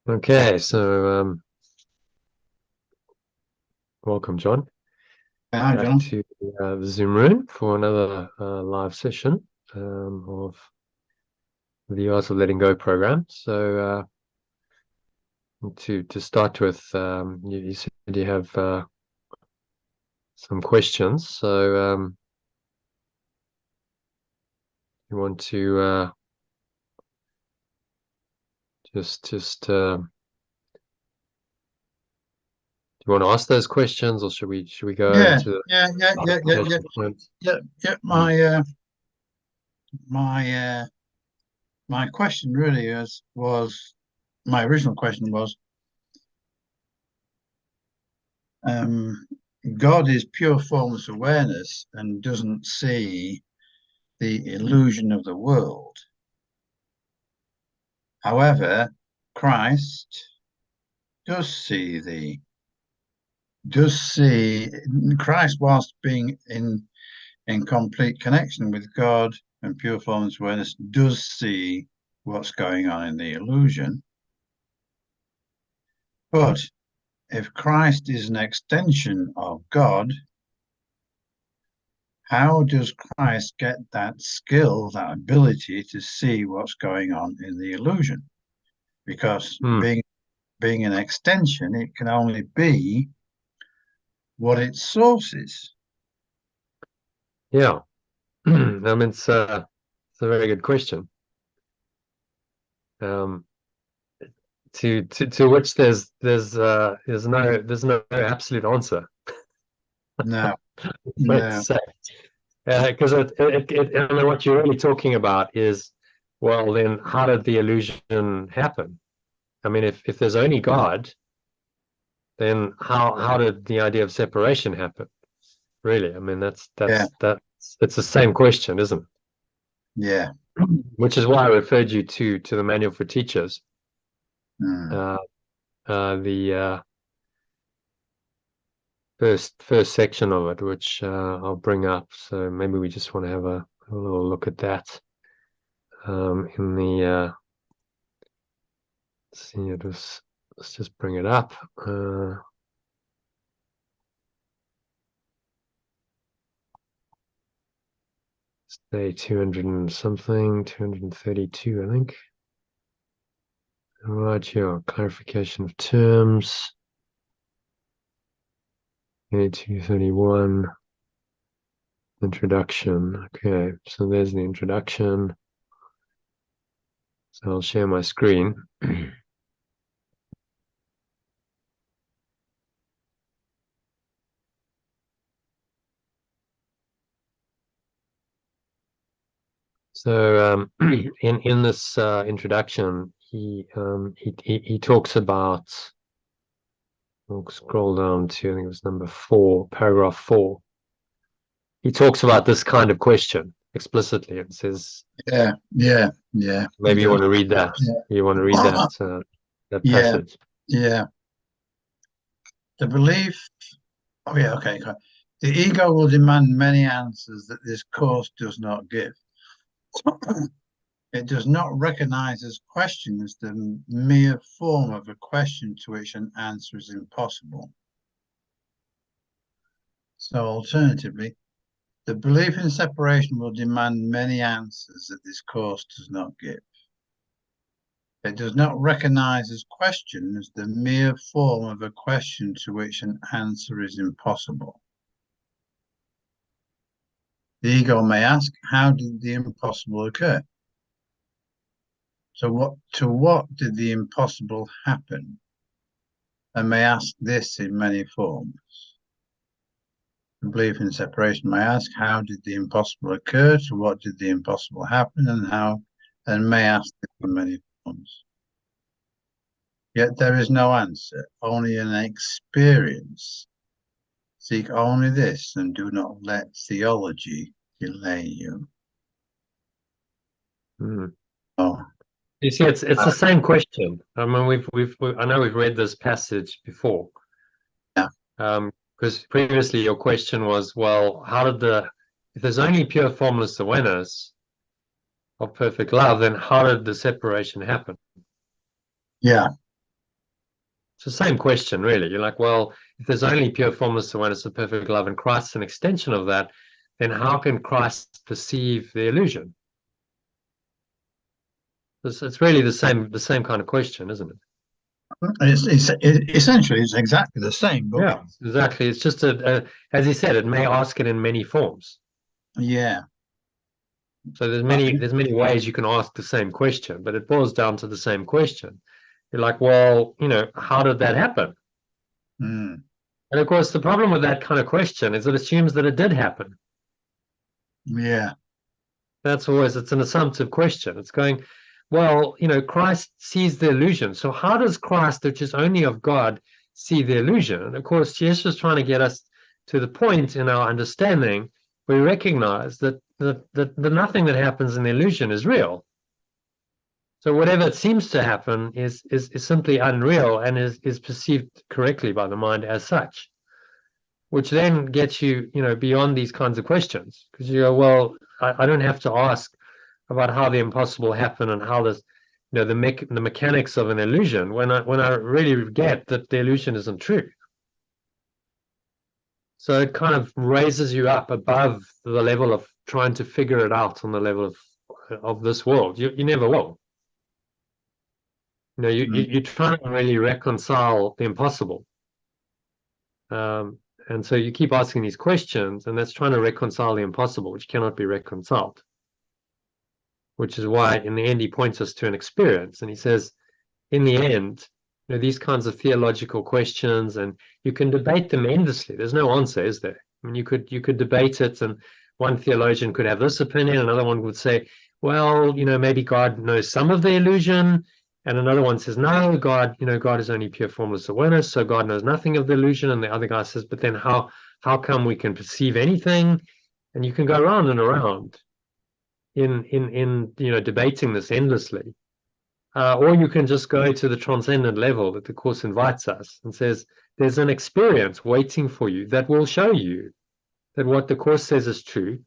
Okay, so welcome, John, Hi, back John. to the Zoom room for another live session of the Art of Letting Go program. So, to start with, you said you have some questions. So, you want to just do you want to ask those questions, or should we go Yeah, into yeah, yeah, the yeah, yeah, yeah, clarification? yeah, yeah. Mm. My question really was my original question was, um, God is pure formless awareness and doesn't see the illusion of the world. However, Christ does see the does see Christ whilst being in complete connection with God and pure formless awareness, does see what's going on in the illusion. But if Christ is an extension of God, how does Christ get that skill, that ability to see what's going on in the illusion? Because Mm. being an extension, it can only be what its source is. Yeah, I mean it's a very good question. Um, to which there's no absolute answer. No, Let's no, say because I mean what you're really talking about is, well, then how did the illusion happen? I mean, if there's only God, then how did the idea of separation happen? Really, I mean yeah, that's it's the same question, isn't yeah, it? Which is why I referred you to the manual for teachers. mm, Uh, the first section of it, which I'll bring up. So maybe we just want to have a little look at that in the. See, it was. Let's just bring it up. Say 200 and something, 232, I think. Right here, clarification of terms. 231. Introduction. Okay, so there's the introduction. So I'll share my screen. So in this introduction, he talks about. We'll scroll down to, I think it was number 4, paragraph 4. He talks about this kind of question explicitly. It says, yeah, yeah, yeah. He maybe you does. want to read that. You want to read Yeah, that yeah, passage. yeah. The belief. Oh, yeah, okay. Okay. The ego will demand many answers that this course does not give. It does not recognize as questions the mere form of a question to which an answer is impossible. So, alternatively, the belief in separation will demand many answers that this course does not give. It does not recognize as questions the mere form of a question to which an answer is impossible. The ego may ask, how did the impossible occur? So what did the impossible happen? And may ask this in many forms. The belief in separation may ask, how did the impossible occur? To what did the impossible happen? And may ask this in many forms. Yet there is no answer, only an experience. Seek only this and do not let theology delay you. Mm. Oh, You see, it's the same question. I mean, I know we've read this passage before. yeah, Because previously your question was, well, if there's only pure formless awareness of perfect love, then how did the separation happen? yeah, It's the same question, really. You're like, well, if there's only pure formless awareness of perfect love and Christ's an extension of that, then how can Christ perceive the illusion? It's really the same kind of question, isn't it? Essentially, it's exactly the same, but Yeah, exactly. It's just as he said, it may ask it in many forms. yeah, So but there's many ways you can ask the same question, but it boils down to the same question. You're like, well, how did that happen? mm, And of course, the problem with that kind of question is it assumes that it did happen. yeah, It's an assumptive question. It's going, well, Christ sees the illusion. So how does Christ, which is only of God, see the illusion? And of course, Jesus is trying to get us to the point in our understanding where we recognize that the nothing that happens in the illusion is real. So whatever seems to happen is simply unreal and is perceived correctly by the mind as such, which then gets you, beyond these kinds of questions because you go, well, I don't have to ask about how the impossible happened and how this, the mechanics of an illusion when I really get that the illusion isn't true. So it kind of raises you up above the level of trying to figure it out on the level of this world. You never will. You're trying to really reconcile the impossible. And so you keep asking these questions, and that's trying to reconcile the impossible, which cannot be reconciled. Which is why, in the end, he points us to an experience, and he says, in the end, these kinds of theological questions, and you can debate them endlessly. There's no answer, is there? I mean, you could debate it, and one theologian could have this opinion, another one would say, well, maybe God knows some of the illusion, and another one says, no, God is only pure formless awareness, so God knows nothing of the illusion, and the other guy says, but then how come we can perceive anything? And you can go around and around in debating this endlessly. Or you can just go to the transcendent level that the Course invites us and says, there's an experience waiting for you that will show you that what the Course says is true,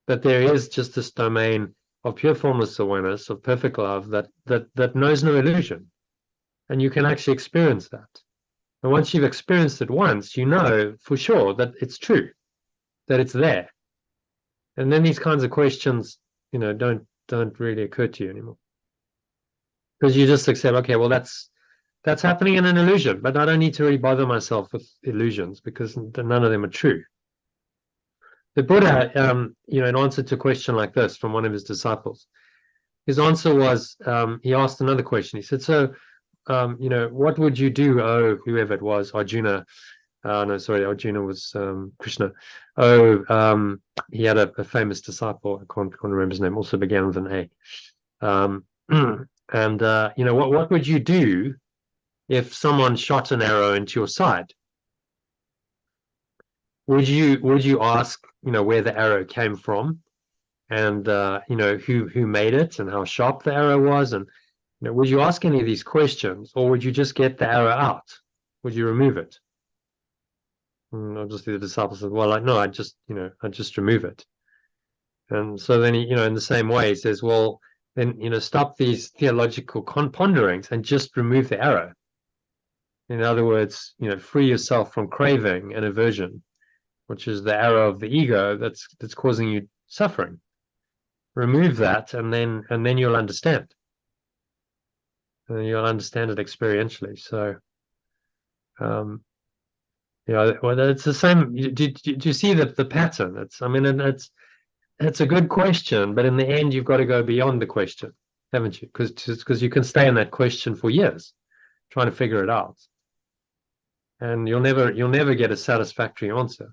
that there is just this domain of pure formless awareness, of perfect love, that knows no illusion. And you can actually experience that. And once you've experienced it once, you know for sure that it's true, that it's there. And then these kinds of questions, don't really occur to you anymore. Because you just accept, okay, well, that's happening in an illusion, but I don't need to really bother myself with illusions because none of them are true. The Buddha, in answer to a question like this from one of his disciples, his answer was, he asked another question. He said, so, what would you do, oh, whoever it was, Arjuna, no, sorry, Arjuna was Krishna. Oh, he had a famous disciple, I can't remember his name, also began with an A. And, what would you do if someone shot an arrow into your side? Would you ask, where the arrow came from and, who made it and how sharp the arrow was? And, would you ask any of these questions or would you just get the arrow out? Would you remove it? And obviously the disciple said, well, no, I'd just remove it. And so then he, in the same way, he says, well, then, stop these theological ponderings and just remove the arrow. In other words, free yourself from craving and aversion, which is the arrow of the ego that's causing you suffering. Remove that, and then you'll understand. And you'll understand it experientially. So, well, it's the same. Do you see the pattern? It's a good question, but in the end, you've got to go beyond the question, haven't you? Because you can stay in that question for years, trying to figure it out, and you'll never get a satisfactory answer.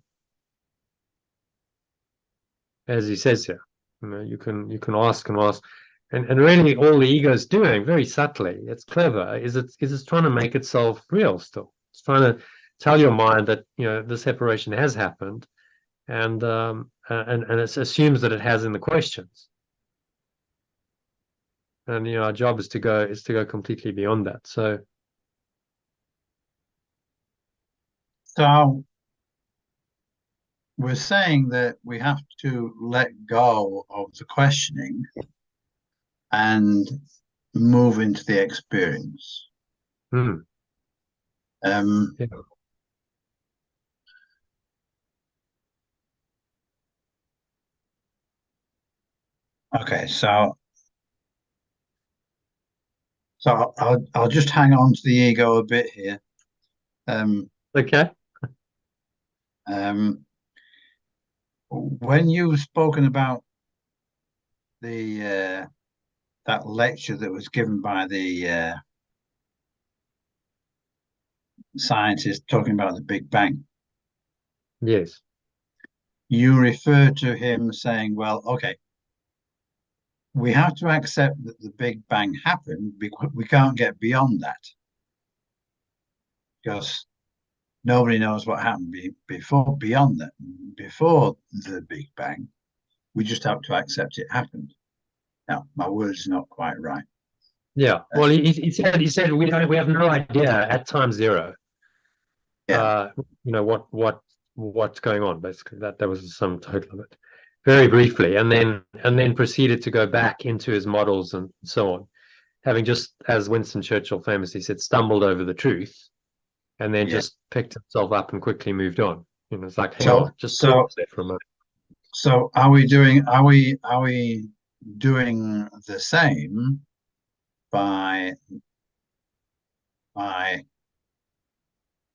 As he says here, you can ask and ask, and really all the ego is doing very subtly, it's clever, is it's trying to make itself real still. It's trying to tell your mind that the separation has happened, and it assumes that it has in the questions. And our job is to go completely beyond that. So we're saying that we have to let go of the questioning and move into the experience. hmm. Um, Yeah. okay, so I'll just hang on to the ego a bit here. Um, Okay. um, when you've spoken about the that lecture that was given by the scientist talking about the Big Bang, Yes. you refer to him saying, "Well, okay, we have to accept that the Big Bang happened because we can't get beyond that because nobody knows what happened before beyond that before the Big Bang. We just have to accept it happened." Now, my word's not quite right. Yeah. Uh, Well, he said we have no idea at time zero. yeah, What's going on. Basically, that was the sum total of it. Very briefly, and then proceeded to go back into his models and so on, having just, as Winston Churchill famously said, stumbled over the truth, and then yeah. just picked himself up and quickly moved on. It's like, hang So, on, just pause so, there for a moment. so, are we doing the same by by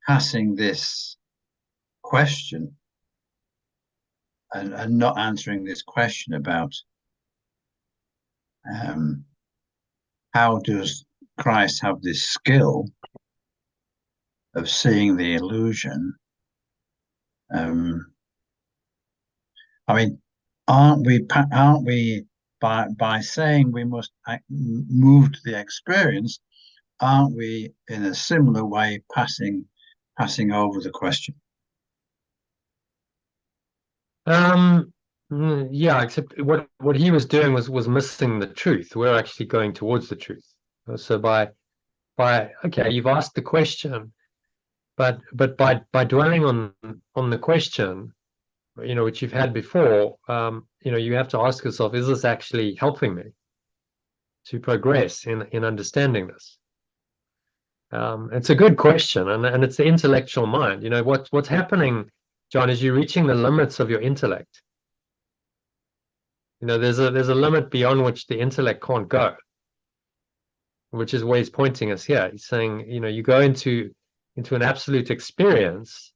passing this question and not answering this question about um, how does Christ have this skill of seeing the illusion? Um, I mean, aren't we by saying we must move to the experience? Aren't we in a similar way passing over the question? Um, yeah, except what he was doing was missing the truth. We're actually going towards the truth. So by okay, you've asked the question, but by dwelling on the question, which you've had before, you have to ask yourself, is this actually helping me to progress in understanding this? It's a good question, and it's the intellectual mind. What's happening, John, is you're reaching the limits of your intellect. There's a limit beyond which the intellect can't go, which is where he's pointing us here. He's saying, you go into an absolute experience,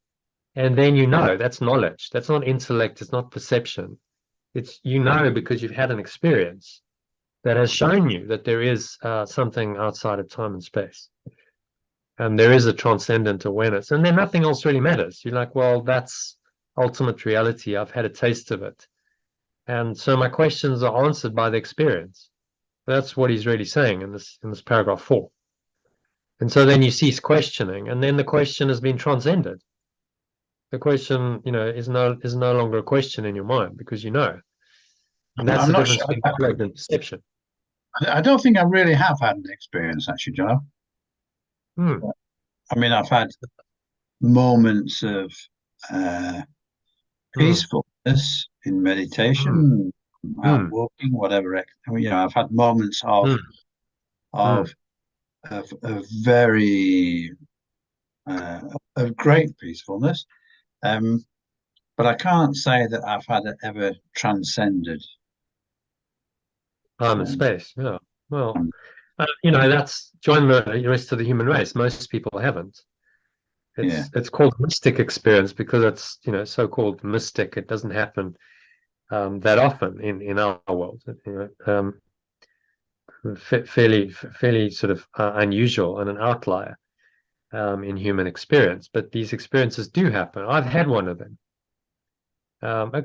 and then that's knowledge. That's not intellect. It's not perception. It's because you've had an experience that has shown you that there is something outside of time and space, and there is a transcendent awareness, and then nothing else really matters. You're like, well, that's ultimate reality. I've had a taste of it, and so my questions are answered by the experience. That's what he's really saying in this paragraph 4. And so then you cease questioning, and then the question has been transcended. The question, is no longer a question in your mind because and that's I'm the not difference sure. between intellect and perception. I don't think I really have had an experience actually, Joe. Hmm. I mean, I've had moments of uh, Hmm. peacefulness in Hmm. meditation, out Hmm. walking, whatever. I mean, I've had moments of Hmm. Hmm. of of very uh, of great peacefulness. Um, but I can't say that I've had it ever transcended. Time and Um, space. Yeah. Well, um, that's join the rest of the human race. Most people haven't. yeah, It's called mystic experience because it's so-called mystic. It doesn't happen that often in our world. Fairly sort of unusual and an outlier in human experience. But these experiences do happen. I've had one of them, a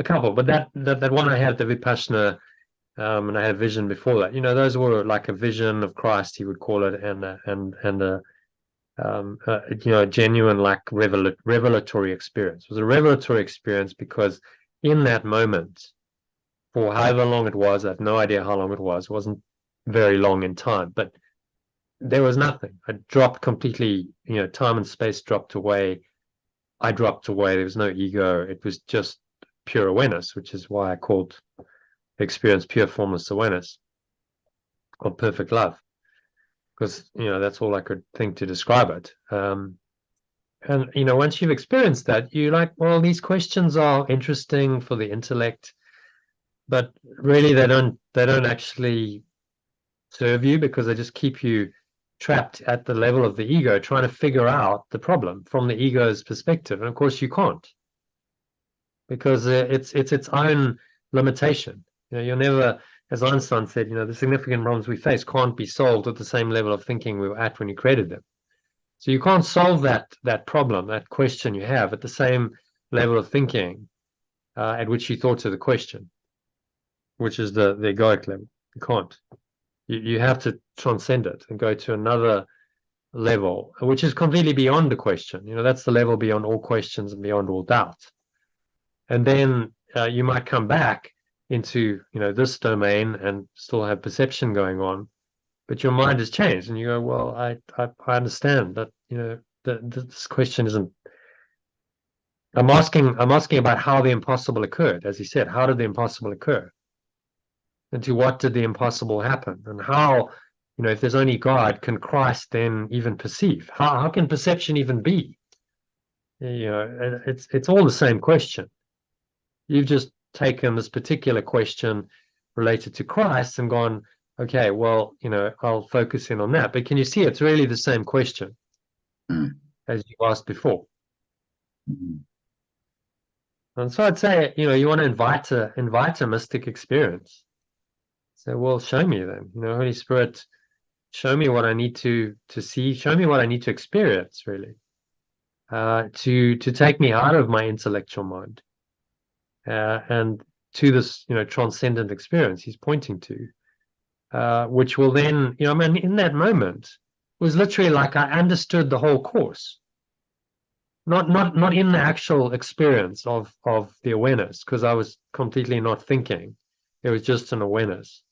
couple, but that one I had, the Vipassana, and I had a vision before that. Those were like a vision of Christ, he would call it, and a genuine like revelatory experience. It was a revelatory experience because in that moment, for however long it was, I have no idea how long it was. It wasn't very long in time, but there was nothing. I dropped completely, time and space dropped away. I dropped away. There was no ego. It was just pure awareness, which is why I called the experience pure formless awareness or perfect love. because that's all I could think to describe it. And once you've experienced that, you're like, well, these questions are interesting for the intellect, but really they don't actually serve you, because they just keep you trapped at the level of the ego, trying to figure out the problem from the ego's perspective. And of course you can't, because it's its own limitation. You'll never, as Einstein said, the significant problems we face can't be solved at the same level of thinking we were at when you created them. So you can't solve that problem, that question you have, at the same level of thinking at which you thought of the question, which is the egoic level. You can't. You have to transcend it and go to another level, which is completely beyond the question. That's the level beyond all questions and beyond all doubt. And then you might come back into this domain and still have perception going on, but your mind has changed, and you go, well, I understand that this question isn't. I'm asking about how the impossible occurred. As he said, how did the impossible occur? And to what did the impossible happen? And how, if there's only God, can Christ then even perceive? How can perception even be? It's all the same question. You've just taken this particular question related to Christ and gone, okay, well, I'll focus in on that. But can you see it's really the same question as you asked before? And so I'd say, you want to invite a mystic experience. So, well, show me then, Holy Spirit, show me what I need to see, show me what I need to experience, really, to take me out of my intellectual mind and to this, transcendent experience he's pointing to, which will then, in that moment, was literally like I understood the whole course. Not in the actual experience of the awareness, because I was completely not thinking. It was just an awareness.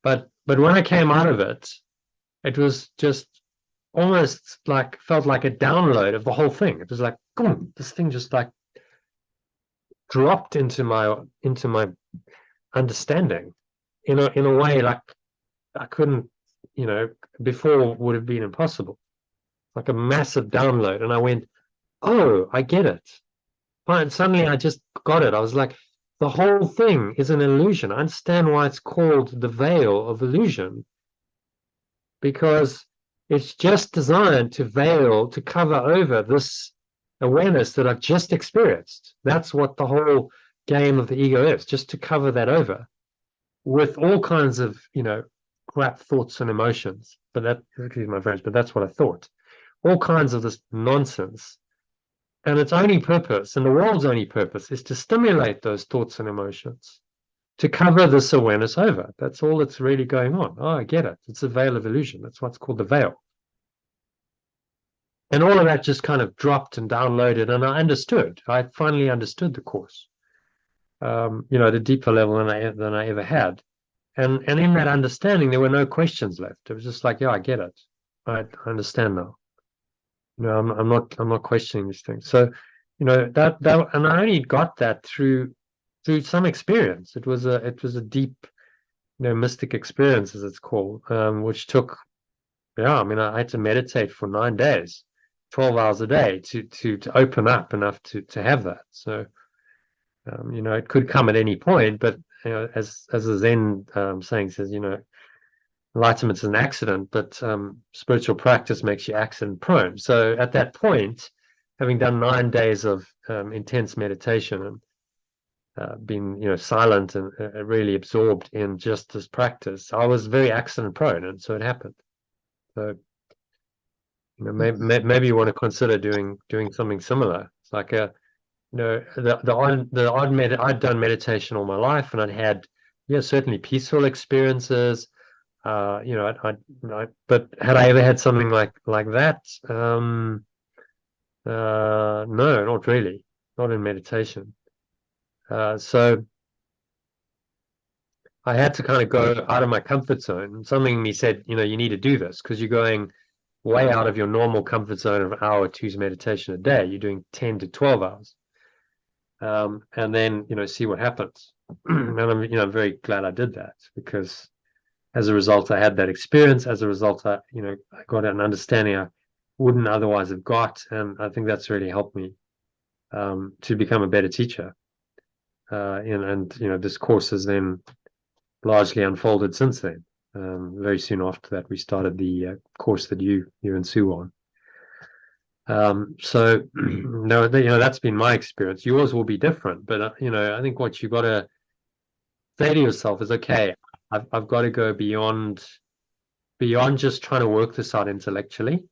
But when I came out of it, it was just almost like, felt like a download of the whole thing. It was like, boom, this thing just like dropped into my understanding in a way like I couldn't, before would have been impossible. Like a massive download. And I went, oh, I get it. And suddenly I just got it. I was like, the whole thing is an illusion. I understand why it's called the veil of illusion, because it's just designed to veil, to cover over this awareness that I've just experienced. That's what the whole game of the ego is, just to cover that over with all kinds of, crap thoughts and emotions. But that, excuse my French, but that's what I thought. All kinds of this nonsense. And its only purpose, and the world's only purpose, is to stimulate those thoughts and emotions, to cover this awareness over. That's all that's really going on. Oh, I get it. It's a veil of illusion. That's what's called the veil. And all of that just kind of dropped and downloaded, and I understood. I finally understood the course, at a deeper level than I ever had. And in that understanding, there were no questions left. It was just like, yeah, I get it. I understand now. I'm not questioning these things. So, that and I only got that through some experience. It was a deep, mystic experience, as it's called, which took, I had to meditate for 9 days, 12 hours a day to open up enough to have that. So, it could come at any point, but as the Zen saying says, enlightenment is an accident, but spiritual practice makes you accident prone. So at that point, having done 9 days of intense meditation and been silent and really absorbed in just this practice, I was very accident prone, and so it happened. So maybe you want to consider doing something similar. It's like I'd done meditation all my life, and I'd had certainly peaceful experiences. But had I ever had something like that? No, not really, not in meditation. So I had to kind of go out of my comfort zone. And something in me said, you need to do this, because you're going way out of your normal comfort zone of an hour or two's meditation a day. You're doing 10 to 12 hours. And then, see what happens. And I'm very glad I did that, because As a result, I had that experience. As a result, I got an understanding I wouldn't otherwise have got, and I think that's really helped me to become a better teacher. And this course has then largely unfolded since then. Very soon after that, we started the course that you and Sue on. So no, that's been my experience. Yours will be different, but I think what you've got to say to yourself is, okay, I've got to go beyond just trying to work this out intellectually,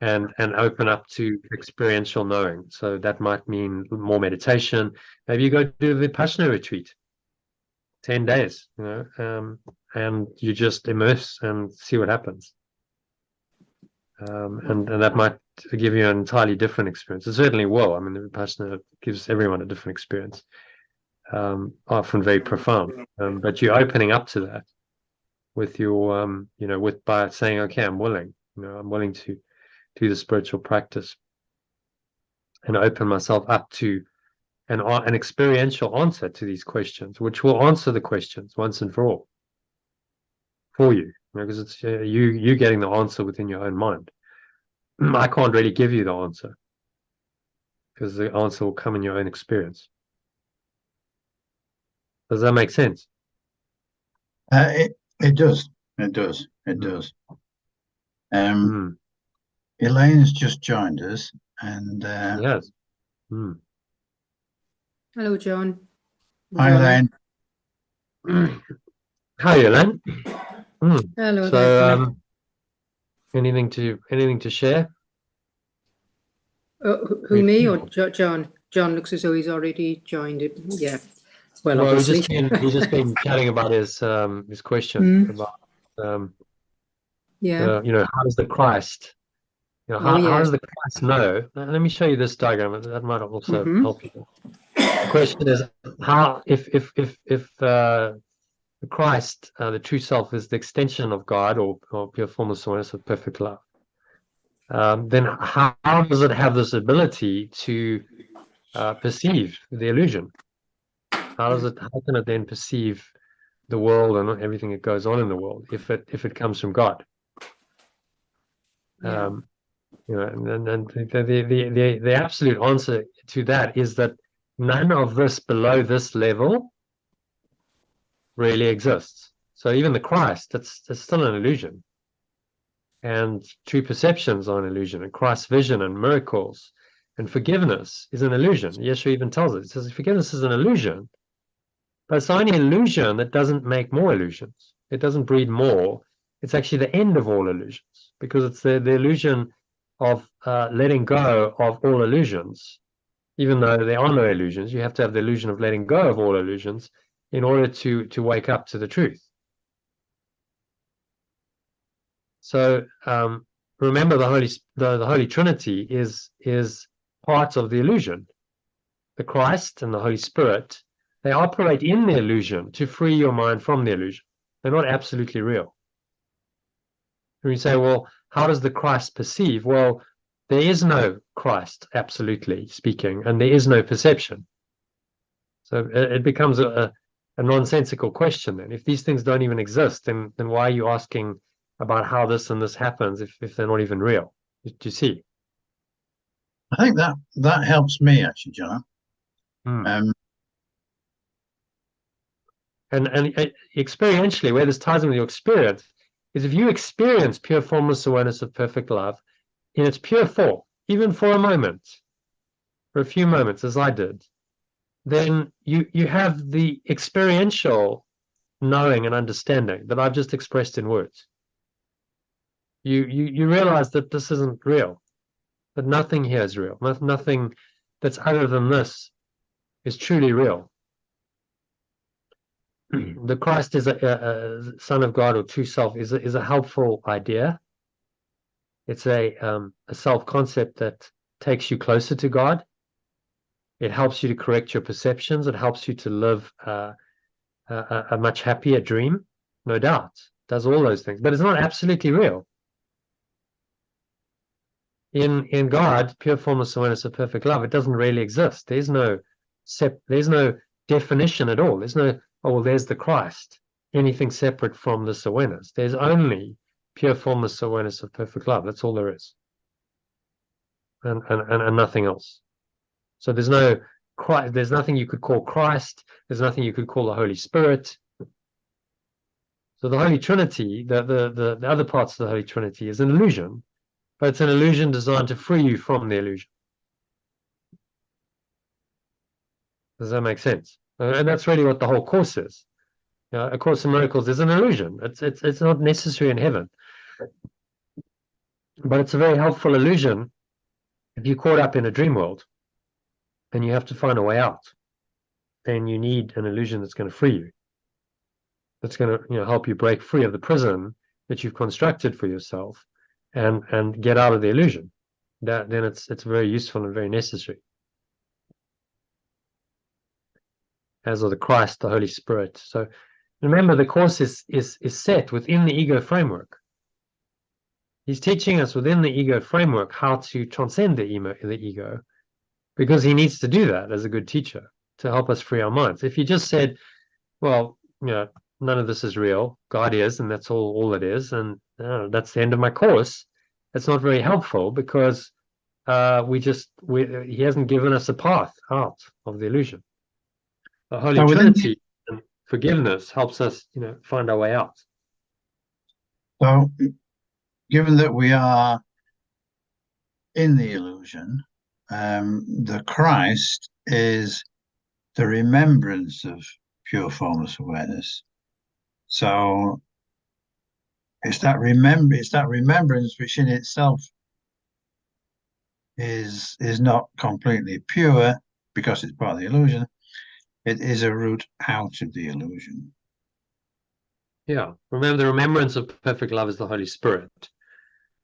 and open up to experiential knowing. So that might mean more meditation. Maybe you go do the Vipassana retreat, 10 days, and you just immerse and see what happens. And that might give you an entirely different experience. It certainly will. I mean, the Vipassana gives everyone a different experience, often very profound. But you're opening up to that with your, by saying, okay, I'm willing. I'm willing to do the spiritual practice and open myself up to an experiential answer to these questions, which will answer the questions once and for all for you, because it's you getting the answer within your own mind. I can't really give you the answer, because the answer will come in your own experience. Does that make sense? It does. It does. It does. Elaine's just joined us, and yes. Hello, John. Hi, Elaine. Hi, Elaine. Hello. So, anything to share? Who, me or John? John looks as though he's already joined it. Yeah. Well, obviously. He's just been chatting about his question about how does the Christ, how does the Christ know? Let me show you this diagram. That might also help you. The question is, how if the Christ, the true self, is the extension of God, or pure formless awareness of perfect love, then how does it have this ability to perceive the illusion? How can it then perceive the world and everything that goes on in the world if it comes from God? And the absolute answer to that is that none of this below this level really exists. So even the Christ, that's still an illusion, and true perceptions are an illusion, and Christ's vision and miracles and forgiveness is an illusion. Yeshua even tells it. It says forgiveness is an illusion, but it's only an illusion that doesn't make more illusions. It doesn't breed more. It's actually the end of all illusions, because it's the illusion of letting go of all illusions. Even though there are no illusions, you have to have the illusion of letting go of all illusions in order to wake up to the truth. So remember, the Holy Trinity is part of the illusion. The Christ and the Holy Spirit, they operate in the illusion to free your mind from the illusion. They're not absolutely real. And you say, well, how does the Christ perceive? Well, there is no Christ, absolutely speaking, and there is no perception. So it becomes a nonsensical question then. If these things don't even exist, then why are you asking about how this and this happens if they're not even real? Do you see? I think that helps me, actually, John. And experientially, where this ties in with your experience, is if you experience pure formless awareness of perfect love in its pure form, even for a moment, for a few moments, as I did, then you have the experiential knowing and understanding that I've just expressed in words. You realize that this isn't real, that nothing here is real, nothing that's other than this is truly real. The Christ is a Son of God, or true self, is a helpful idea. It's a self-concept that takes you closer to God. It helps you to correct your perceptions. It helps you to live a much happier dream, no doubt. It does all those things, but it's not absolutely real. In God, pure formless awareness of perfect love, it doesn't really exist. There's no definition at all. There's no, oh, well, there's the Christ. Anything separate from this awareness. There's only pure formless awareness of perfect love. That's all there is. And nothing else. So there's no Christ, there's nothing you could call Christ, there's nothing you could call the Holy Spirit. So the Holy Trinity, the other parts of the Holy Trinity is an illusion, but it's an illusion designed to free you from the illusion. Does that make sense? And that's really what the whole course is. A Course in Miracles is an illusion. It's not necessary in heaven, but it's a very helpful illusion if you're caught up in a dream world and you have to find a way out. Then you need an illusion that's going to free you. That's going to help you break free of the prison that you've constructed for yourself and get out of the illusion. Then it's very useful and very necessary. As are the Christ, the Holy Spirit. So remember, the course is set within the ego framework. He's teaching us within the ego framework how to transcend the ego, because he needs to do that as a good teacher to help us free our minds. If he just said, well, none of this is real, God is, and that's all it is, and that's the end of my course, it's not very helpful, because he hasn't given us a path out of the illusion. The Holy Trinity and forgiveness helps us, find our way out. So, given that we are in the illusion, the Christ is the remembrance of pure formless awareness. So it's that remembrance which in itself is not completely pure, because it's part of the illusion. It is a route out of the illusion. Yeah, remember, the remembrance of perfect love is the Holy Spirit.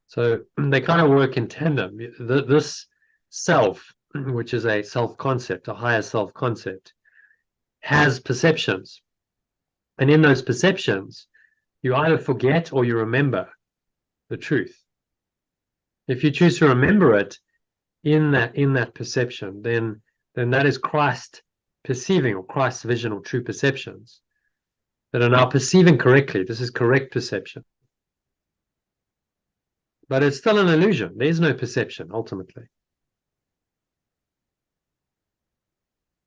So they kind of work in tandem. This self, which is a self-concept, a higher self-concept, has perceptions. And in those perceptions, you either forget or you remember the truth. If you choose to remember it in that perception, then that is Christ perceiving, or Christ's vision, or true perceptions that are now perceiving correctly. This is correct perception. But it's still an illusion. There is no perception ultimately.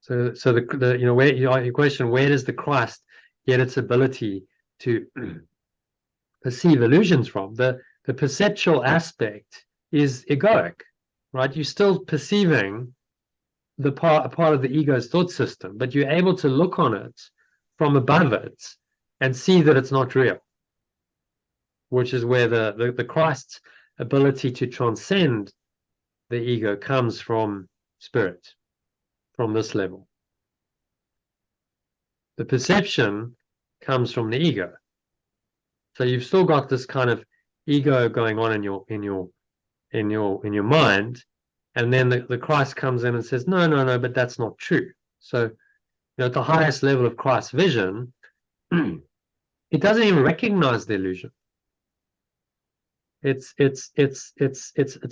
So your question, where does the Christ get its ability to perceive illusions from? The perceptual aspect is egoic, right? You're still perceiving the part of the ego's thought system, but you're able to look on it from above it and see that it's not real, which is where the Christ's ability to transcend the ego comes from spirit, from this level. The perception comes from the ego. So you've still got this kind of ego going on in your mind, and then the Christ comes in and says, no, but that's not true. So at the highest level of Christ's vision, it doesn't even recognize the illusion. It's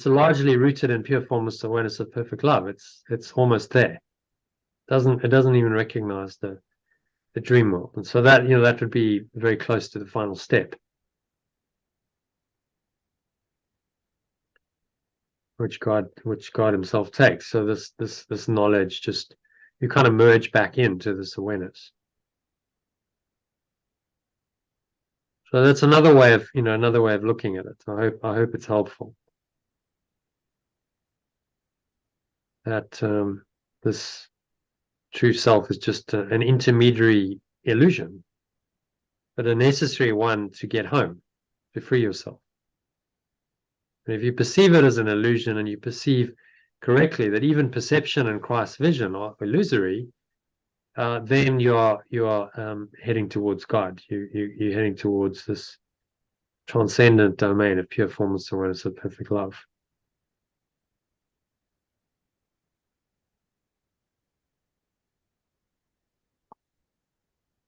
largely rooted in pure formless awareness of perfect love. It's almost there. It doesn't even recognize the dream world, and so that that would be very close to the final step, which God Himself takes. So this knowledge, just you kind of merge back into this awareness. So that's another way of looking at it. I hope it's helpful. That this true self is just an intermediary illusion, but a necessary one to get home, to free yourself. And if you perceive it as an illusion, and you perceive correctly that even perception and Christ's vision are illusory, then you are heading towards God. You're heading towards this transcendent domain of pure formless awareness of perfect love.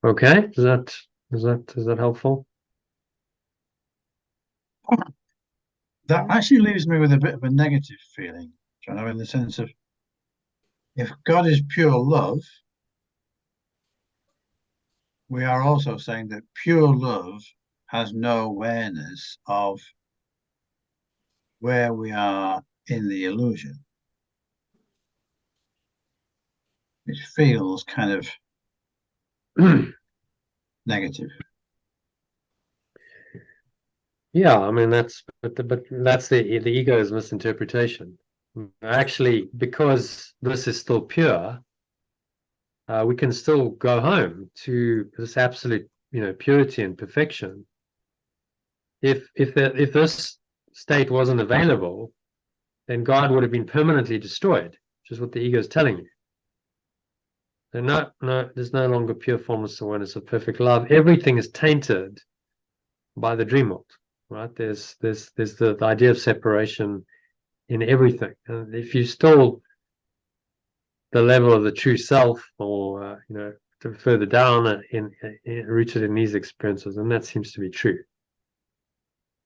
Okay, is that helpful? That actually leaves me with a bit of a negative feeling, John, in the sense of, if God is pure love, we are also saying that pure love has no awareness of where we are in the illusion. It feels kind of negative. Yeah, I mean but that's the ego's misinterpretation. Actually, because this is still pure, we can still go home to this absolute, purity and perfection. If this state wasn't available, then God would have been permanently destroyed, which is what the ego is telling you. So no, there's no longer pure formless awareness of perfect love. Everything is tainted by the dream world, right? There's the idea of separation in everything. And if you still the level of the true self, or further down rooted in these experiences, and that seems to be true.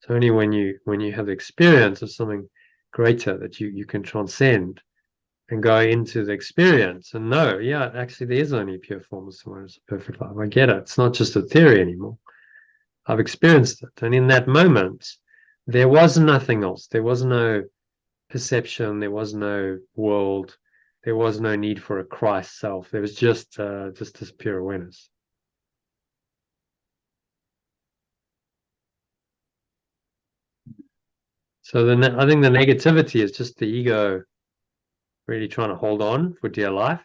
So only when you have the experience of something greater that you can transcend and go into the experience and know, yeah, actually there is only pure formless awareness of perfect love. I get it. It's not just a theory anymore. I've experienced it. And in that moment, there was nothing else. There was no perception. There was no world. There was no need for a Christ self. There was just this pure awareness. So I think the negativity is just the ego really trying to hold on for dear life.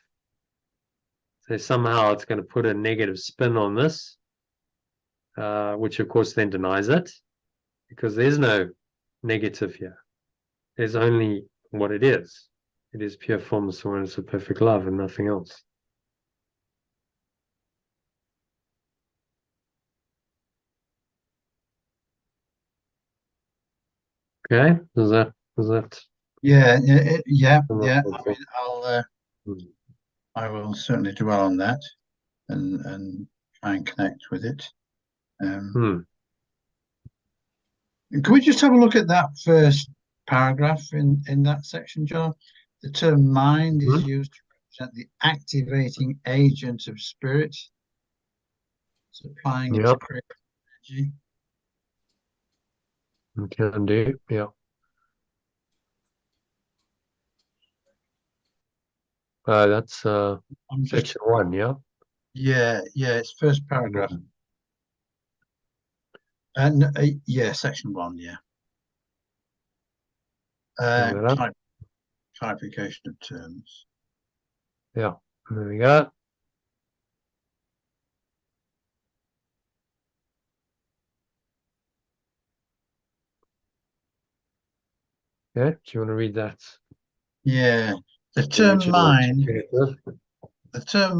So somehow it's going to put a negative spin on this, which of course then denies it, because there's no negative here. There's only what it is. It is pure formless awareness of perfect love and nothing else. Okay, is that Yeah. I okay. mean, I will certainly dwell on that and try and connect with it. Can we just have a look at that first paragraph in that section, John? The term mind is used to represent the activating agent of spirit, supplying its creative energy. Can do, yeah. That's section 1, yeah? Yeah, it's first paragraph. And yeah, section 1, yeah. Clarification of terms. Yeah, there we go. Okay, do you want to read that? Yeah, the term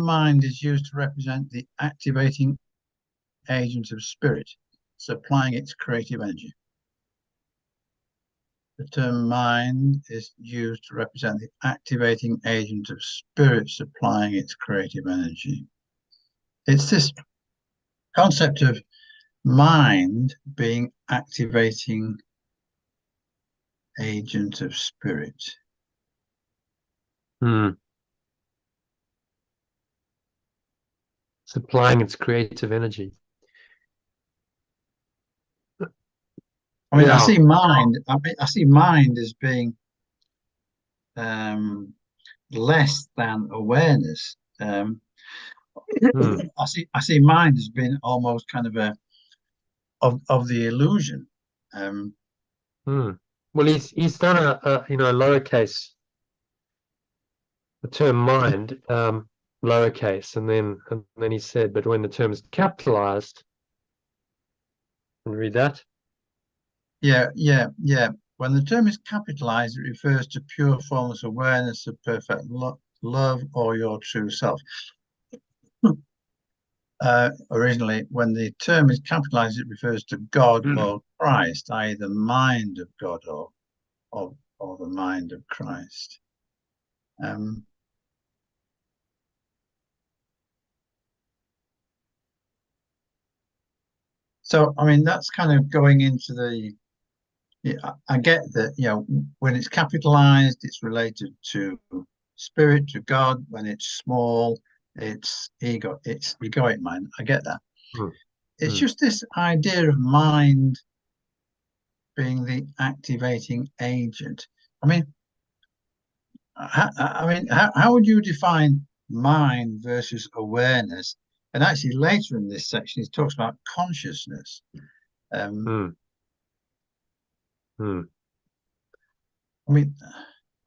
mind is used to represent the activating agent of spirit, supplying its creative energy. The term mind is used to represent the activating agent of spirit, supplying its creative energy. It's this concept of mind being activating agent of spirit. Supplying its creative energy. I mean, I see mind as being less than awareness. I see mind as being almost kind of of the illusion. Well, he's done a lowercase, the term mind, lowercase, and then he said, but when the term is capitalized, can you read that? Yeah. When the term is capitalized, it refers to pure formless awareness of perfect love or your true self. Originally, when the term is capitalized, it refers to God or Christ, i.e. the mind of God or the mind of Christ. So, I mean, that's kind of going into I get that, when it's capitalized, it's related to spirit, to God. When it's small, it's ego, it's egoic mind. I get that. Hmm. It's just this idea of mind being the activating agent. I mean, how would you define mind versus awareness? And actually, later in this section, he talks about consciousness. Hmm.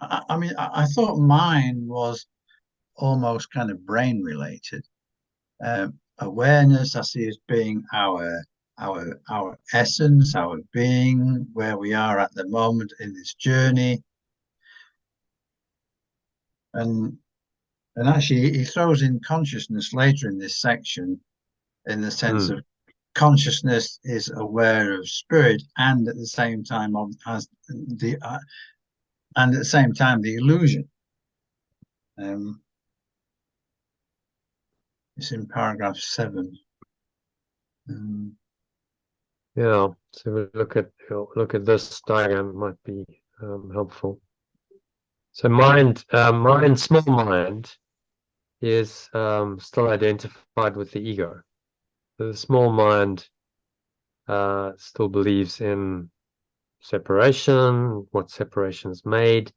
I thought mind was almost kind of brain related. Awareness, I see as being our essence, our being, where we are at the moment in this journey. And actually, he throws in consciousness later in this section, in the sense of consciousness is aware of spirit, and at the same time has the and at the same time the illusion. It's in paragraph 7. Yeah, so we look at this diagram, might be helpful. So mind, small mind, is still identified with the ego. So the small mind still believes in separation, what separation is made,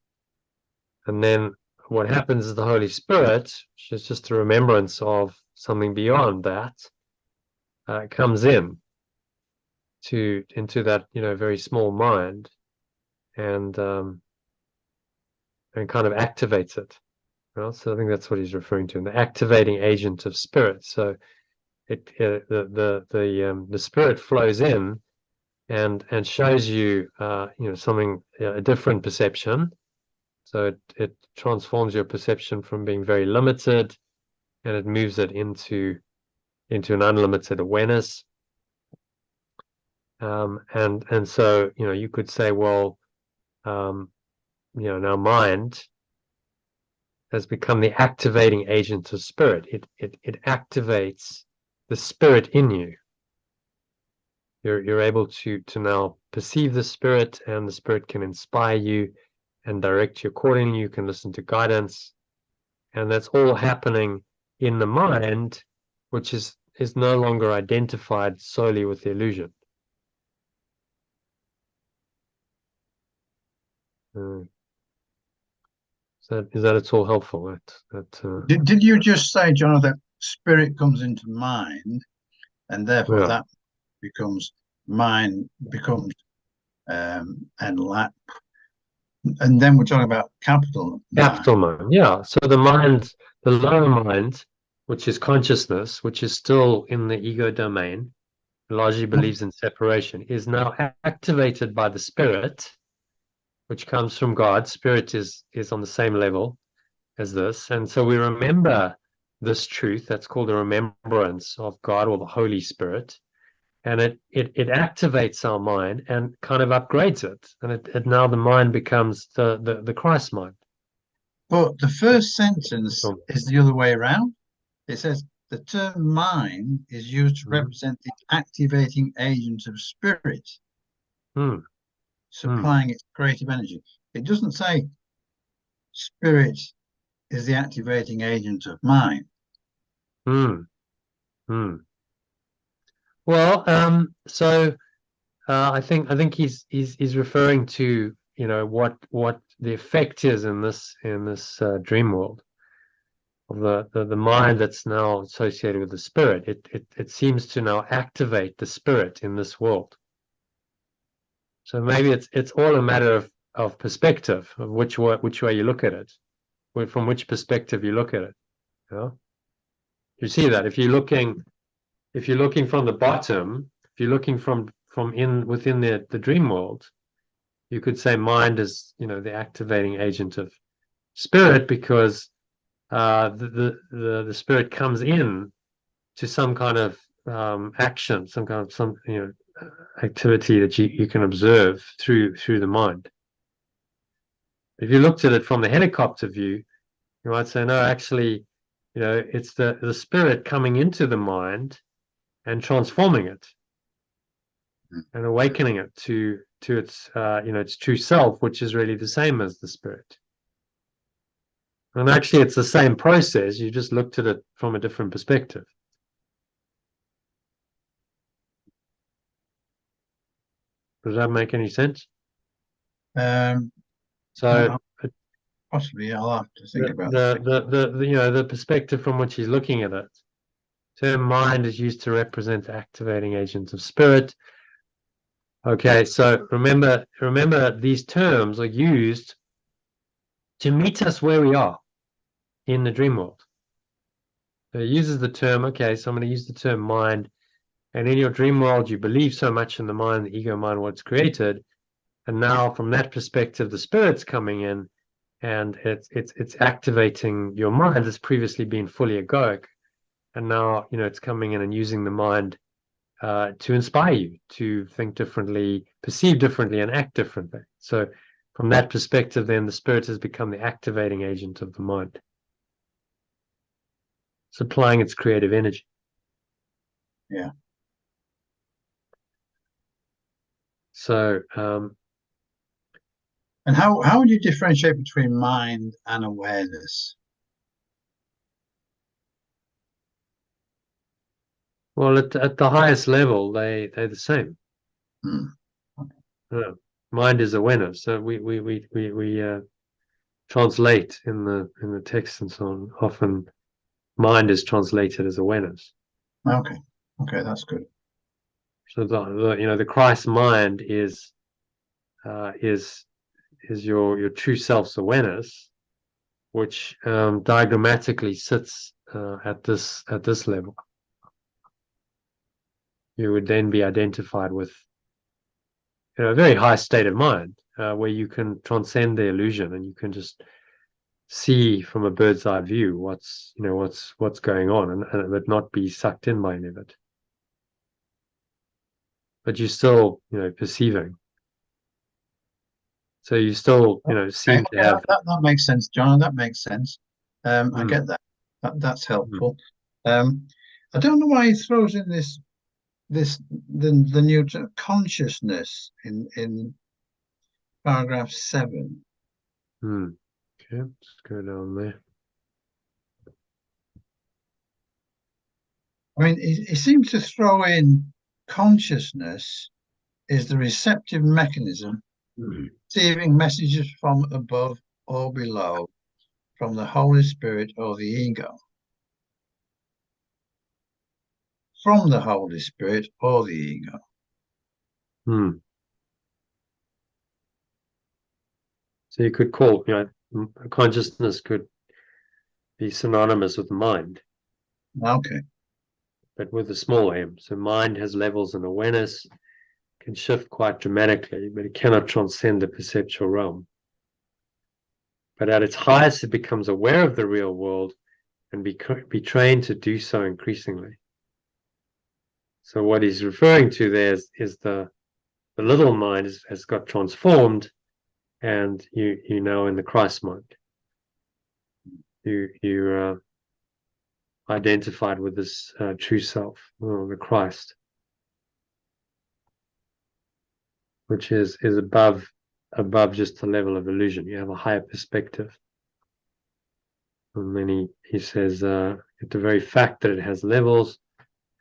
and then what happens is the Holy Spirit, which is just a remembrance of something beyond that, comes into that very small mind, and kind of activates it. Well, so I think that's what he's referring to, the activating agent of spirit. So the spirit flows in and shows you something, a different perception. So it transforms your perception from being very limited, and it moves it into an unlimited awareness. And so you could say, well, now mind has become the activating agent of spirit. It activates the spirit in you. You're able to now perceive the spirit, and the spirit can inspire you and direct you accordingly. You can listen to guidance, and that's all happening in the mind, which is no longer identified solely with the illusion. Is that it's all helpful? Did you just say, John, that spirit comes into mind, and therefore that becomes mind becomes and then we're talking about capital mind. Yeah. So the mind, the lower mind, which is consciousness, which is still in the ego domain, largely believes in separation, is now activated by the spirit, which comes from God. Spirit is on the same level as this, and so we remember this truth. That's called a remembrance of God, or the Holy Spirit, and it activates our mind and kind of upgrades it, and it now the mind becomes the Christ mind. But the first sentence is the other way around. It says the term mind is used to represent the activating agent of spirit, supplying its creative energy. It doesn't say spirit is the activating agent of mind. Well, so I think he's referring to what the effect is in this dream world of the mind that's now associated with the spirit. It seems to now activate the spirit in this world. So maybe it's all a matter of perspective, of which way you look at it, from which perspective you look at it. You see that if you're looking from the bottom, if you're looking from within the dream world, you could say mind is the activating agent of spirit, because the spirit comes in to some kind of action, some kind of activity that you can observe through the mind. If you looked at it from the helicopter view, you might say, no, actually, it's the spirit coming into the mind and transforming it and awakening it to its its true self, which is really the same as the spirit. And actually, it's the same process. You just looked at it from a different perspective. Does that make any sense? So possibly I'll have to think about the you know, the perspective from which he's looking at it. Term mind is used to represent the activating agent of spirit. Okay, so remember these terms are used to meet us where we are in the dream world. So it uses the term, okay, so I'm going to use the term mind, and in your dream world you believe so much in the mind, the ego mind, what's created, and now from that perspective the spirit's coming in and it's activating your mind that's previously been fully egoic, and now, you know, it's coming in and using the mind to inspire you to think differently, perceive differently, and act differently. So from that perspective, then the spirit has become the activating agent of the mind, supplying its creative energy. Yeah. So and how would you differentiate between mind and awareness? well, at the highest level, they're the same. Okay. Mind is awareness. So we translate in the text and so on. Often, mind is translated as awareness. Okay, that's good. So the Christ mind is your true self's awareness, which diagrammatically sits at this level. You would then be identified with, you know, a very high state of mind where you can transcend the illusion and you can just see from a bird's eye view what's going on, and but not be sucked in by any of it. But you're still, you know, perceiving. So you still, you know, seem to have that makes sense, John. That makes sense. I get that. That's helpful. I don't know why he throws in the new term, consciousness in paragraph 7. Okay, let's go down there. I mean, he seems to throw in consciousness is the receptive mechanism receiving messages from above or below, from the Holy Spirit or the ego. From the Holy Spirit or the ego. So you could call, you know, consciousness could be synonymous with mind. Okay. But with a small m. So mind has levels in awareness, can shift quite dramatically, but it cannot transcend the perceptual realm. But at its highest, it becomes aware of the real world and be trained to do so increasingly. So what he's referring to there is the little mind has got transformed, and you know, in the Christ mind, you identified with this true self, the Christ, which is above just the level of illusion. You have a higher perspective. And then he says the very fact that it has levels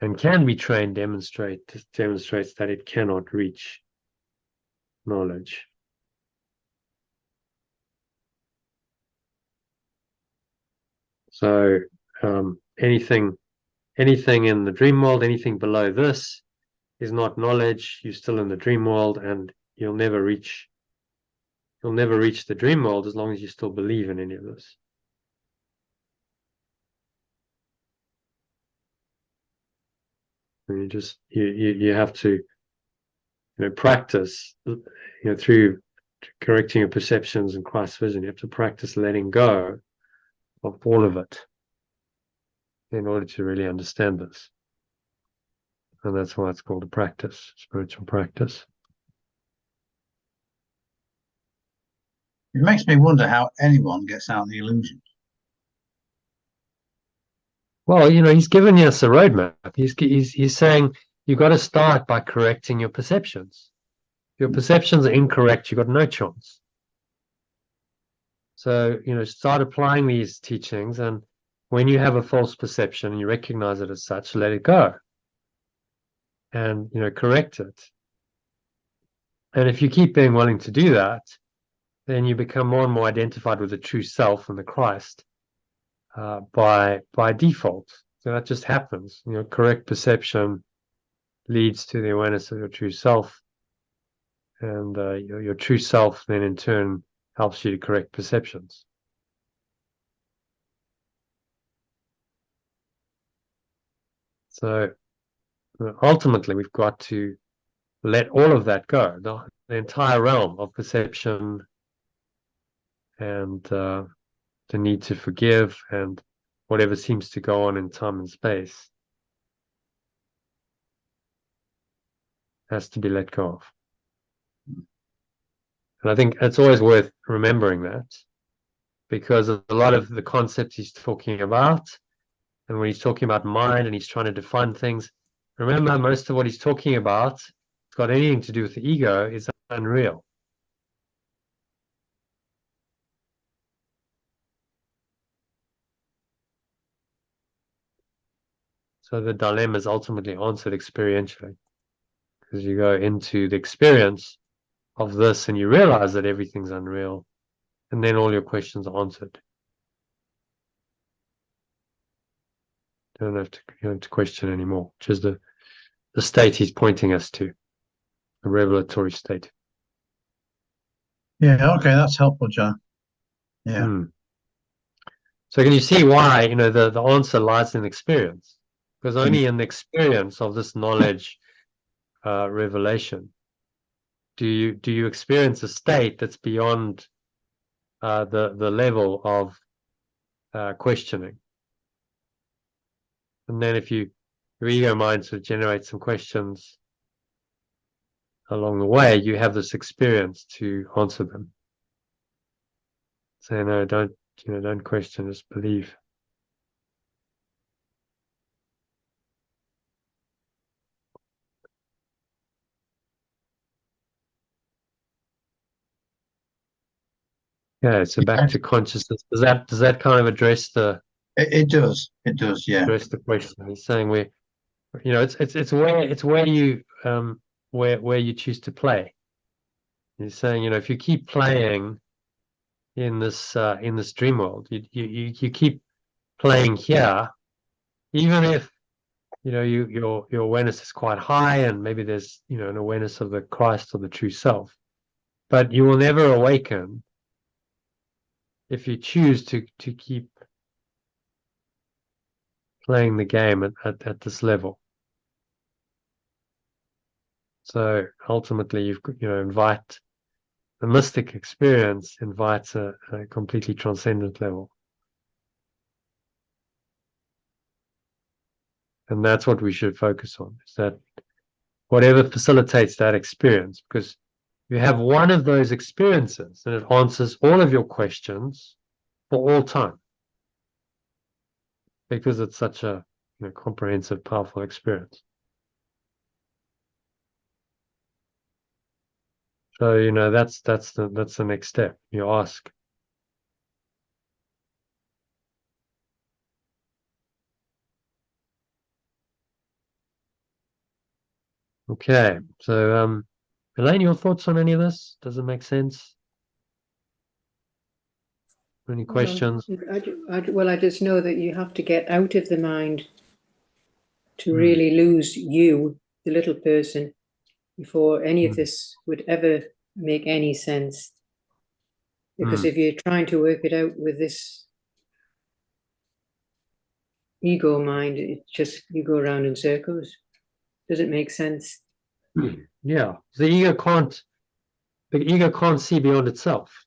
and can be trained demonstrates that it cannot reach knowledge. So anything in the dream world, anything below this is not knowledge. You're still in the dream world, and you'll never reach the dream world as long as you still believe in any of this. And you have to, you know, practice, you know, through correcting your perceptions and Christ's vision. You have to practice letting go of all of it in order to really understand this. And that's why it's called a practice, spiritual practice. It makes me wonder how anyone gets out of the illusion. Well, you know, he's given us a roadmap. He's saying you've got to start by correcting your perceptions. If your perceptions are incorrect, you've got no chance. So, start applying these teachings, and when you have a false perception and you recognize it as such, let it go and, correct it. And if you keep being willing to do that, then you become more and more identified with the true self and the Christ by default. So that just happens. Correct perception leads to the awareness of your true self, and your true self then in turn helps you to correct perceptions. So ultimately, we've got to let all of that go, the entire realm of perception and the need to forgive and whatever seems to go on in time and space has to be let go of. And I think it's always worth remembering that, because a lot of the concepts he's talking about, and when he's talking about mind and he's trying to define things, remember, most of what he's talking about, it's got anything to do with the ego, is unreal. So the dilemma is ultimately answered experientially, because you go into the experience of this and you realize that everything's unreal, and then all your questions are answered. You don't have to question anymore, which is the state he's pointing us to, the revelatory state. Yeah, okay, that's helpful, John. Yeah. So can you see why, the answer lies in experience? Because only in the experience of this knowledge, revelation, do you experience a state that's beyond the level of questioning. And then if your ego mind sort of generates some questions along the way, you have this experience to answer them. Say, no, don't question, just believe. Yeah, so back to consciousness. Does that kind of address the? It does. It does. Yeah. Address the question. He's saying it's where you where you choose to play. He's saying, if you keep playing in this dream world, you keep playing here, even if your awareness is quite high, and maybe there's an awareness of the Christ or the true self, but you will never awaken if you choose to keep playing the game at this level. So ultimately, you've invite the mystic experience invites a completely transcendent level. And that's what we should focus on, is that whatever facilitates that experience, because you have one of those experiences and it answers all of your questions for all time, because it's such a comprehensive, powerful experience. So that's the next step. You ask. Okay, so Elaine, your thoughts on any of this? Does it make sense? Any questions? Well, I just know that you have to get out of the mind to really lose you, the little person, before any of this would ever make any sense. Because if you're trying to work it out with this ego mind, you go around in circles. Does it make sense? Yeah, the ego can't see beyond itself.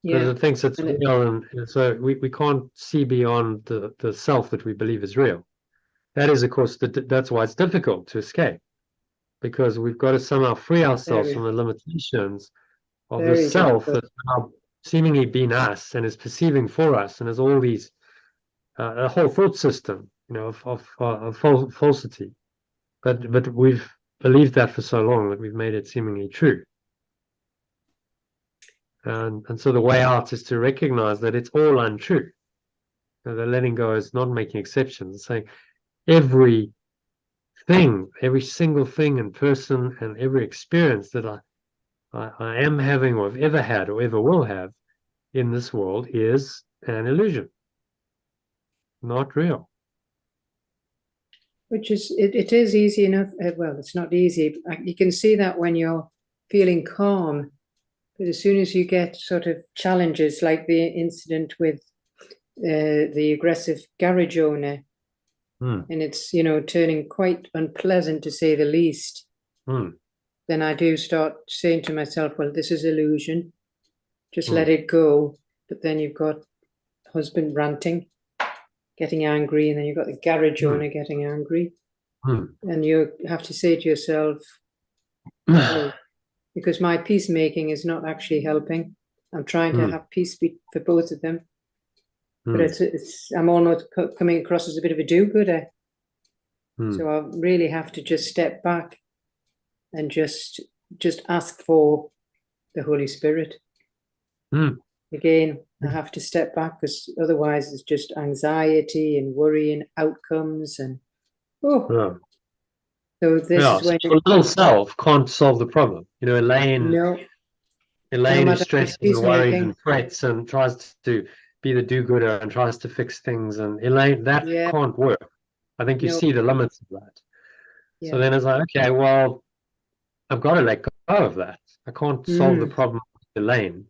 Because it thinks it's real, and so we can't see beyond the self that we believe is real. That is, of course, that's why it's difficult to escape, because we've got to somehow free ourselves from the limitations of the self that's now seemingly been us and is perceiving for us, and has all these a whole thought system, of falsity. But we've believed that for so long that we've made it seemingly true. And so the way out is to recognize that it's all untrue. The letting go is not making exceptions, saying every single thing and person and every experience that I am having or have ever had or ever will have in this world is an illusion, not real. Which is, it is easy enough. Well, it's not easy. You can see that when you're feeling calm. But as soon as you get sort of challenges, like the incident with the aggressive garage owner, and it's, you know, turning quite unpleasant to say the least, then I do start saying to myself, well, this is illusion. Just let it go. But then you've got husband ranting, getting angry, and then you've got the garage owner getting angry. And you have to say to yourself, oh, because my peacemaking is not actually helping. I'm trying to have peace for both of them. But I'm almost coming across as a bit of a do-gooder. So I really have to just step back and just ask for the Holy Spirit. Again, I have to step back, because otherwise it's just anxiety and worry and outcomes and so this is when so little self can't solve the problem. You know, Elaine no is stressed and worried and frets and tries to be the do-gooder and tries to fix things, and Elaine, that can't work. I think you see the limits of that. So then it's like, okay, well, I've got to let go of that. I can't solve the problem with Elaine.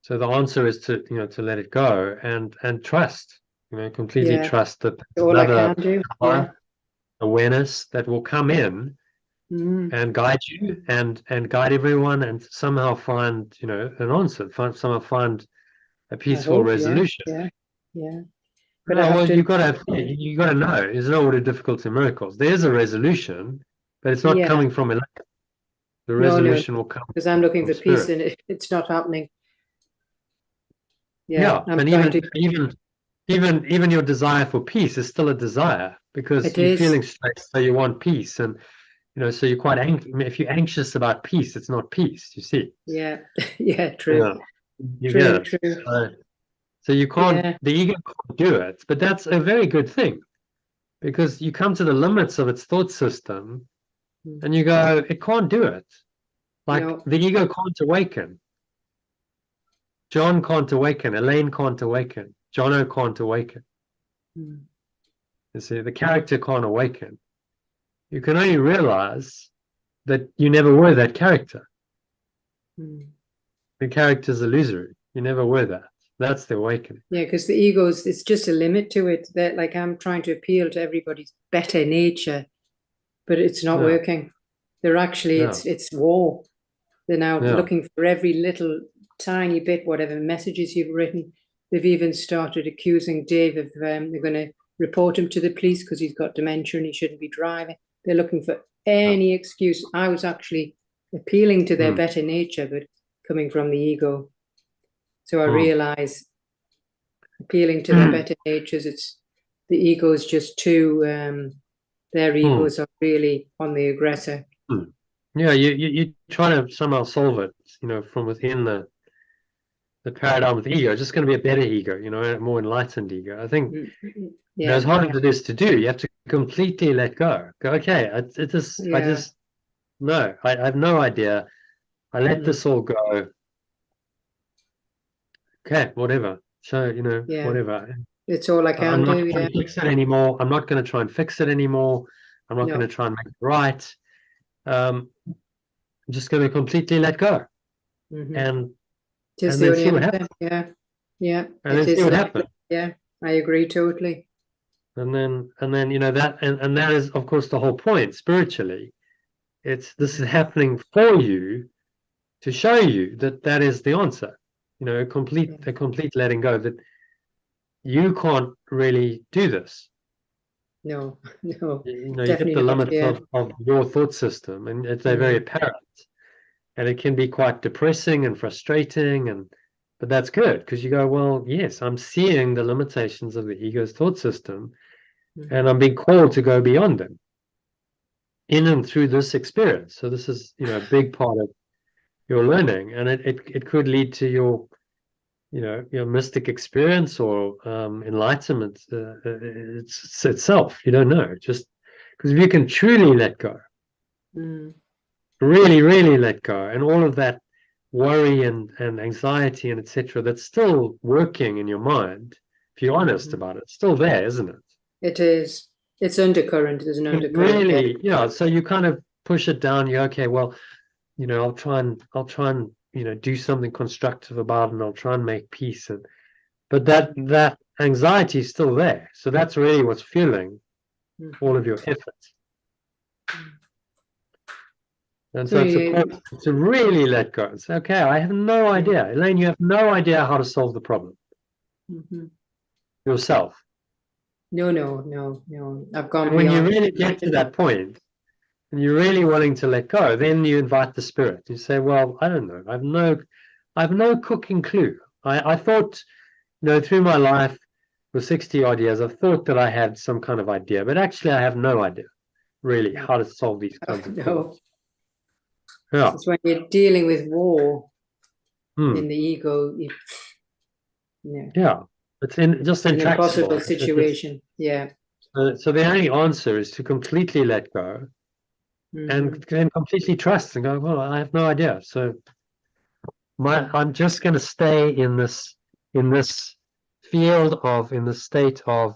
So the answer is to, you know, to let it go and trust, you know, completely trust that there's all another I can do. awareness that will come in and guide you and guide everyone and somehow find, you know, an answer, somehow find a peaceful resolution. But no, well, you got to know. There's no order, difficulty, miracles. There's a resolution, but it's not coming from a. The resolution will come because I'm looking for spirit. peace, and it's not happening. And even your desire for peace is still a desire, because you're feeling stressed, so you want peace, and you know, so you're quite angry. If you're anxious about peace, it's not peace. You see? True. True. So you can't. The ego can't do it, but that's a very good thing, because you come to the limits of its thought system, and you go, it can't do it. Like the ego can't awaken. John can't awaken. Elaine can't awaken. Jono can't awaken. You see, the character can't awaken. You can only realize that you never were that character. The character's illusory. You never were that. That's the awakening. Yeah, because the ego's, it's just a limit to it. That, like, I'm trying to appeal to everybody's better nature, but it's not working. They're actually, it's war. They're now looking for every little tiny bit, whatever messages you've written. They've even started accusing Dave of, they're going to report him to the police because he's got dementia and he shouldn't be driving. They're looking for any excuse. I was actually appealing to their better nature, but coming from the ego. So I realize appealing to their better natures, it's the ego is just too, their egos are really on the aggressor. Yeah, you try to somehow solve it, you know, from within the paradigm of the ego. It's just going to be a better ego, you know, a more enlightened ego. I think you know, as hard as it is to do, you have to completely let go. Go, okay, I just no, I have no idea. I let this all go. Okay, whatever. So, you know, whatever. It's all I can I'm not do. going to fix it anymore. I'm not going to try and fix it anymore. I'm not going to try and make it right. I'm just going to completely let go. And then see what happens. And then see what happens. Yeah, I agree totally. And then you know, that and that is, of course, the whole point spiritually. This is happening for you to show you that is the answer. You know, a complete letting go, that you can't really do this. No. You know, you hit the limits of your thought system, and they're very apparent. And it can be quite depressing and frustrating, but that's good, because you go, well, yes, I'm seeing the limitations of the ego's thought system, and I'm being called to go beyond them in and through this experience. So this is, you know, a big part of your learning, and it could lead to your, you know, your mystic experience or enlightenment it's itself. You don't know, just because if you can truly let go, really, really let go, and all of that worry and anxiety and etc. that's still working in your mind, if you're honest about it, it's still there, isn't it? It is. It's undercurrent. There's an undercurrent there. Really, yeah. So you kind of push it down. You okay? Well, you know, I'll try and you know, do something constructive about it, and I'll try and make peace. And but that anxiety is still there. So that's really what's fueling all of your effort. And so it's important to really let go and say, okay, I have no idea. Elaine, you have no idea how to solve the problem yourself. No. I've gone And when you beyond. really get to that point, and you're really wanting to let go, then you invite the spirit. You say, well, I don't know. I have no cooking clue. I thought, you know, through my life for 60 odd years, I've thought that I had some kind of idea, but actually I have no idea really how to solve these kinds of problems. Yeah. It's when you're dealing with war in the ego, yeah, it's just an intractable. impossible situation. Yeah. So the only answer is to completely let go and then completely trust and go, well, I have no idea. So I'm just going to stay in this field of, in the state of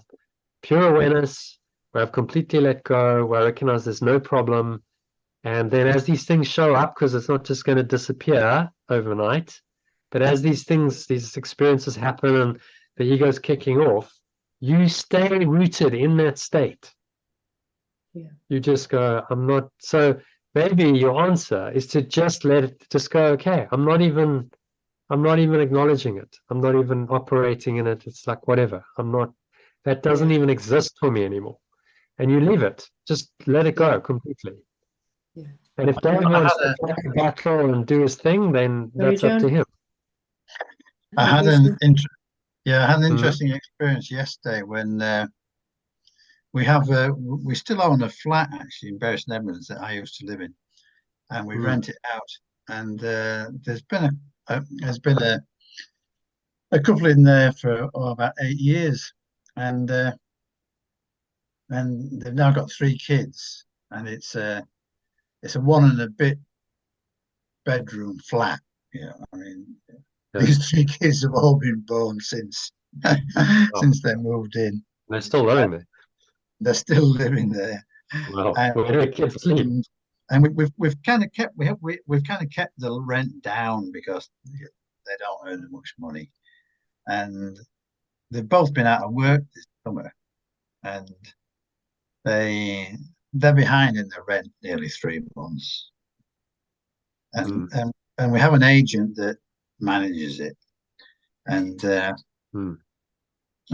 pure awareness, where I've completely let go, where I recognize there's no problem. And then as these things show up, because it's not just going to disappear overnight, but as these things, these experiences happen and the ego's kicking off, you stay rooted in that state. Yeah. You just go, I'm not. So maybe your answer is to just let it just go, okay, I'm not even acknowledging it. I'm not even operating in it. It's like, whatever. That doesn't even exist for me anymore. And you leave it. Just let it go completely. Yeah. And if David wants to fight the battle and do his thing, then that's up to him. I had an interesting experience yesterday when we still own a flat actually in Bury St Edmunds that I used to live in, and we rent it out. And there's been a couple in there for about 8 years, and they've now got 3 kids, and it's a 1 and a bit bedroom flat. You know, I mean, these 3 kids have all been born since since they moved in. They're still living there. They're still living there. Wow. And we've kind of kept the rent down because they don't earn much money, and they've both been out of work this summer, and they're behind in the rent nearly 3 months, and we have an agent that manages it, and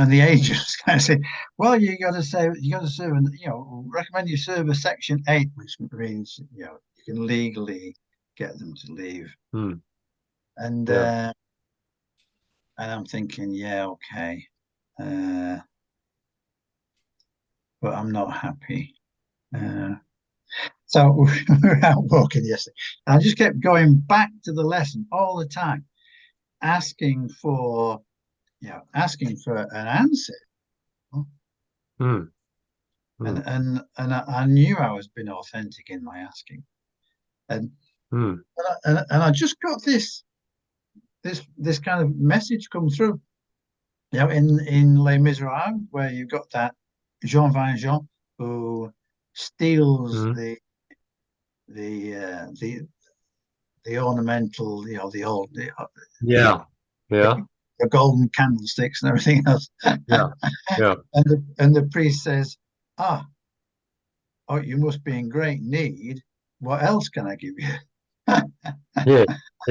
the agent's kind of saying, well, you got to serve, recommend you serve a Section 8, which means, you can legally get them to leave. And I'm thinking, yeah, okay. But I'm not happy. So we were out walking yesterday. And I just kept going back to the lesson all the time, asking for an answer. And I knew I was being authentic in my asking, and I just got this kind of message come through, in Les Miserables, where you've got that Jean Valjean who steals the ornamental, the golden candlesticks and everything else. And the priest says, oh, you must be in great need. What else can I give you? No,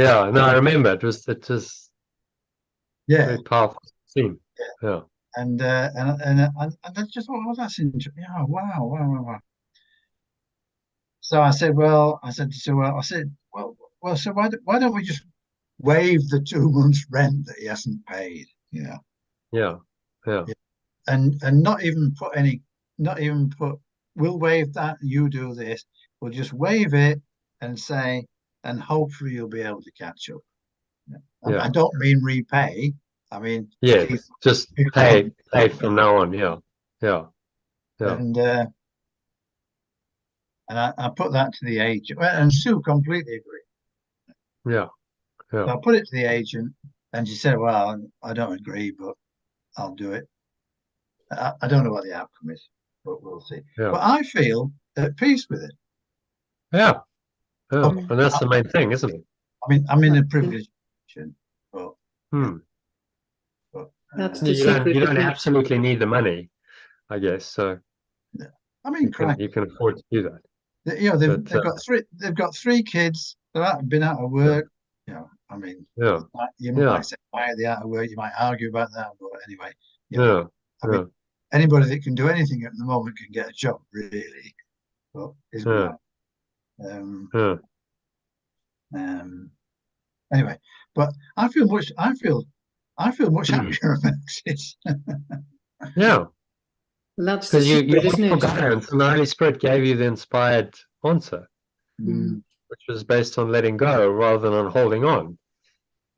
I remember it was very powerful scene. And I just thought, oh, that's interesting. Wow. So I said, well, so why don't we just waive the 2 months rent that he hasn't paid? And not even put, we'll waive that, you do this. We'll just waive it and say, and hopefully you'll be able to catch up. Yeah. I don't mean repay. I mean, Yes, just keep pay on. from now on. Yeah. And I put that to the agent, and Sue completely agreed. Yeah. So I put it to the agent, and she said, "Well, I don't agree, but I'll do it." I don't know what the outcome is, but we'll see. Yeah. But I feel at peace with it. Yeah. Oh, And that's the main thing, isn't it? I mean, I'm in a privileged position, but, Hmm. but That's You the secret. don't absolutely need the money, I guess. So I mean, you can afford to do that. They've got three kids. Been out of work. You know, I mean, Yeah. you might say why are they out of work? You might argue about that, but anyway, you know, I mean, anybody that can do anything at the moment can get a job, really. But is right. Anyway, but I feel much happier about it. Well, that's the because you secret, isn't it? guidance, and the Holy Spirit gave you the inspired answer, which was based on letting go rather than on holding on.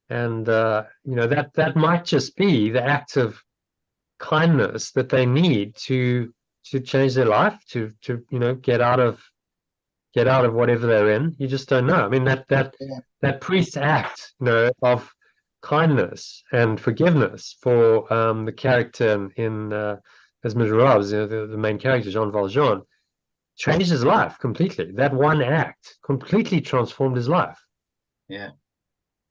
And you know, that might just be the act of kindness that they need to change their life, to you know, get out of whatever they're in. You just don't know. I mean, that priest's act, you know, of kindness and forgiveness for the character in as Miserabs, you know, the main character, Jean Valjean, changed his life completely. That one act completely transformed his life. Yeah.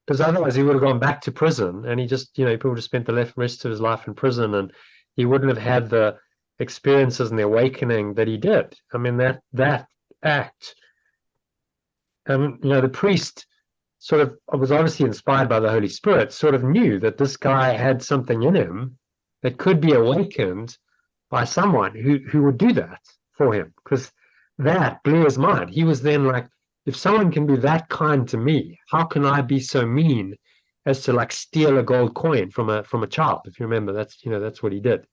Because otherwise he would have gone back to prison, and he just, you know, he probably would have spent the rest of his life in prison, and he wouldn't have had the experiences and the awakening that he did. I mean, that act, you know, the priest sort of was obviously inspired by the Holy Spirit, sort of knew that this guy had something in him that could be awakened by someone who would do that for him, because that blew his mind. He was then like, if someone can be that kind to me, how can I be so mean as to like steal a gold coin from a child? If you remember, that's, you know, that's what he did.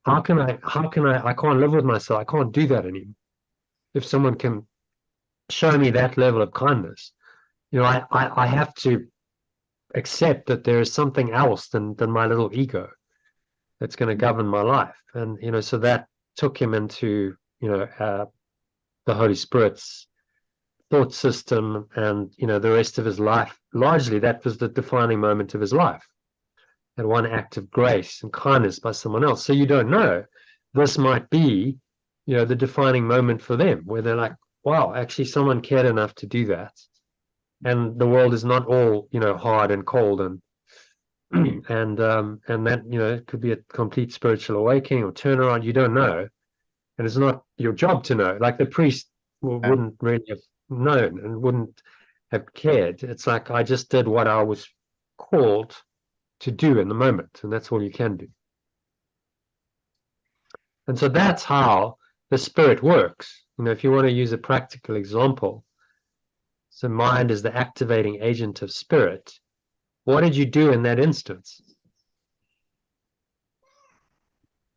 I can't live with myself. I can't do that anymore. If someone can show me that level of kindness, you know, I have to accept that there is something else than my little ego that's going to govern my life. And, you know, so that took him into, you know, the Holy Spirit's thought system, and, you know, the rest of his life. Largely, that was the defining moment of his life. That one act of grace and kindness by someone else. So you don't know. This might be, you know, the defining moment for them, where they're like, wow, actually someone cared enough to do that. And the world is not all, you know, hard and cold and that, you know, it could be a complete spiritual awakening or turnaround. You don't know, and it's not your job to know. Like the priest wouldn't really have known and wouldn't have cared. It's like, I just did what I was called to do in the moment, and that's all you can do. And so that's how the Spirit works. You know, if you want to use a practical example, so mind is the activating agent of Spirit. What did you do in that instance?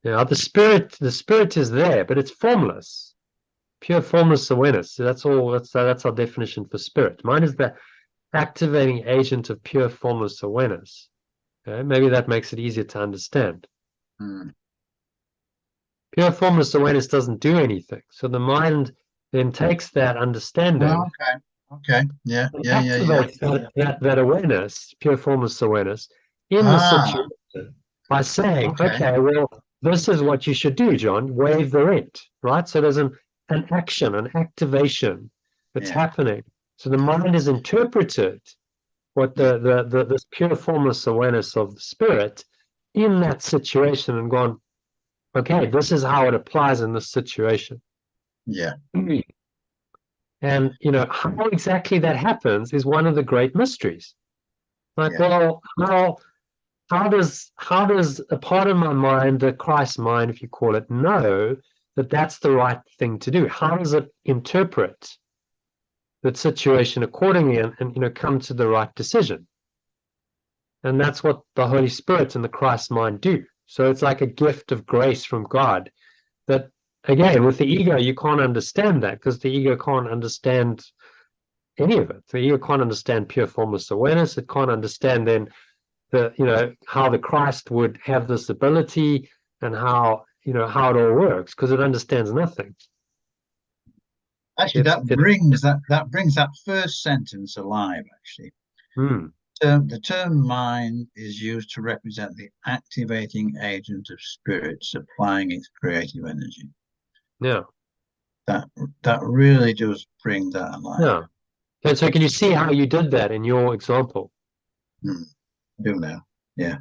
You know, the spirit is there, but it's formless, pure formless awareness. So that's all. That's our definition for spirit. Mind is the activating agent of pure formless awareness. Okay? Maybe that makes it easier to understand. Pure formless awareness doesn't do anything. So the mind then takes that understanding. Oh, okay. Yeah. Activates that awareness, pure formless awareness, in the situation by saying, okay, well, this is what you should do, John. Waive the rent, right? So there's an action, an activation that's happening. So the mind has interpreted what this pure formless awareness of the spirit in that situation and gone, okay, this is how it applies in this situation. Yeah. And, you know, how exactly that happens is one of the great mysteries. Like, well, how does a part of my mind, the Christ mind, if you call it, know that that's the right thing to do? How does it interpret that situation accordingly and you know, come to the right decision? And that's what the Holy Spirit and the Christ mind do. So it's like a gift of grace from God that, again, with the ego, you can't understand that, because the ego can't understand any of it. The ego can't understand pure formless awareness. It can't understand then how the Christ would have this ability and how it all works, because it understands nothing. Actually, that brings that first sentence alive, actually. The term mind is used to represent the activating agent of spirit supplying its creative energy. Yeah. That really does bring that alive. Yeah. And so can you see how you did that in your example? Do now. Yeah.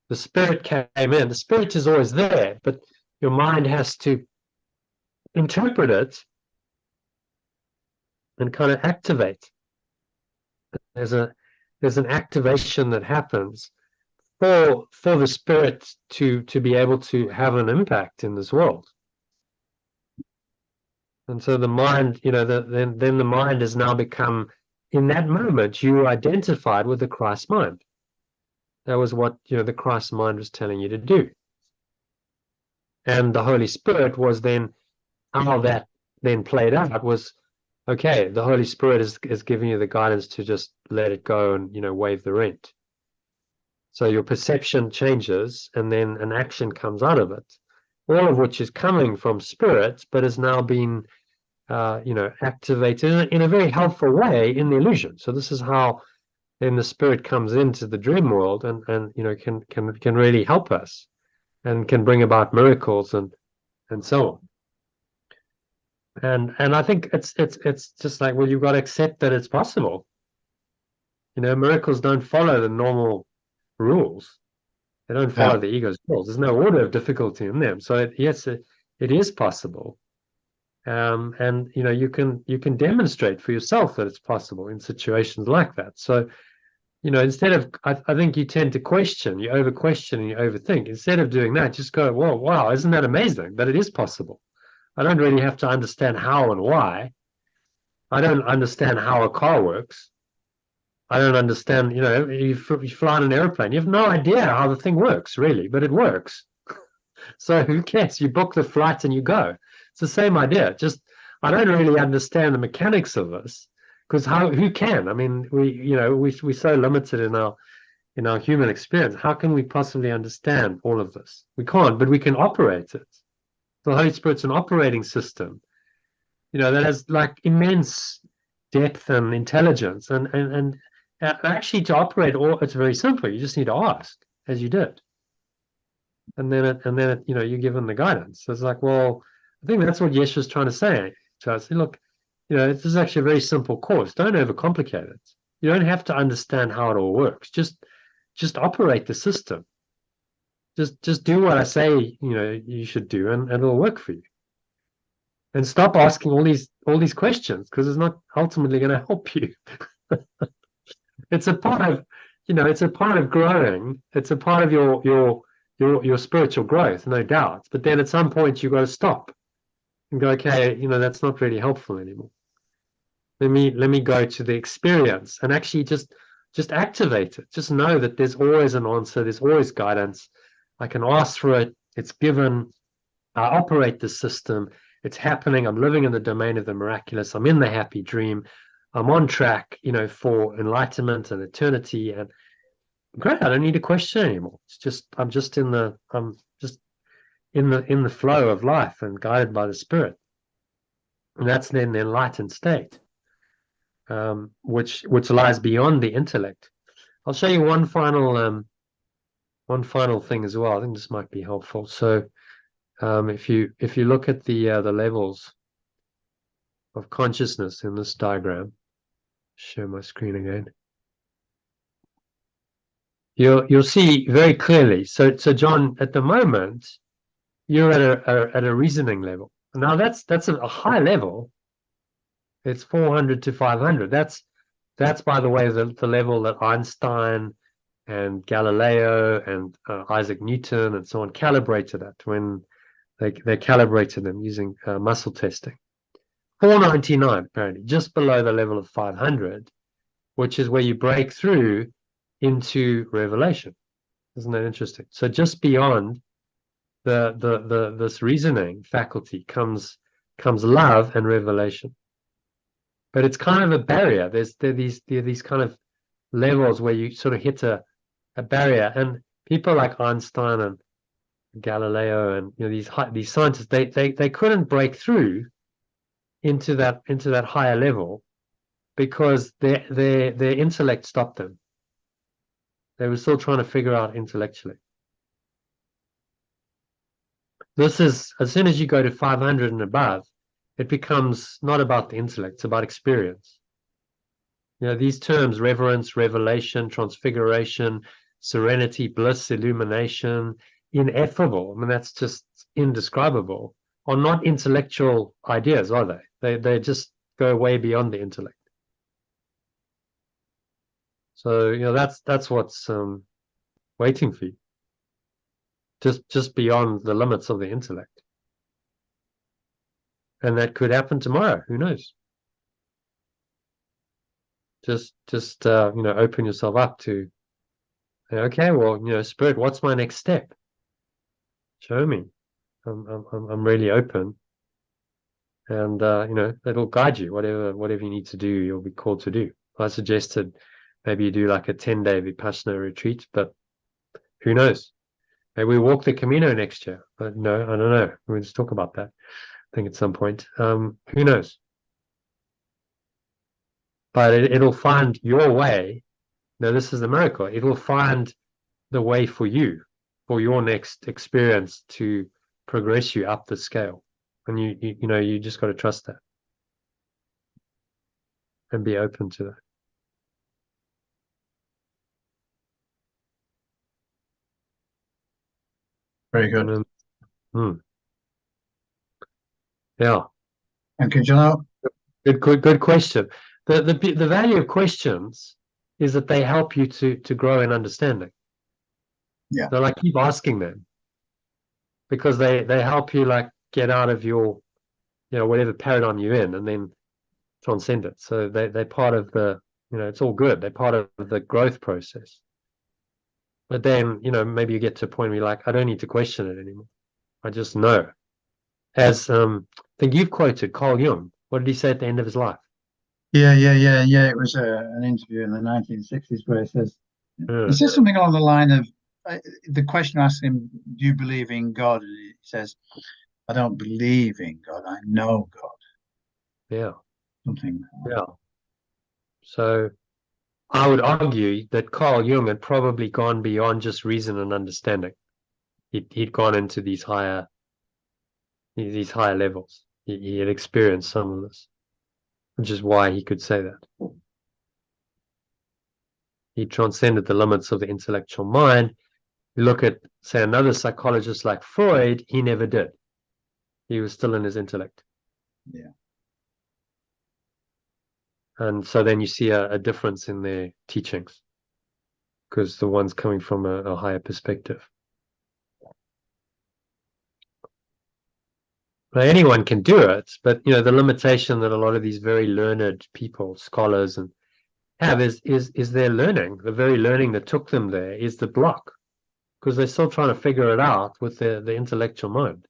The spirit came in. The spirit is always there, but your mind has to interpret it and kind of activate. There's an activation that happens for the spirit to be able to have an impact in this world. And so the mind, then the mind has now become, in that moment, you identified with the Christ mind. That was what the Christ mind was telling you to do. And the Holy Spirit was then, how that then played out was, okay, the Holy Spirit is giving you the guidance to just let it go and waive the rent. So your perception changes, and then an action comes out of it, all of which is coming from spirit, but has now been activated in a very helpful way in the illusion. So this is how then the spirit comes into the dream world and can really help us and can bring about miracles and so on. And I think it's just like, well, you've got to accept that it's possible. Miracles don't follow the normal rules. They don't follow the ego's rules. There's no order of difficulty in them. So yes, it is possible. And you can demonstrate for yourself that it's possible in situations like that. So instead of, I think you tend to question, you over question and you overthink. Instead of doing that, just go, whoa, wow, isn't that amazing that it is possible? I don't really have to understand how and why. I don't understand how a car works. I don't understand, you fly on an airplane. You have no idea how the thing works, really, but it works. So who cares? You book the flight and you go. It's the same idea. Just, I don't really understand the mechanics of this, because who can? I mean, we're so limited in our human experience. How can we possibly understand all of this? We can't, but we can operate it. The Holy Spirit's an operating system, that has like immense depth and intelligence, and actually to operate it's very simple. You just need to ask, as you did, and then you're given the guidance. So it's like, well, I think that's what Yeshua's trying to say to us. Look, this is actually a very simple course. Don't overcomplicate it. You don't have to understand how it all works. Just operate the system. Just do what I say, you should do, and it'll work for you. And stop asking all these questions, because it's not ultimately going to help you. It's a part of, it's a part of growing. It's a part of your spiritual growth, no doubt. But then at some point you've got to stop and go, okay, that's not really helpful anymore. Let me go to the experience and actually just activate it. Just know that there's always an answer. There's always guidance. I can ask for it. It's given. I operate the system. It's happening. I'm living in the domain of the miraculous. I'm in the happy dream. I'm on track, for enlightenment and eternity. And great, I don't need a question anymore. It's just I'm just in the flow of life and guided by the Spirit. And that's then the enlightened state, which lies beyond the intellect. I'll show you one final thing as well. I think this might be helpful. So if you look at the levels of consciousness in this diagram, share my screen again. You'll see very clearly. So John, at the moment, you're at a reasoning level. Now that's a high level. It's 400 to 500. That's by the way the level that Einstein and Galileo and Isaac Newton and so on calibrated at when they calibrated them using muscle testing. 499 apparently, just below the level of 500, which is where you break through into revelation. Isn't that interesting? So just beyond this reasoning faculty comes love and revelation. but it's kind of a barrier. There are these kind of levels where you sort of hit a barrier, and people like Einstein and Galileo and these scientists, they couldn't break through into that higher level because their intellect stopped them. They were still trying to figure out intellectually. This is, as soon as you go to 500 and above, it becomes not about the intellect, it's about experience. These terms, reverence, revelation, transfiguration, serenity, bliss, illumination, ineffable, I mean, that's just indescribable, are not intellectual ideas, are they? They just go way beyond the intellect. So, that's what's waiting for you. Just beyond the limits of the intellect. And that could happen tomorrow, who knows? Just open yourself up to, okay, well, Spirit, what's my next step? Show me. I'm really open, and it'll guide you. Whatever you need to do, you'll be called to do. I suggested maybe you do like a 10-day Vipassana retreat, but who knows? Maybe we walk the Camino next year. But no, I don't know. We'll just talk about that, I think, at some point. Who knows? But it'll find your way. Now, this is the miracle. It will find the way for you, for your next experience to progress you up the scale. And you just got to trust that and be open to that. Very good. Yeah. Thank you, John. Good question. The value of questions is that they help you to grow in understanding. Yeah. So like keep asking them, because they help you like get out of your whatever paradigm you're in and then transcend it. So they're part of the it's all good. They're part of the growth process. But then maybe you get to a point where you're like, I don't need to question it anymore. I just know. As I think you've quoted Carl Jung. What did he say at the end of his life? Yeah. It was an interview in the 1960s where he says something along the line of, the question asked him, do you believe in God? And he says, I don't believe in God, I know God. Yeah. Something. Yeah. So I would argue that Carl Jung had probably gone beyond just reason and understanding. He'd gone into these higher levels. He had experienced some of this, which is why he could say that. He transcended the limits of the intellectual mind. You look at, say, another psychologist like Freud, he never did. He was still in his intellect. Yeah. And so then you see a difference in their teachings, because the one's coming from a higher perspective. Now, anyone can do it, but the limitation that a lot of these very learned people, scholars, and have is their learning. The very learning that took them there is the block, because they're still trying to figure it out with the intellectual mind.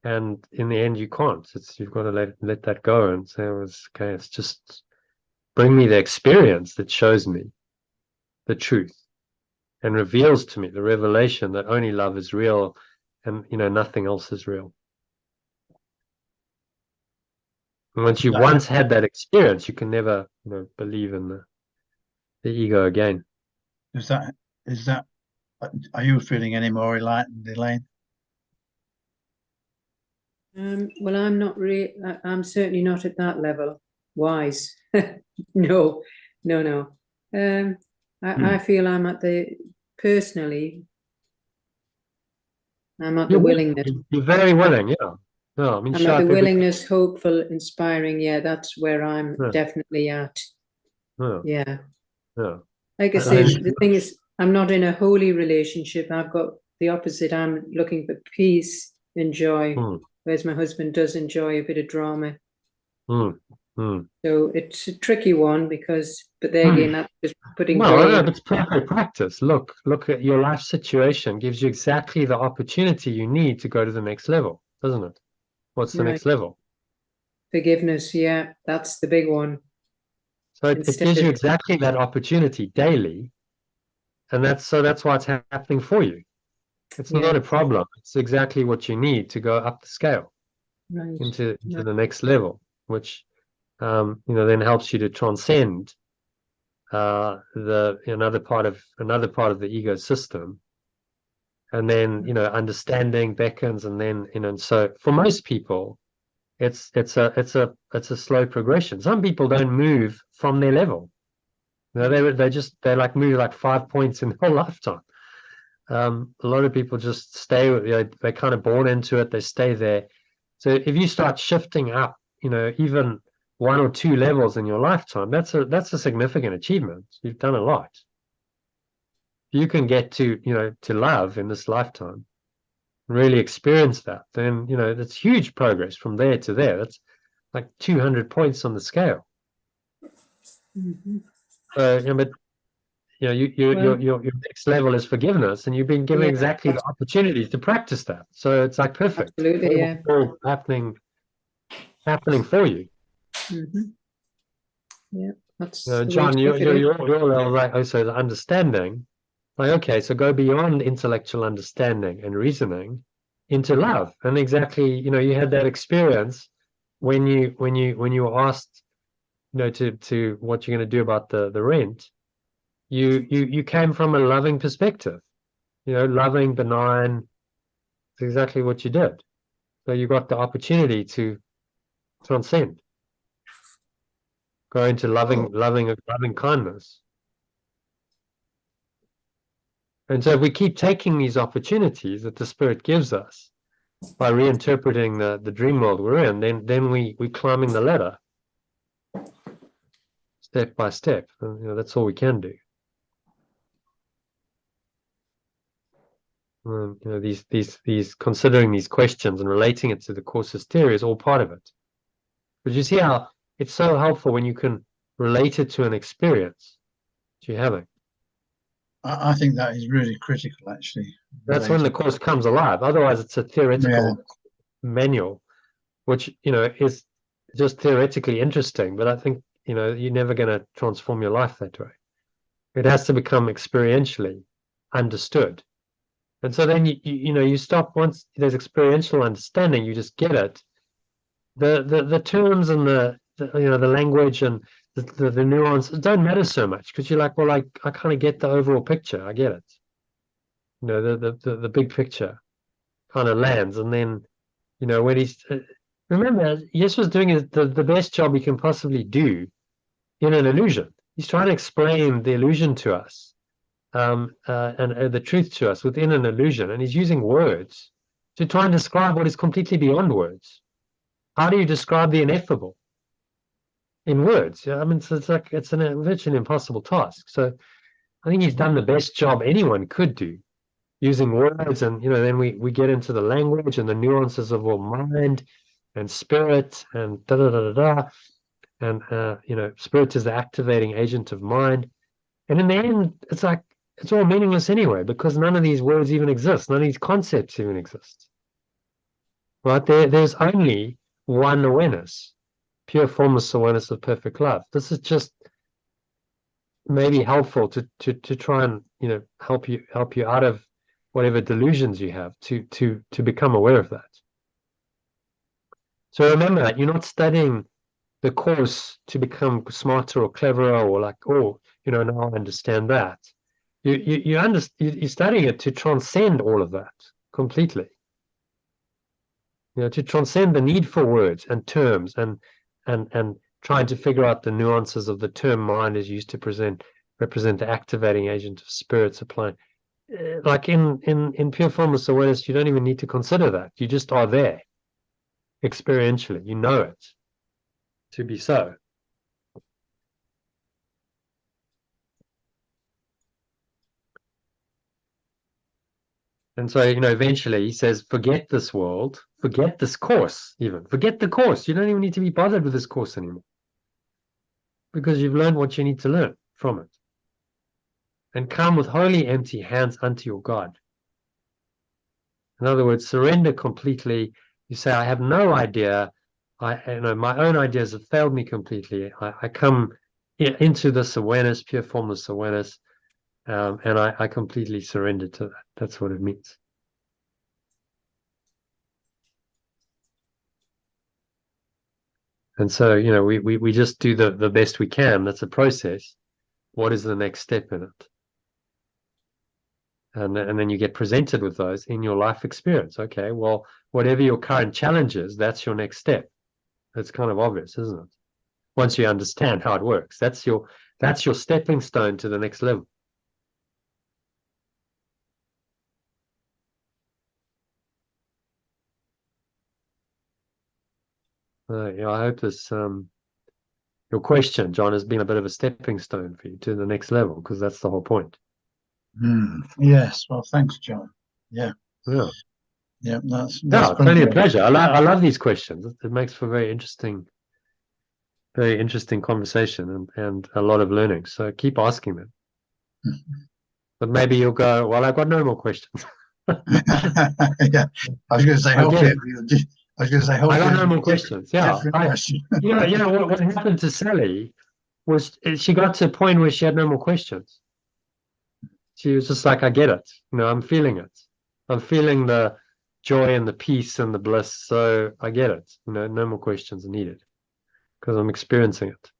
And in the end, you can't. You've got to let that go and say, okay, it's just bring me the experience that shows me the truth and reveals to me the revelation that only love is real and nothing else is real. And once you've once had that experience, you can never believe in the ego again. Is that are you feeling any more enlightened, Elaine? Well, I'm not really. I'm certainly not at that level. Wise? No. I feel I'm at personally. I'm at the willingness. You're very willing, yeah. No, I mean, I'm at the willingness, hopeful, inspiring. Yeah, that's where I'm definitely at. Yeah. Like I say, the thing is, I'm not in a holy relationship. I've got the opposite. I'm looking for peace and joy, whereas my husband does enjoy a bit of drama. So it's a tricky one but there again, that's just putting. No, it's perfect practice. Look at your life situation. Gives you exactly the opportunity you need to go to the next level, doesn't it? What's the next level? Forgiveness, yeah, that's the big one. So it Instead gives you of- exactly that opportunity daily, and that's why it's happening for you. It's Yeah. not a problem. It's exactly what you need to go up the scale Right. into Right. the next level, which then helps you to transcend another part of the ego system, and then understanding beckons, and then so for most people it's a slow progression. Some people don't move from their level. They like move like 5 points in their lifetime. A lot of people just stay, they're kind of born into it, they stay there. So if you start shifting up, even 1 or 2 levels in your lifetime, that's a significant achievement. You've done a lot. If you can get to love in this lifetime, really experience that, then that's huge progress from there to there. That's like 200 points on the scale. Mhm. But your next level is forgiveness, and you've been given Yeah, exactly the opportunity to practice that. So it's like perfect. absolutely, yeah. All happening for you. Mhm. Yeah, that's the way John, to your look at it. level, like also the understanding. Like, okay, so go beyond intellectual understanding and reasoning into love. And exactly, you had that experience when you were asked, to what you're going to do about the rent. You came from a loving perspective, loving, benign. It's exactly what you did. So you got the opportunity to transcend, go into loving kindness. And so if we keep taking these opportunities that the Spirit gives us by reinterpreting the dream world we're in, then we're climbing the ladder step by step. And, that's all we can do. These considering these questions and relating it to the Course's theory is all part of it. But you see how it's so helpful when you can relate it to an experience that you're having. I think that is really critical, actually. That's when the Course comes alive. Otherwise, it's a theoretical manual, which is just theoretically interesting. But I think you're never going to transform your life that way. It has to become experientially understood. And so then you stop once there's experiential understanding. You just get it. The terms and the language and the nuances don't matter so much, because you're like, well, I kind of get the overall picture. I get it. The big picture kind of lands, and then when he's remember, Yes was doing the best job he can possibly do in an illusion. He's trying to explain the illusion to us, and the truth to us within an illusion, and he's using words to try and describe what is completely beyond words. How do you describe the ineffable in words? I mean, so it's a virtually impossible task. So I think he's done the best job anyone could do using words, and then we get into the language and the nuances of all mind and spirit and da da da da da, and spirit is the activating agent of mind, and in the end, it's like it's all meaningless anyway, because none of these words even exist, none of these concepts even exist. Right? There's only one awareness, pure formless awareness of perfect love. This is just maybe helpful to try and help you out of whatever delusions you have, to become aware of that. So remember that you're not studying the Course to become smarter or cleverer, or like, oh, now I understand that. You're studying it to transcend all of that completely. To transcend the need for words and terms, and trying to figure out the nuances of the term mind is used to represent the activating agent of spirit supplying. Like in pure formless awareness, you don't even need to consider that. You just are there experientially. You know it to be so. And so, eventually he says, forget this world, forget this Course, even forget the Course. You don't even need to be bothered with this Course anymore, because you've learned what you need to learn from it. And come with wholly empty hands unto your God. In other words, surrender completely. You say, I have no idea my own ideas have failed me completely. I come into this awareness, pure formless awareness, and I completely surrender to that. That's what it means. And so, we just do the best we can. That's a process. What is the next step in it? And then you get presented with those in your life experience. Okay, well, whatever your current challenge is, that's your next step. It's kind of obvious, isn't it? Once you understand how it works, that's your stepping stone to the next level. I hope this your question, John, has been a bit of a stepping stone for you to the next level, because that's the whole point. Yes, well, thanks, John. Yeah, that's it's only a pleasure. I love these questions. It makes for very interesting conversation and a lot of learning. So keep asking them. But maybe you'll go, well, I've got no more questions. Yeah, I was going to say, hopefully, I got no more questions. Yeah, question. What happened to Sally was she got to a point where she had no more questions. She was just like, I get it. I'm feeling it. I'm feeling the joy and the peace and the bliss. So I get it. No more questions are needed because I'm experiencing it.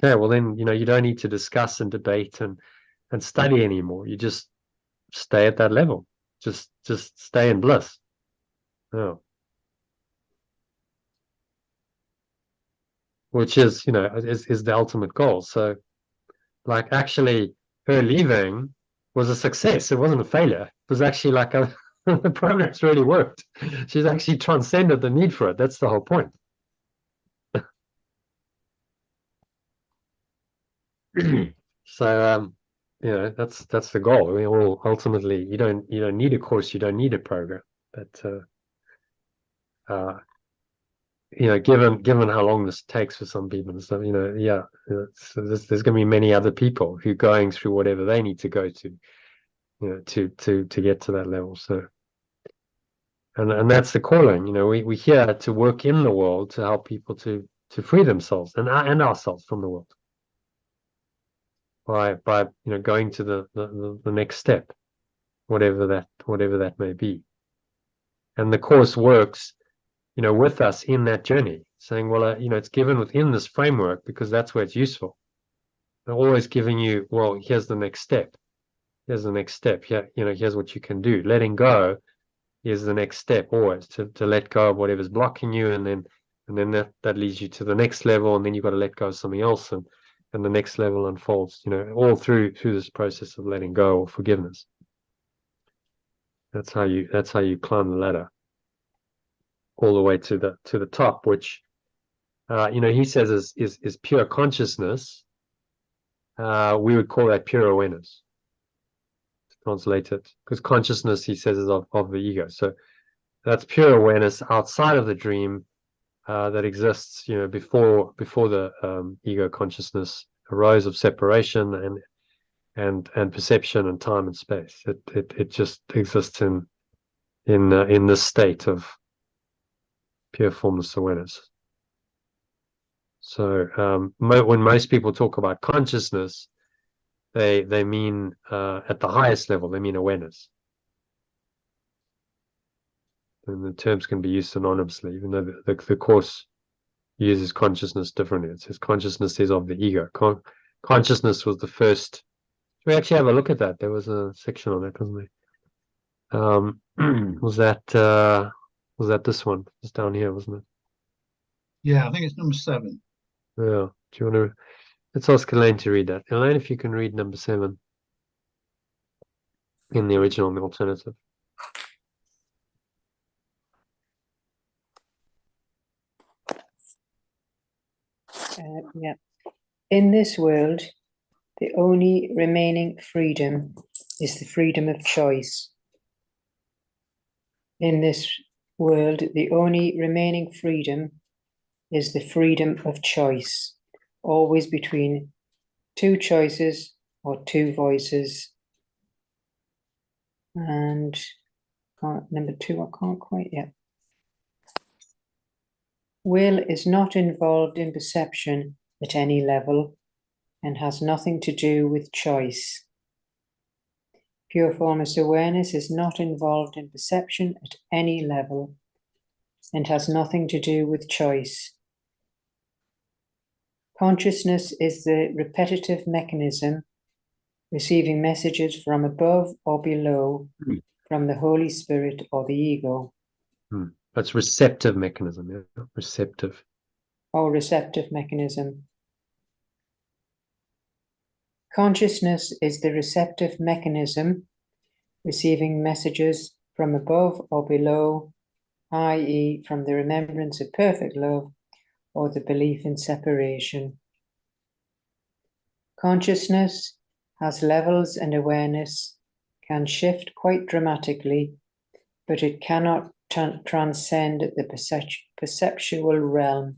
Okay, well then, you don't need to discuss and debate and study anymore. You just stay at that level. Just stay in bliss. Oh. Which is, is the ultimate goal. So, like, actually, her leaving was a success. It wasn't a failure. It was actually like the program's really worked. She's actually transcended the need for it. That's the whole point. So, that's the goal. We all ultimately, you don't need a course, you don't need a program, but given how long this takes for some people and stuff, so there's going to be many other people who are going through whatever they need to go to, to get to that level. So, and that's the calling. We're here to work in the world to help people to free themselves and ourselves from the world by going to the next step, whatever that may be. And the course works with us in that journey, saying, well, it's given within this framework because that's where it's useful. They're always giving you, well, here's the next step. Here's the next step. Here, here's what you can do. Letting go is the next step, always to let go of whatever's blocking you, and then that leads you to the next level, and then you've got to let go of something else, and the next level unfolds, all through this process of letting go or forgiveness. That's how you climb the ladder all the way to the top, which he says is pure consciousness. We would call that pure awareness, to translate it, because consciousness, he says, is of the ego. So that's pure awareness outside of the dream that exists, before the ego consciousness arose, of separation and perception and time and space. It just exists in this state of pure formless awareness. So when most people talk about consciousness, they mean at the highest level, they mean awareness. And the terms can be used synonymously, even though the course uses consciousness differently. It says consciousness is of the ego. Consciousness was the first. We actually have a look at that. There was a section on that, wasn't there? Was that this one? It's down here, wasn't it? Yeah, I think it's number 7. Yeah. Do you want to? Let's ask Elaine to read that. Elaine, if you can read number 7 in the original and the alternative. Yeah. In this world, the only remaining freedom is the freedom of choice. In this world, the only remaining freedom is the freedom of choice, always between 2 choices or 2 voices. And number 2, I can't quite yet. Will is not involved in perception at any level and has nothing to do with choice. Pure formless awareness is not involved in perception at any level and has nothing to do with choice. Consciousness is the repetitive mechanism receiving messages from above or below, from the Holy Spirit or the ego. That's receptive mechanism, yeah? Receptive. Or receptive mechanism. Consciousness is the receptive mechanism receiving messages from above or below, i.e., from the remembrance of perfect love or the belief in separation. Consciousness has levels and awareness, can shift quite dramatically, but it cannot transcend the perceptual realm.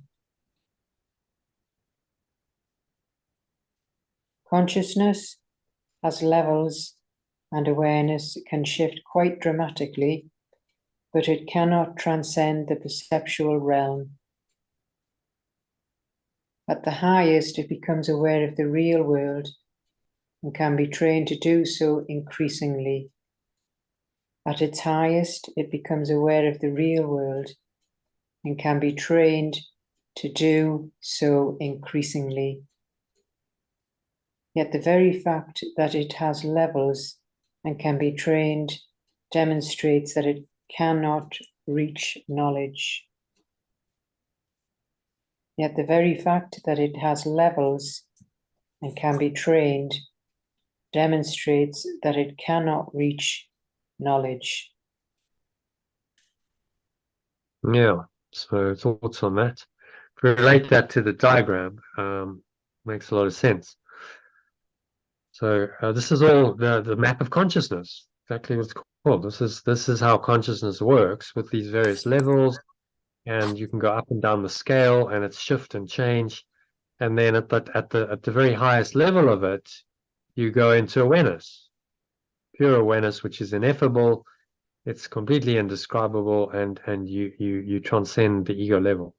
Consciousness has levels and awareness, can shift quite dramatically, but it cannot transcend the perceptual realm. At the highest, it becomes aware of the real world and can be trained to do so increasingly. At its highest, it becomes aware of the real world and can be trained to do so increasingly. Yet the very fact that it has levels and can be trained demonstrates that it cannot reach knowledge. Yet the very fact that it has levels and can be trained demonstrates that it cannot reach knowledge. Yeah, so thoughts on that? If we relate that to the diagram, makes a lot of sense. So this is all the map of consciousness, exactly what it's called. This is how consciousness works with these various levels, and you can go up and down the scale, and it's shift and change. And then at the very highest level of it, you go into awareness, pure awareness, which is ineffable. It's completely indescribable, and you transcend the ego level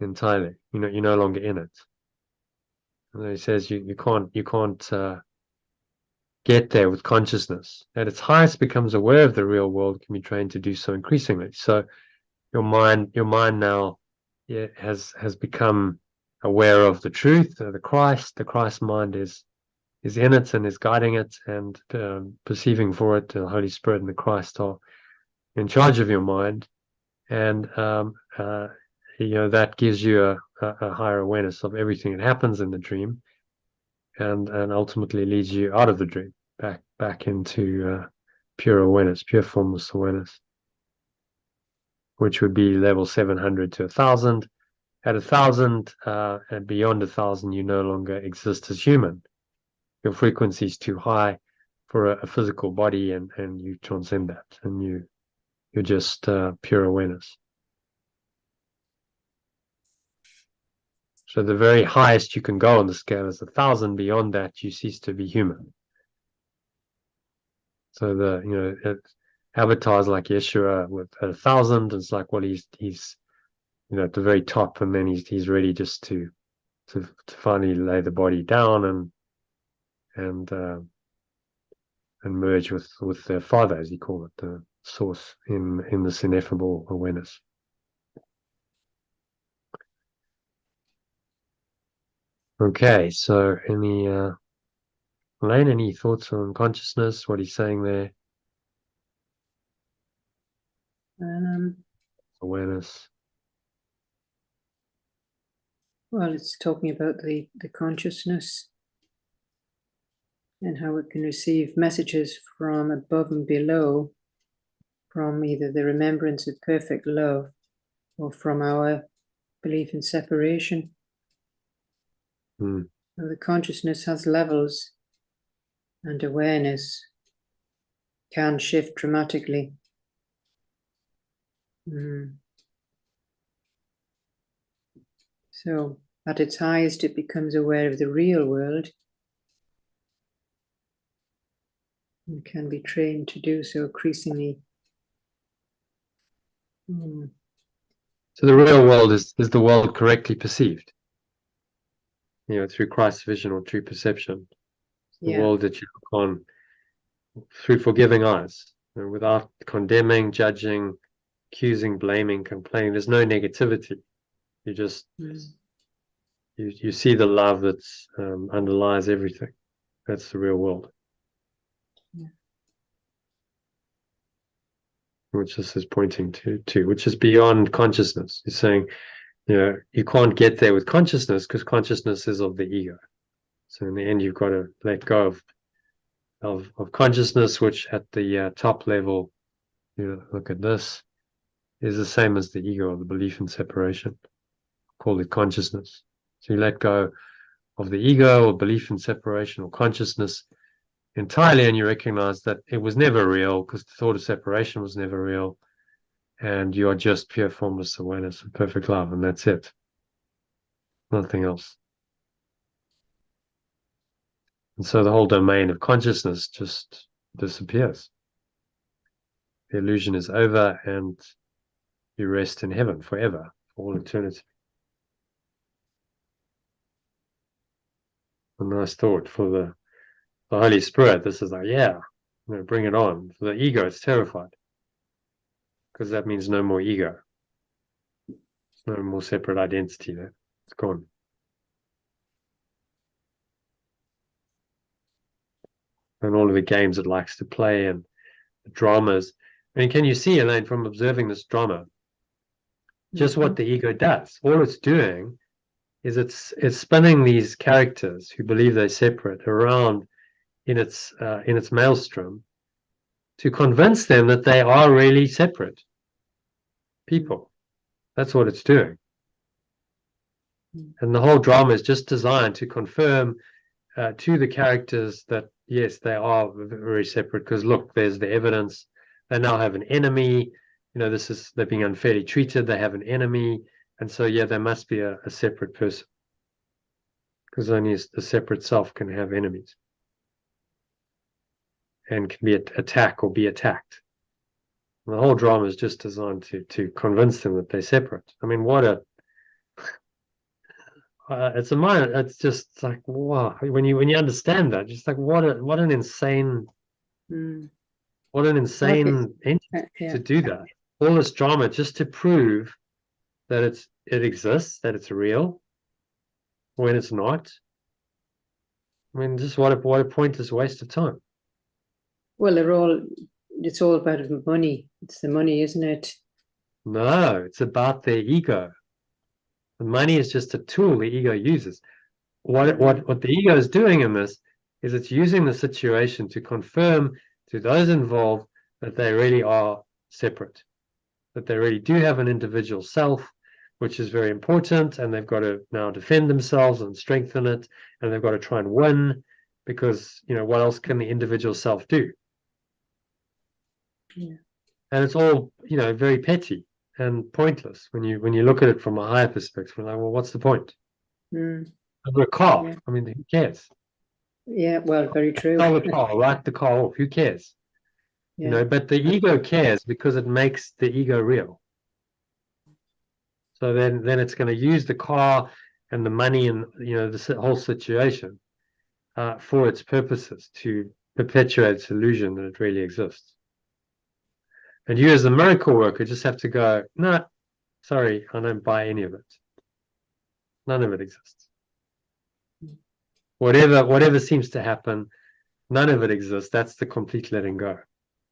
entirely. You're no longer in it. And he says you can't get there with consciousness. At its highest, becomes aware of the real world, can be trained to do so increasingly. So your mind now, yeah, has become aware of the truth, the Christ. The Christ mind is in it and is guiding it and perceiving for it. The Holy Spirit and the Christ are in charge of your mind, and that gives you a higher awareness of everything that happens in the dream, and ultimately leads you out of the dream back into pure awareness, pure formless awareness, which would be level 700 to 1,000. At 1,000 and beyond 1,000, you no longer exist as human. Your frequency is too high for a physical body, and you transcend that, and you're just pure awareness. So the very highest you can go on the scale is 1,000. Beyond that, you cease to be human. So it avatars like Yeshua at 1,000, it's like, well, he's at the very top, and then he's ready just to finally lay the body down and merge with the Father, as he called it, the source in this ineffable awareness. Okay, so Elaine, any thoughts on consciousness? What he's saying there? Awareness. Well, it's talking about the consciousness and how it can receive messages from above and below, from either the remembrance of perfect love or from our belief in separation. So the consciousness has levels, and awareness can shift dramatically. So at its highest, it becomes aware of the real world and can be trained to do so increasingly. So the real world is the world correctly perceived, through Christ's vision or true perception. The Yeah. world that you look on through forgiving eyes, without condemning, judging, accusing, blaming, complaining. There's no negativity. You just you see the love that's underlies everything. That's the real world. Yeah. Which this is pointing to, which is beyond consciousness. He's saying, you can't get there with consciousness because consciousness is of the ego. So in the end, you've got to let go of consciousness, which at the top level, look at this, is the same as the ego, or the belief in separation. Call it consciousness. So you let go of the ego or belief in separation or consciousness entirely, and you recognize that it was never real because the thought of separation was never real, and you are just pure formless awareness and perfect love, and that's it. Nothing else. And so the whole domain of consciousness just disappears. The illusion is over, and you rest in heaven forever, for all eternity. A nice thought for the Holy Spirit. This is like, yeah, bring it on. For the ego, it's terrified, because that means no more ego. No more separate identity there. It's gone. And all of the games it likes to play and the dramas. I mean, can you see, Elaine, from observing this drama, just what the ego does? All it's doing is it's spinning these characters who believe they're separate around in its maelstrom to convince them that they are really separate people. That's what it's doing. And the whole drama is just designed to confirm to the characters that, yes, they are very separate, because look, there's the evidence. They now have an enemy. They're being unfairly treated. They have an enemy. And so, yeah, there must be a separate person, because only a separate self can have enemies and can be attack or be attacked. And the whole drama is just designed to convince them that they're separate. I mean, what a it's a mind. It's just like, wow. When you understand that, just like what an insane entity to do that. All this drama just to prove that it exists, that it's real, when it's not. I mean, just what a pointless waste of time. Well, it's all about money. It's the money, isn't it? No, it's about their ego. The money is just a tool the ego uses. What the ego is doing in this is it's using the situation to confirm to those involved that they really are separate, that they really do have an individual self, which is very important, and they've got to now defend themselves and strengthen it, and they've got to try and win, because what else can the individual self do? Yeah. And it's all very petty and pointless when you look at it from a higher perspective. We're like, well, what's the point? Over a car. I mean, who cares? Yeah, well, very true. Sell the car, write the car off. Who cares? But the ego cares because it makes the ego real. So then it's going to use the car and the money and the whole situation for its purposes, to perpetuate its illusion that it really exists. And you, as the miracle worker, just have to go, no, sorry, I don't buy any of it. None of it exists. Whatever seems to happen, none of it exists. That's the complete letting go.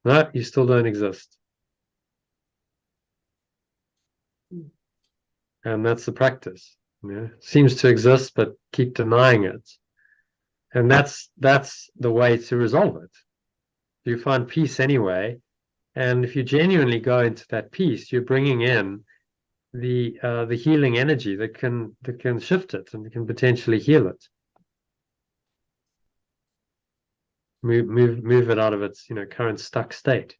No, you still don't exist. And that's the practice. Seems to exist, but keep denying it. And that's the way to resolve it. You find peace anyway. And if you genuinely go into that peace, you're bringing in the healing energy that can shift it and can potentially heal it. Move it out of its current stuck state.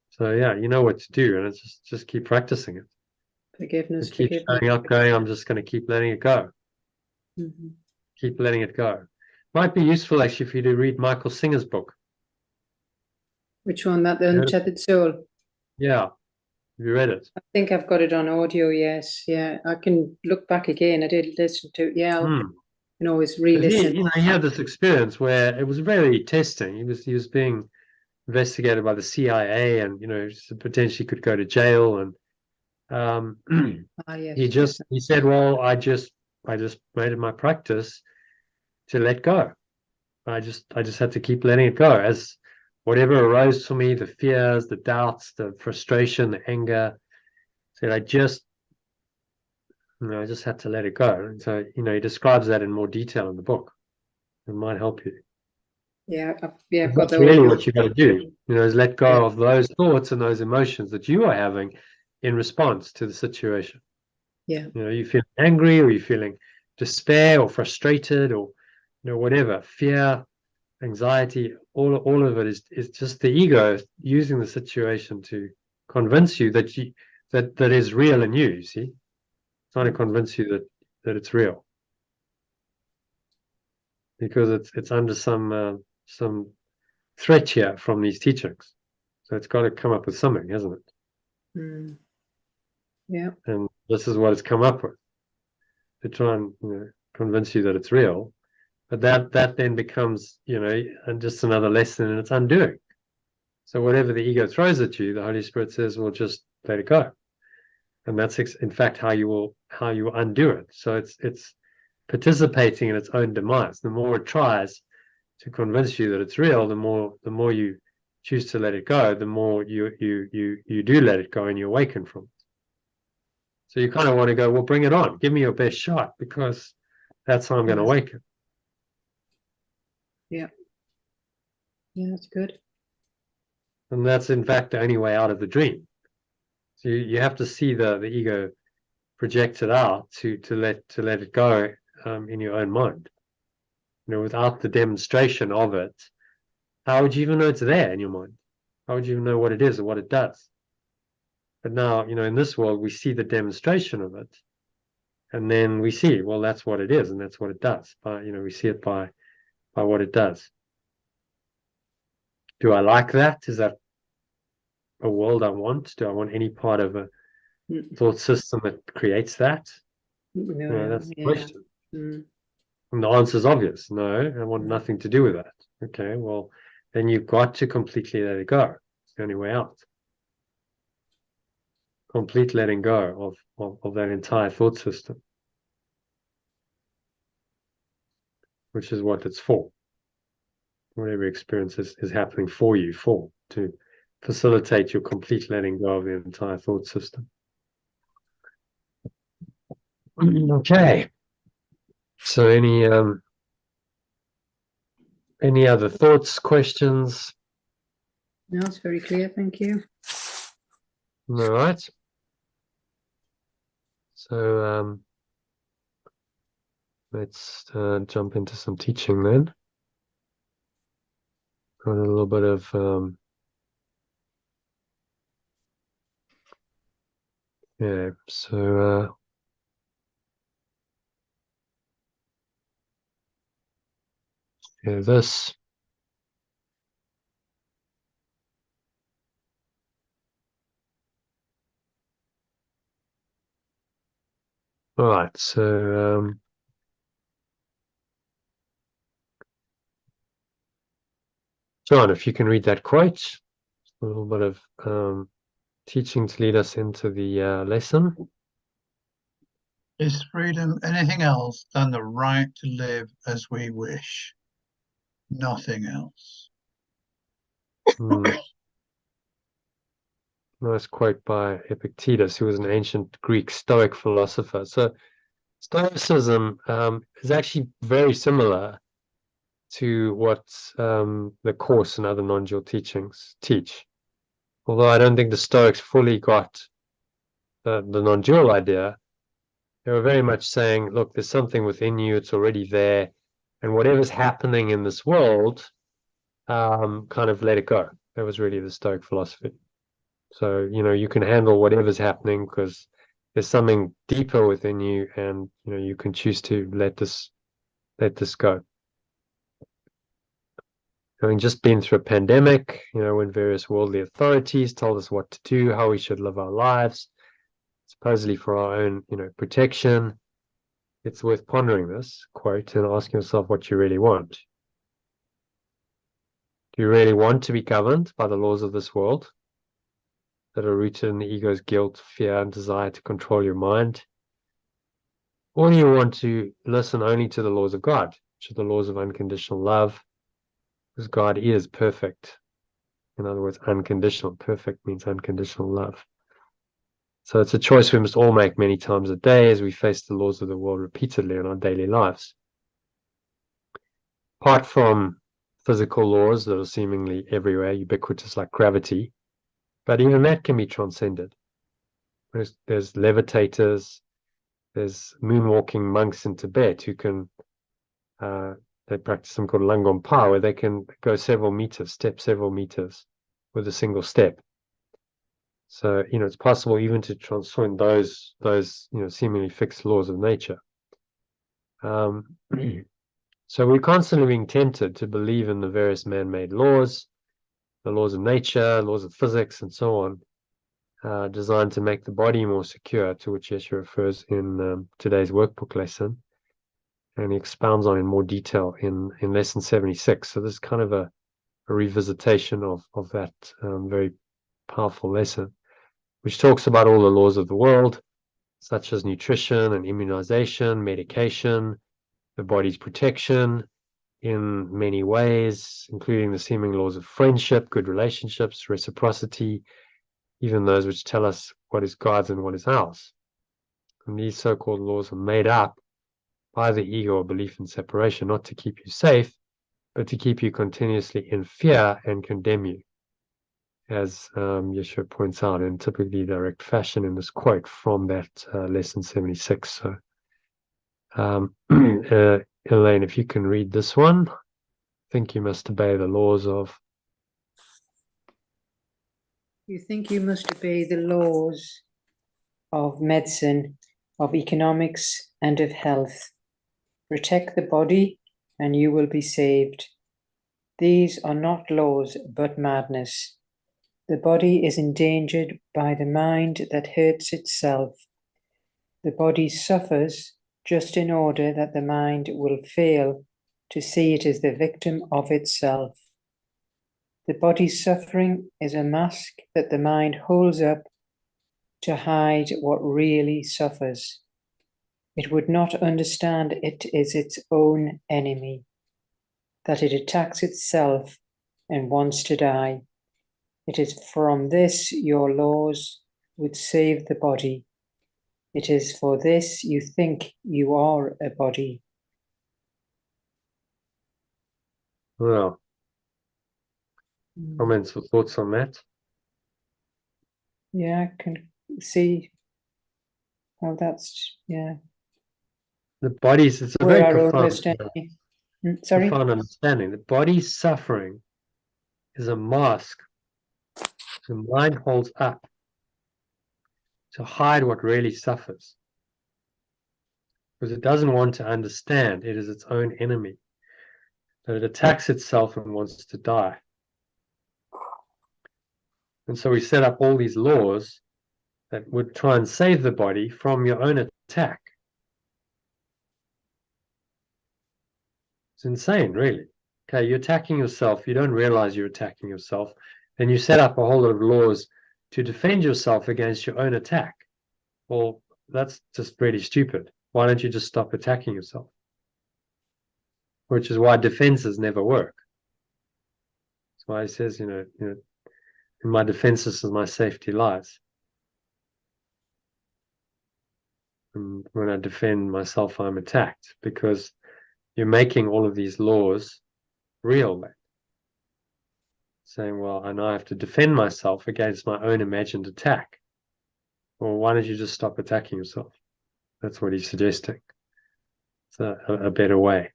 So yeah, you know what to do, and it's just keep practicing it. Forgiveness. Keep showing up, going, I'm just going to keep letting it go. Keep letting it go. Might be useful actually for you to read Michael Singer's book. Which one? That the Untethered Soul? Yeah. Have you read it? I think I've got it on audio, yes. Yeah, I can look back again. I did listen to it. Yeah, I can always re-listen. He had this experience where it was very testing. He was being investigated by the CIA, and potentially could go to jail. And Yes, he said, "Well, I just made it my practice to let go. I just had to keep letting it go as whatever arose for me, the fears, the doubts, the frustration, the anger. Said I just had to let it go." And so he describes that in more detail in the book. It might help you. Yeah, I've got That's the really audio. what you got to do. Is let go of those thoughts and those emotions that you are having in response to the situation. Yeah. You feel angry, or you're feeling despair or frustrated, or whatever, fear, anxiety, all of it is just the ego using the situation to convince you that that is real in you see, trying to convince you that it's real, because it's under some threat here from these teachings. So it's got to come up with something, hasn't it? Yeah. And this is what it's come up with, to try and convince you that it's real. But that then becomes and just another lesson in its undoing. So whatever the ego throws at you, the Holy Spirit says, well, just let it go. And that's in fact how you undo it. So it's participating in its own demise. The more it tries to convince you that it's real, the more you choose to let it go, the more you do let it go, and you awaken from it. So you kind of want to go, well, bring it on, give me your best shot, because that's how I'm going to awaken. Yeah, that's good. And that's in fact the only way out of the dream. So you have to see the ego project it out to let it go in your own mind. Without the demonstration of it, how would you even know it's there in your mind? How would you even know what it is or what it does? But now, in this world, we see the demonstration of it, and then we see, well, that's what it is, and that's what it does. We see it by what it does. Do I like that? Is that a world I want? Do I want any part of a thought system that creates that? No, that's the question. And the answer is obvious. No, I want nothing to do with that. Okay, well, then you've got to completely let it go. It's the only way out. Complete letting go of that entire thought system, which is what it's for. Whatever experience is happening for you, to facilitate your complete letting go of the entire thought system. Okay. So any other thoughts, questions? No, it's very clear. Thank you. All right. So let's jump into some teaching then. Got a little bit of yeah. So yeah, this. All right. So John, if you can read that quote, a little bit of teaching to lead us into the lesson. Is freedom anything else than the right to live as we wish? Nothing else. Nice quote by Epictetus, who was an ancient Greek Stoic philosopher. So Stoicism is actually very similar to what the Course and other non-dual teachings teach. Although I don't think the Stoics fully got the non-dual idea, they were very much saying, look, there's something within you, it's already there, and whatever's happening in this world, kind of let it go. That was really the Stoic philosophy. So, you can handle whatever's happening because there's something deeper within you, and you can choose to let this go. Having just been through a pandemic, when various worldly authorities told us what to do, how we should live our lives, supposedly for our own, protection, it's worth pondering this quote and asking yourself what you really want. Do you really want to be governed by the laws of this world that are rooted in the ego's guilt, fear, and desire to control your mind? Or do you want to listen only to the laws of God, which are the laws of unconditional love, because God is perfect. In other words, unconditional. Perfect means unconditional love. So it's a choice we must all make many times a day as we face the laws of the world repeatedly in our daily lives. Apart from physical laws that are seemingly everywhere, ubiquitous like gravity, but even that can be transcended. There's levitators, there's moonwalking monks in Tibet who can, they practice something called Langompa, where they can go several meters, step several meters with a single step. So, it's possible even to transcend those seemingly fixed laws of nature. So we're constantly being tempted to believe in the various man-made laws, the laws of nature, laws of physics, and so on, designed to make the body more secure, to which Yeshua refers in today's workbook lesson. And he expounds on in more detail in lesson 76. So this is kind of a revisitation of that very powerful lesson, which talks about all the laws of the world, such as nutrition and immunization, medication, the body's protection in many ways, including the seeming laws of friendship, good relationships, reciprocity, even those which tell us what is God's and what is ours. And these so-called laws are made up by the ego or belief in separation, not to keep you safe, but to keep you continuously in fear and condemn you, as Yeshua points out in typically direct fashion in this quote from that lesson 76. So, Elaine, if you can read this one. I think you must obey the laws of... You think you must obey the laws of medicine, of economics, and of health. Protect the body, and you will be saved. These are not laws, but madness. The body is endangered by the mind that hurts itself. The body suffers just in order that the mind will fail to see it as the victim of itself. The body's suffering is a mask that the mind holds up to hide what really suffers. It would not understand it is its own enemy, that it attacks itself and wants to die. It is from this your laws would save the body. It is for this you think you are a body. Well, comments or thoughts on that? Yeah, I can see how that's, yeah. The body's, it's a Where very our own profound, understanding. Sorry? profound understanding. The body's suffering is a mask the mind holds up to hide what really suffers, because it doesn't want to understand it is its own enemy, that it attacks itself and wants to die. And so we set up all these laws that would try and save the body from your own attack. It's insane, really. Okay, you're attacking yourself, you don't realize you're attacking yourself, and you set up a whole lot of laws to defend yourself against your own attack. Well, that's just really stupid. Why don't you just stop attacking yourself? Which is why defenses never work. That's why he says, in my defenses is my safety lies. And when I defend myself, I'm attacked, because you're making all of these laws real. Then. Saying, well, I know I have to defend myself against my own imagined attack. Well, why don't you just stop attacking yourself? That's what he's suggesting. It's a better way.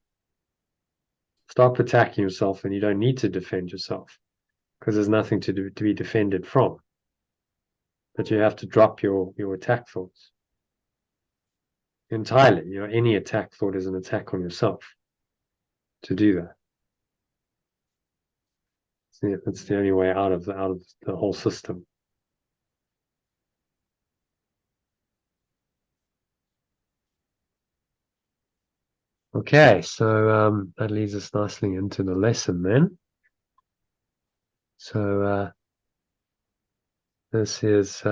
Stop attacking yourself, and you don't need to defend yourself, because there's nothing to be defended from. But you have to drop your attack thoughts entirely. Any attack thought is an attack on yourself. To do that. It's the only way out of the whole system. Okay, so that leads us nicely into the lesson then. So this is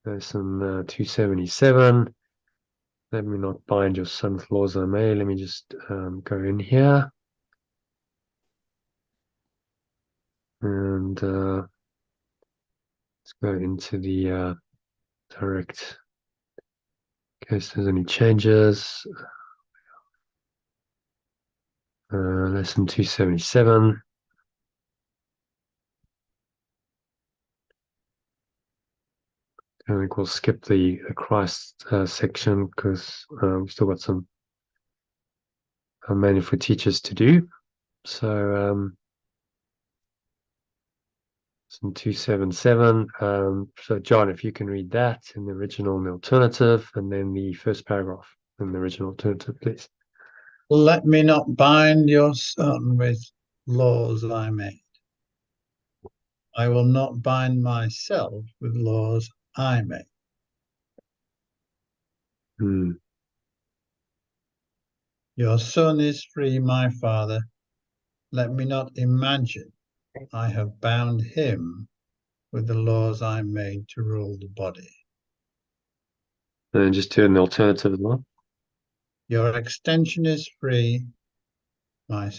lesson 277. Let me not bind your son with laws I made. Let me just go in here. And let's go into the direct, in case there's any changes. Lesson 277. I think we'll skip the Christ section because we've still got some manual for teachers to do. So lesson 277. So John, if you can read that in the original and the alternative, and then the first paragraph in the original alternative, please. Let me not bind your son with laws I made. I will not bind myself with laws I made. Your son is free, my father. Let me not imagine I have bound him with the laws I made to rule the body. And then just turn the alternative as well. Your extension is free, my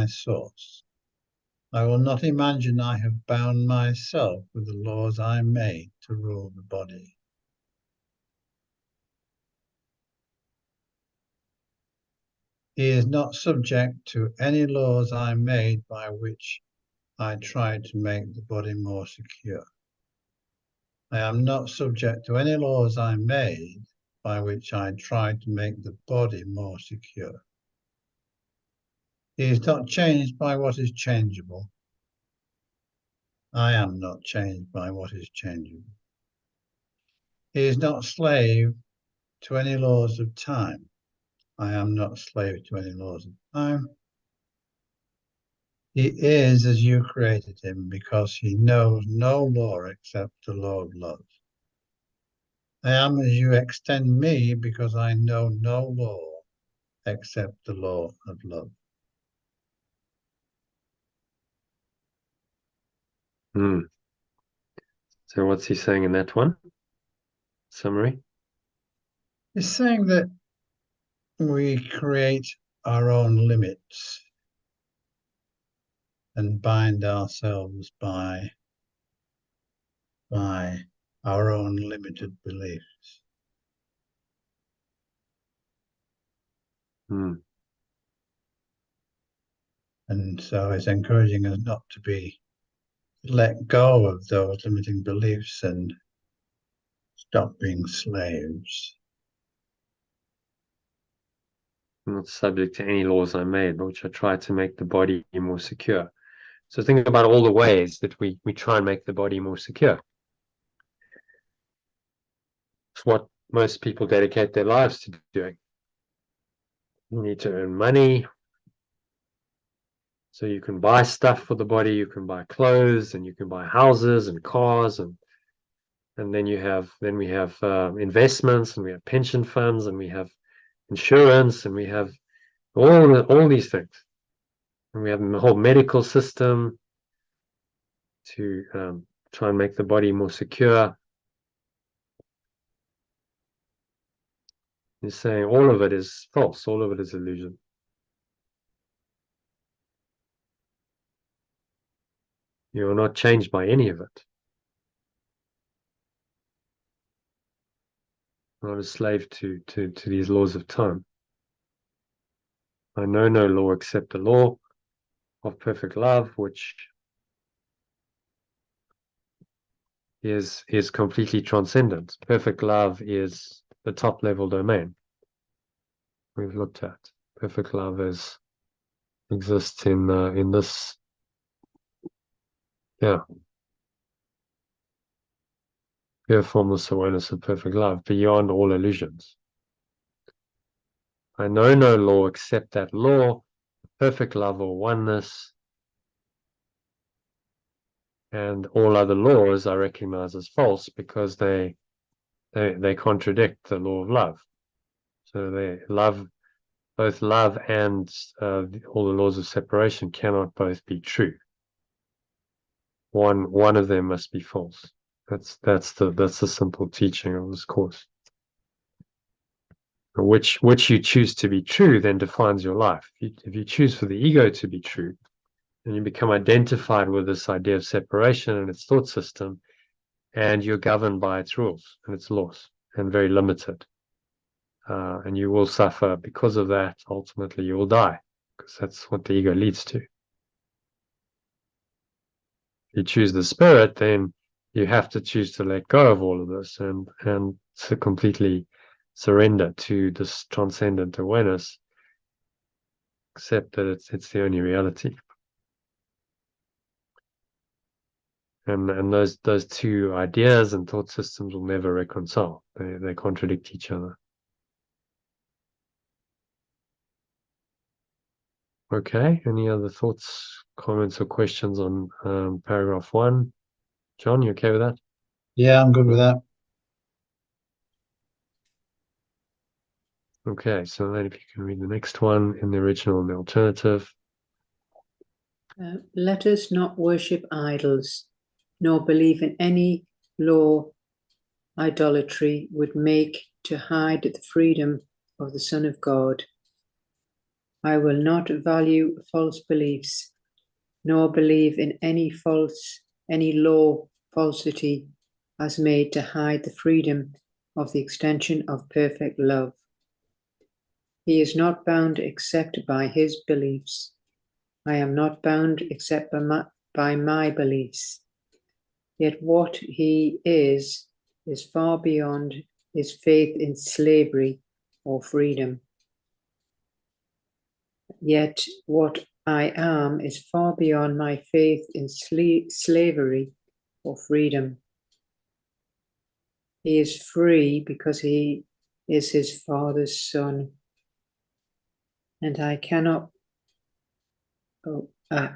source. I will not imagine I have bound myself with the laws I made to rule the body. He is not subject to any laws I made by which I tried to make the body more secure. I am not subject to any laws I made by which I tried to make the body more secure. He is not changed by what is changeable. I am not changed by what is changeable. He is not slave to any laws of time. I am not slave to any laws of time. He is as you created him because he knows no law except the law of love. I am as you extend me because I know no law except the law of love. So what's he saying in that one? Summary? He's saying that we create our own limits and bind ourselves by our own limited beliefs. And so it's encouraging us not to let go of those limiting beliefs and stop being slaves. I'm not subject to any laws I made, but which I try to make the body more secure. So think about all the ways that we try and make the body more secure. It's what most people dedicate their lives to doing. You need to earn money, so you can buy stuff for the body, you can buy clothes, and you can buy houses and cars, and then we have investments, and we have pension funds, and we have insurance, and we have all these things, and we have the whole medical system to try and make the body more secure. He's saying all of it is false, all of it is illusion. You are not changed by any of it. Not a slave to these laws of time. I know no law except the law of perfect love, which is completely transcendent. Perfect love is the top level domain we've looked at. Perfect love exists in this, pure formless awareness of perfect love beyond all illusions. I know no law except that law, perfect love or oneness, and all other laws I recognize as false because they contradict the law of love. So both love and all the laws of separation cannot both be true. One of them must be false. That's the simple teaching of this course. Which you choose to be true then defines your life. If you choose for the ego to be true, then you become identified with this idea of separation and its thought system, and you're governed by its rules and its laws, and very limited. And you will suffer because of that. Ultimately, you will die, because that's what the ego leads to. If you choose the spirit, then you have to choose to let go of all of this and to completely surrender to this transcendent awareness, accept that it's the only reality. And those two ideas and thought systems will never reconcile. They contradict each other. Okay, any other thoughts, comments, or questions on paragraph 1? John, you okay with that? Yeah, I'm good with that. Okay, so then if you can read the next one in the original and the alternative. Let us not worship idols, nor believe in any law idolatry would make to hide the freedom of the Son of God. I will not value false beliefs, nor believe in any law falsity as made to hide the freedom of the extension of perfect love. He is not bound except by his beliefs. I am not bound except by my beliefs. Yet what he is far beyond his faith in slavery or freedom. Yet what I am is far beyond my faith in slavery or freedom. He is free because he is his Father's Son. And I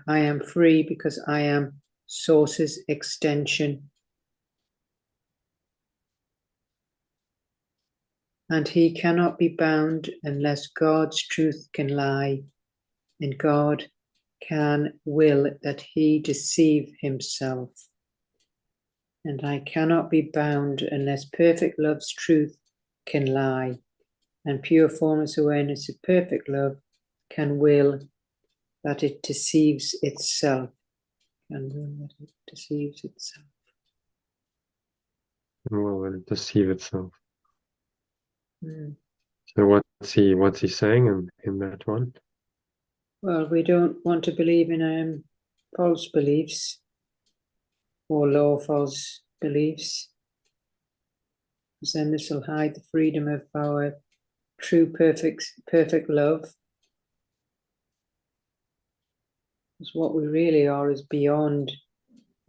am free because I am Source's extension. And he cannot be bound unless God's truth can lie, and God can will that he deceive himself. And I cannot be bound unless perfect love's truth can lie, and pure formless awareness of perfect love can will that it deceives itself. Can will that it deceives itself. Well, will it deceive itself? Mm. So what's he saying in that one? Well, we don't want to believe in false beliefs or law false beliefs, because then this will hide the freedom of our true perfect love. Because what we really are is beyond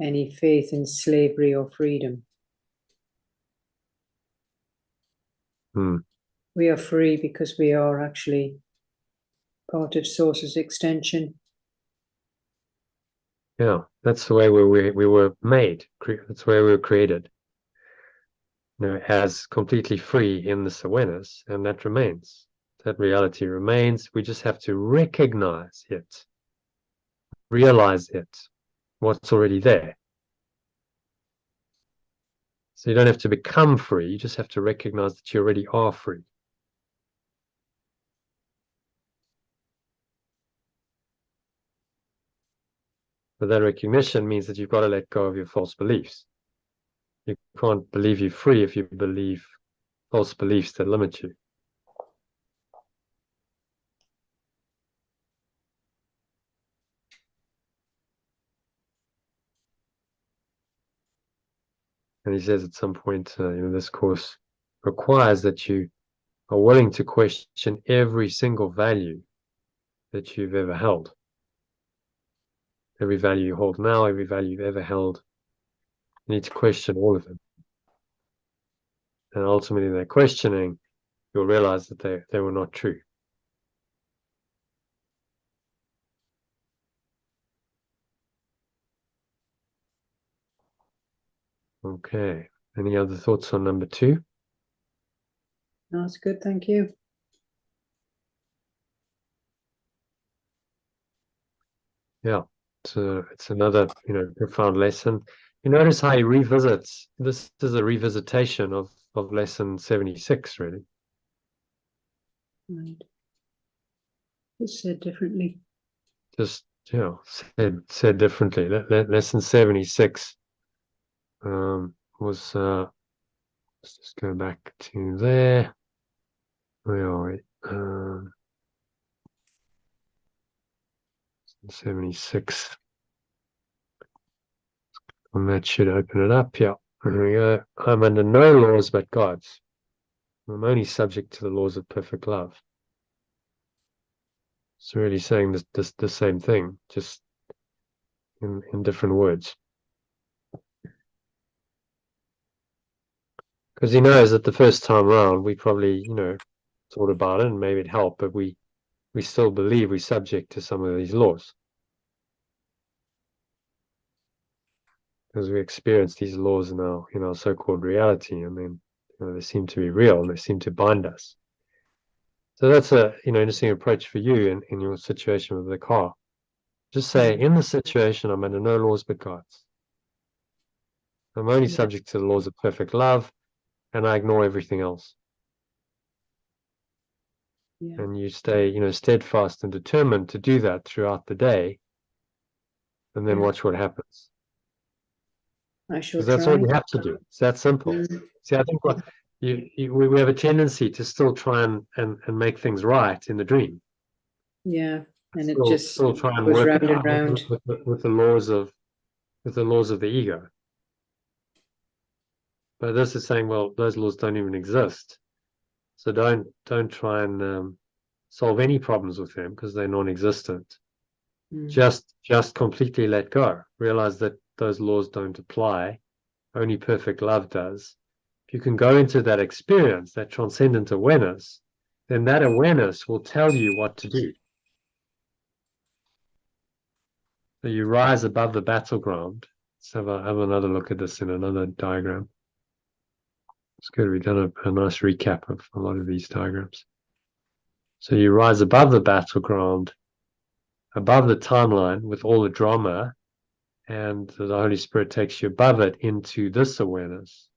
any faith in slavery or freedom. We are free because we are actually part of Source's extension. Yeah, that's the way we were made. That's the way we were created. As completely free in this awareness, and that remains. That reality remains. We just have to recognize it, realize it, what's already there. So you don't have to become free. You just have to recognize that you already are free. But that recognition means that you've got to let go of your false beliefs. You can't believe you're free if you believe false beliefs that limit you. And he says at some point, this course requires that you are willing to question every single value that you've ever held. Every value you hold now, every value you've ever held, you need to question all of them. And ultimately, in that questioning, you'll realize that they were not true. Okay. Any other thoughts on number 2? That's good, thank you. Yeah. So it's another, profound lesson. You notice how he revisits. This is a revisitation of lesson 76, really. Right. It's said differently. Just, said differently. Lesson 76 was, let's just go back to there. Where are we? 76. And that should open it up. Yeah. There we go. I'm under no laws but God's. I'm only subject to the laws of perfect love. It's really saying the same thing, just in different words. Because he knows that the first time around, we probably, thought about it and maybe it helped, but we still believe we're subject to some of these laws. Because we experience these laws in our so-called reality, and then they seem to be real and they seem to bind us. So that's a interesting approach for you in your situation with the car. Just say, in the situation, I'm under no laws but God's. I'm only subject to the laws of perfect love, and I ignore everything else. Yeah. And you stay, steadfast and determined to do that throughout the day, and then watch what happens. I shall Because that's try. all you have to do. It's that simple. See, I think we have a tendency to still try and make things right in the dream. Yeah, and it Still, just still try and goes work round it and out round. with the laws of the ego. But this is saying, well, those laws don't even exist. So don't try and solve any problems with them because they're non-existent. Just completely let go. Realize that those laws don't apply. Only perfect love does. If you can go into that experience, that transcendent awareness, then that awareness will tell you what to do. So you rise above the battleground. Let's have another look at this in another diagram. It's good. We've done a nice recap of a lot of these diagrams. So you rise above the battleground, above the timeline with all the drama, and the Holy Spirit takes you above it into this awareness,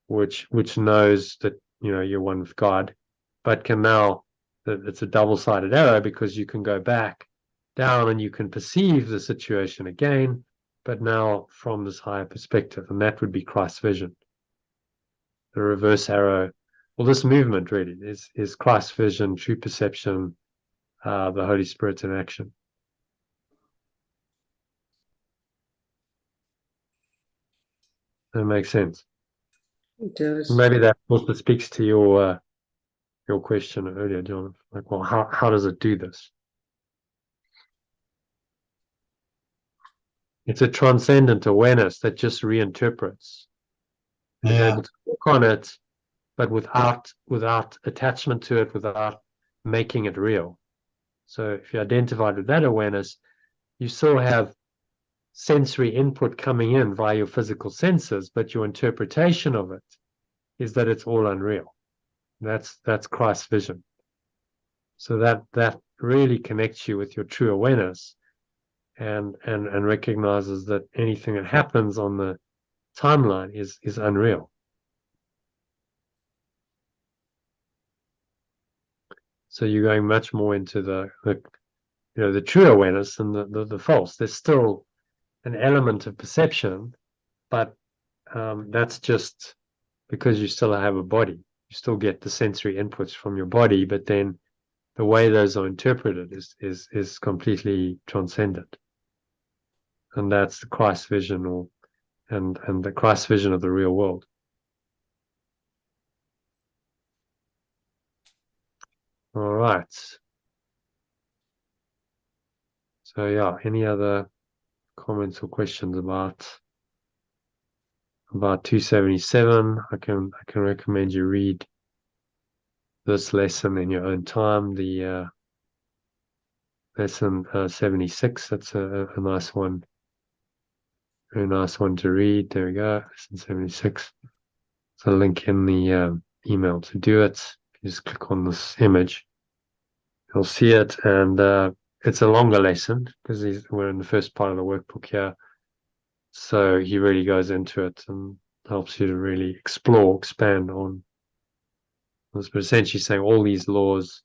which knows that you're one with God, but can now, it's a double-sided arrow because you can go back down and you can perceive the situation again, but now from this higher perspective, and that would be Christ's vision. The reverse arrow, well, this movement really is Christ's vision, true perception, the Holy Spirit in action. That makes sense. It does. Maybe that also speaks to your question earlier, John. Like, well, how does it do this? It's a transcendent awareness that just reinterprets. It's able to work on it, but without attachment to it, without making it real. So if you identified with that awareness, you still have sensory input coming in via your physical senses, but your interpretation of it is that it's all unreal. That's Christ's vision. So that really connects you with your true awareness and recognizes that anything that happens on the timeline is unreal. So you're going much more into the true awareness than the false. There's still an element of perception, but that's just because you still have a body. You still get the sensory inputs from your body, but then the way those are interpreted is completely transcendent. And that's the Christ vision and the Christ vision of the real world. All right. So yeah, any other comments or questions about 277? I can recommend you read this lesson in your own time. The lesson 76. That's a nice one. Very nice one to read. There we go. Lesson 76. So link in the email to do it. You just click on this image. You'll see it, and it's a longer lesson because we're in the first part of the workbook here. So he really goes into it and helps you to really explore, expand on this. But essentially saying all these laws,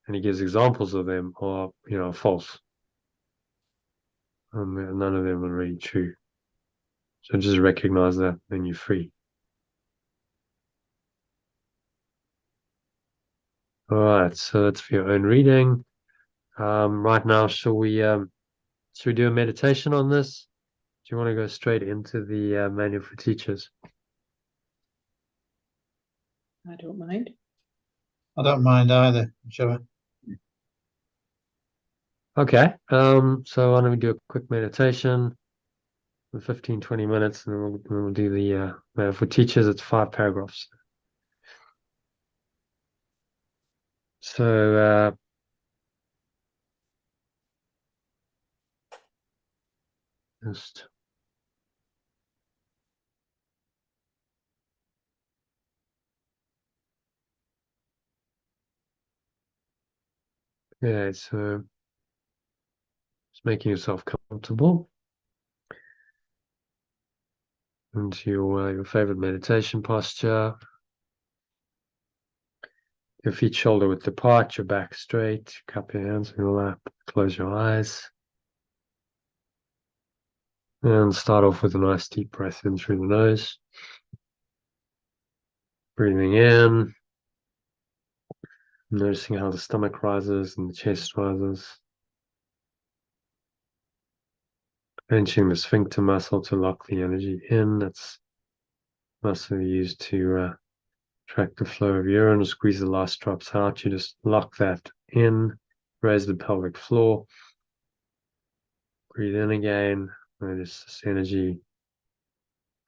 and he gives examples of them, are false. None of them are really true. So just recognize that, then you're free. All right, so that's for your own reading. Right now, should we do a meditation on this? Do you want to go straight into the manual for teachers? I don't mind. I don't mind either, whichever. Okay, so why don't we do a quick meditation for 15-20 minutes, and then we'll do the manual for teachers. It's 5 paragraphs. So just yeah, so just making yourself comfortable into your favorite meditation posture. Your feet shoulder width apart, your back straight, cup your hands in your lap, close your eyes. And start off with a nice deep breath in through the nose. Breathing in, noticing how the stomach rises and the chest rises. Clenching the sphincter muscle to lock the energy in. That's muscle used to track the flow of urine. Squeeze the last drops out. You just lock that in. Raise the pelvic floor. Breathe in again. Notice this energy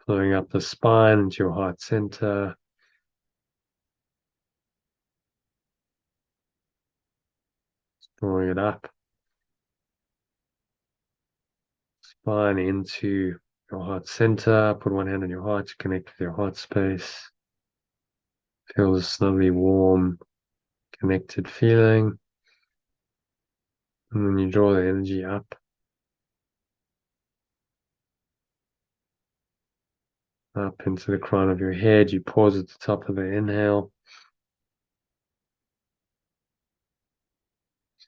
flowing up the spine into your heart center. Drawing it up. Spine into your heart center. Put one hand on your heart to connect with your heart space. Feel this lovely, warm, connected feeling. And then you draw the energy up. Up into the crown of your head. You pause at the top of the inhale.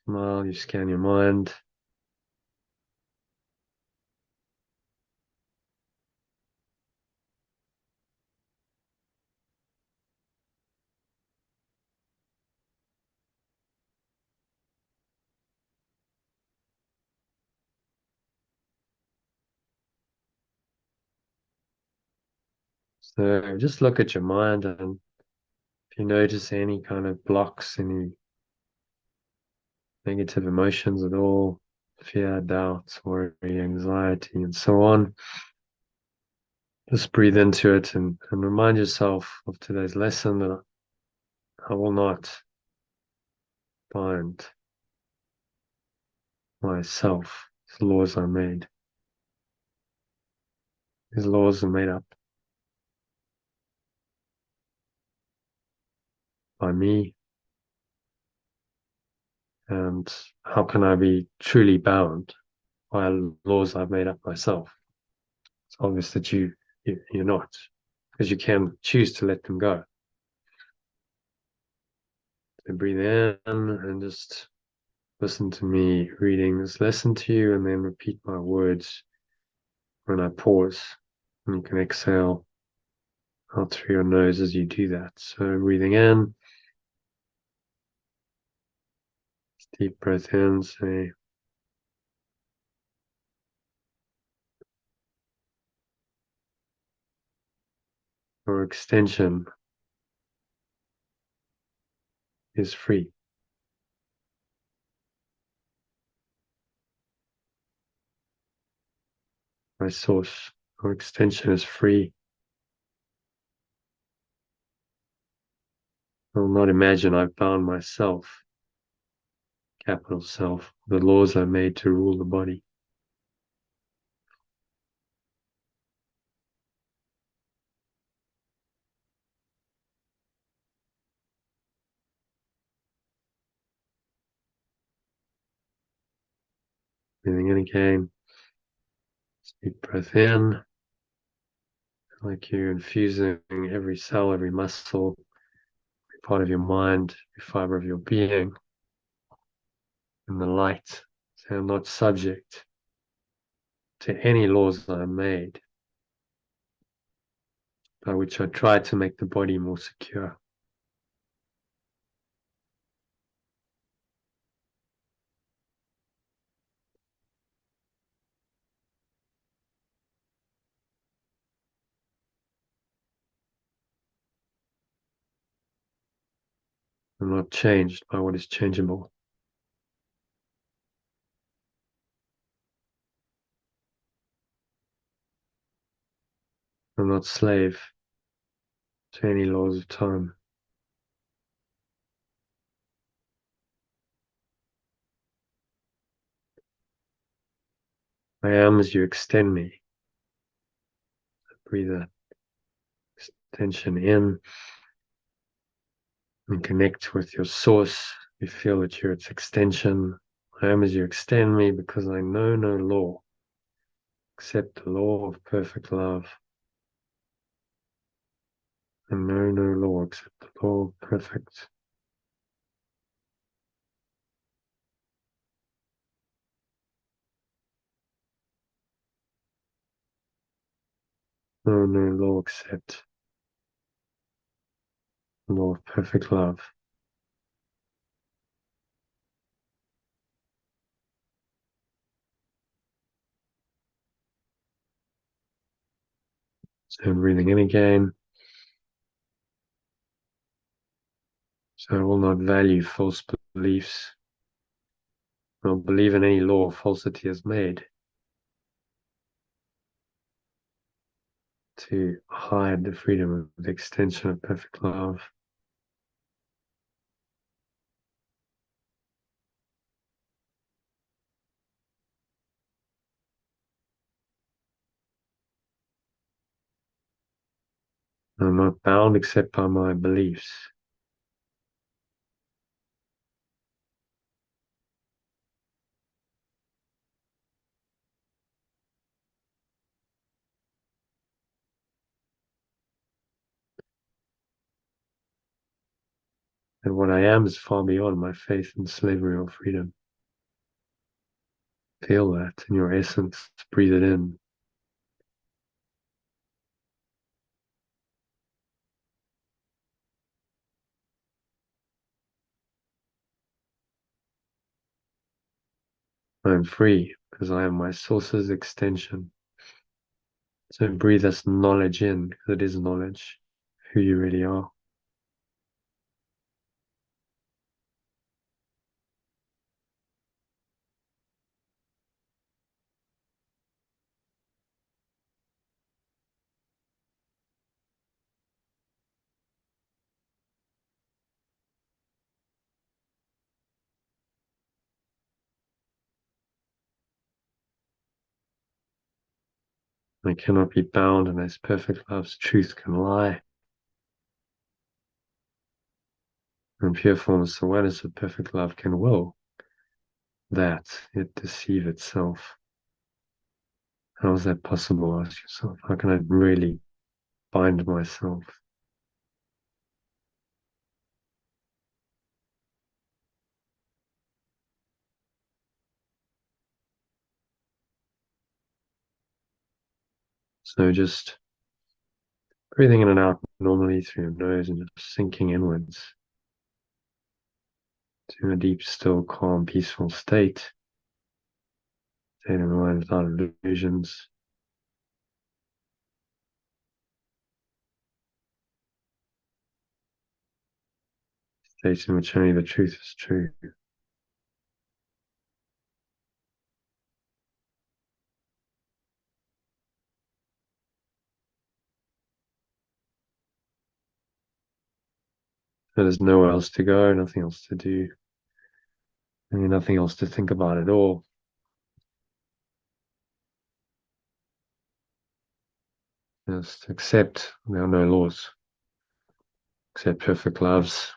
Smile, you scan your mind. So just look at your mind, and if you notice any kind of blocks, any negative emotions at all, fear, doubt, worry, anxiety, and so on, just breathe into it and remind yourself of today's lesson that I will not bind myself. These laws are made. These laws are made up by me. And how can I be truly bound by laws I've made up myself? It's obvious that you're not, because you can choose to let them go. So breathe in and just listen to me reading this lesson to you, and then repeat my words when I pause. And you can exhale out through your nose as you do that. So breathing in, deep breath in, say, your extension is free. My source or extension is free. I will not imagine I've bound myself, capital self, the laws I made to rule the body. Breathing in again. Deep breath in. Like you're infusing every cell, every muscle, every part of your mind, every fiber of your being in the light. So I'm not subject to any laws that are made by which I try to make the body more secure. I'm not changed by what is changeable. I'm not slave to any laws of time. I am as you extend me. Breathe that extension in and connect with your source. You feel that you're its extension. I am as you extend me because I know no law except the law of perfect love. I know no law except the law of perfect. Know no law except the law of perfect love. So breathing in again. So I will not value false beliefs. I don't believe in any law falsity is made to hide the freedom of the extension of perfect love. I'm not bound except by my beliefs. And what I am is far beyond my faith in slavery or freedom. Feel that in your essence. Breathe it in. I am free because I am my source's extension. So breathe this knowledge in, because it is knowledge, who you really are. I cannot be bound unless perfect love's truth can lie. And pure formless awareness of perfect love can will that it deceive itself. How is that possible? Ask yourself. How can I really bind myself? So just breathing in and out normally through your nose and just sinking inwards to a deep, still, calm, peaceful state. State of mind without illusions. State in which only the truth is true. There's nowhere else to go, nothing else to do, and nothing else to think about at all. Just accept there are no laws. Accept perfect loves.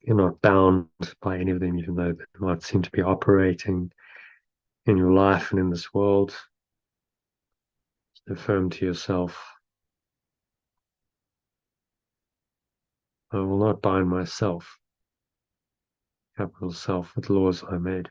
You're not bound by any of them, even though they might seem to be operating in your life and in this world. Affirm to yourself, I will not bind myself, capital Self, with laws I made.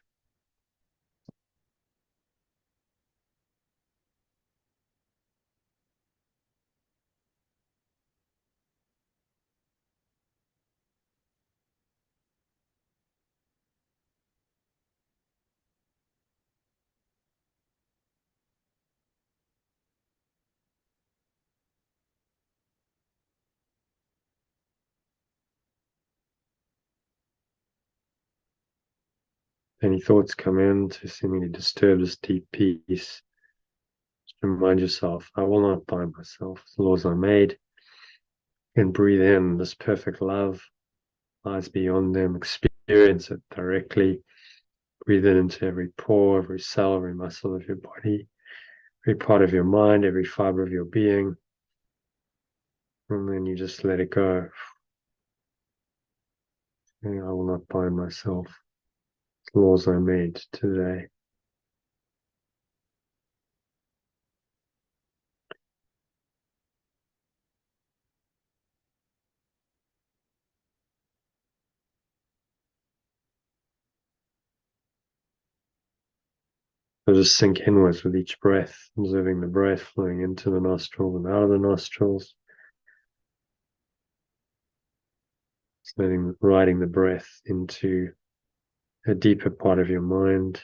Any thoughts come in to seemingly disturb this deep peace, just remind yourself, I will not bind myself with the laws I made, and breathe in this perfect love, lies beyond them, experience it directly, breathe it into every pore, every cell, every muscle of your body, every part of your mind, every fiber of your being, and then you just let it go. I will not bind myself. Laws I made today. So just sink inwards with each breath, observing the breath flowing into the nostrils and out of the nostrils. Riding the breath into a deeper part of your mind.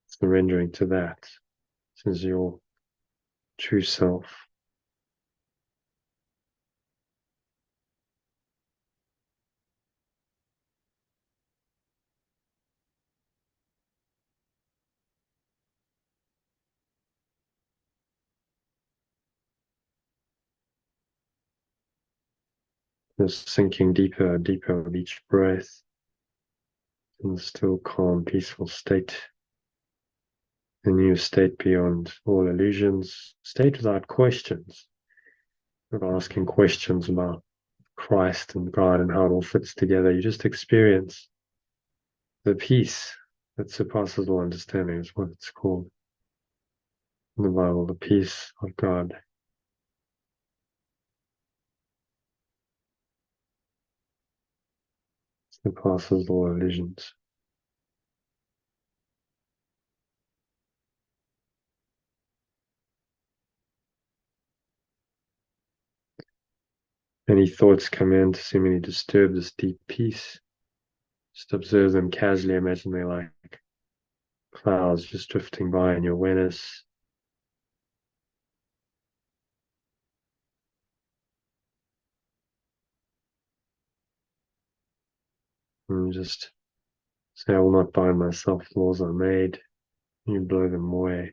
Surrendering to that. This is your true self. Just sinking deeper and deeper with each breath in the still, calm, peaceful state. A new state beyond all illusions, state without questions, not asking questions about Christ and God and how it all fits together. You just experience the peace that surpasses all understanding, is what it's called in the Bible, the peace of God. Surpasses all illusions. Any thoughts come in to seemingly disturb this deep peace, just observe them casually. Imagine they're like clouds just drifting by in your awareness. And just say, I will not bind myself, laws are made. You blow them away.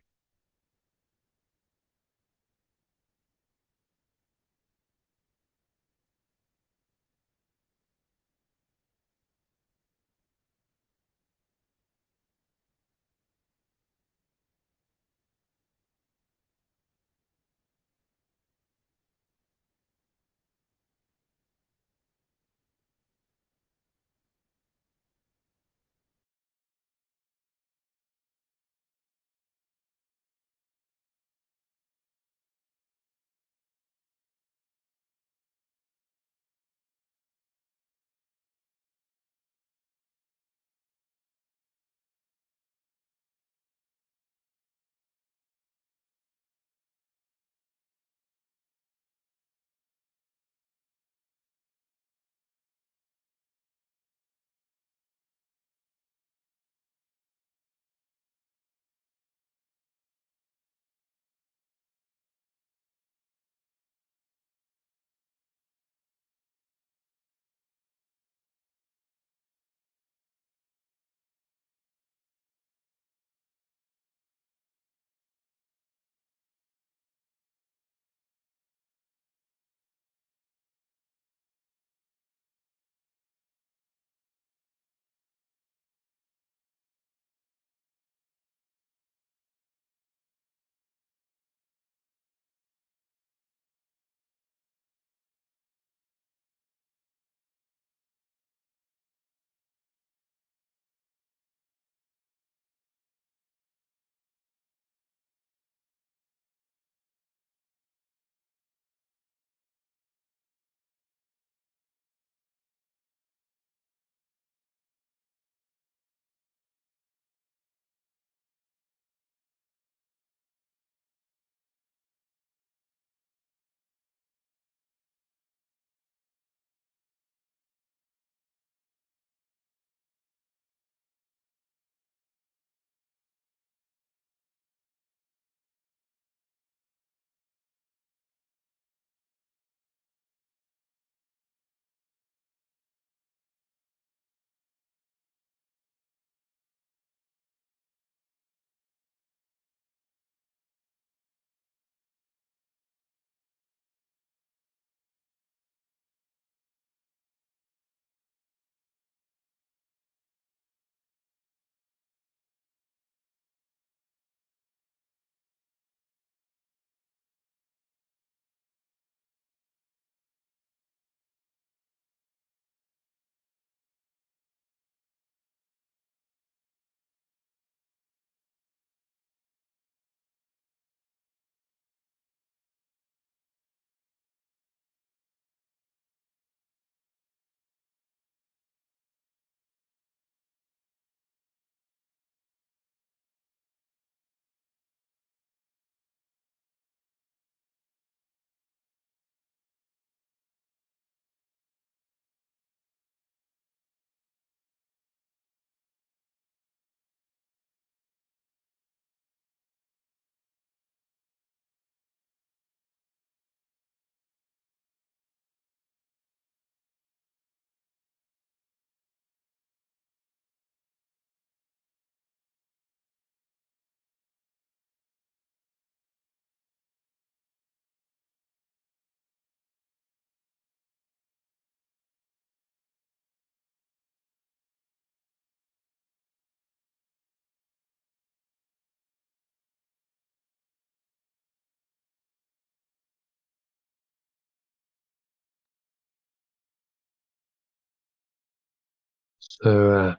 So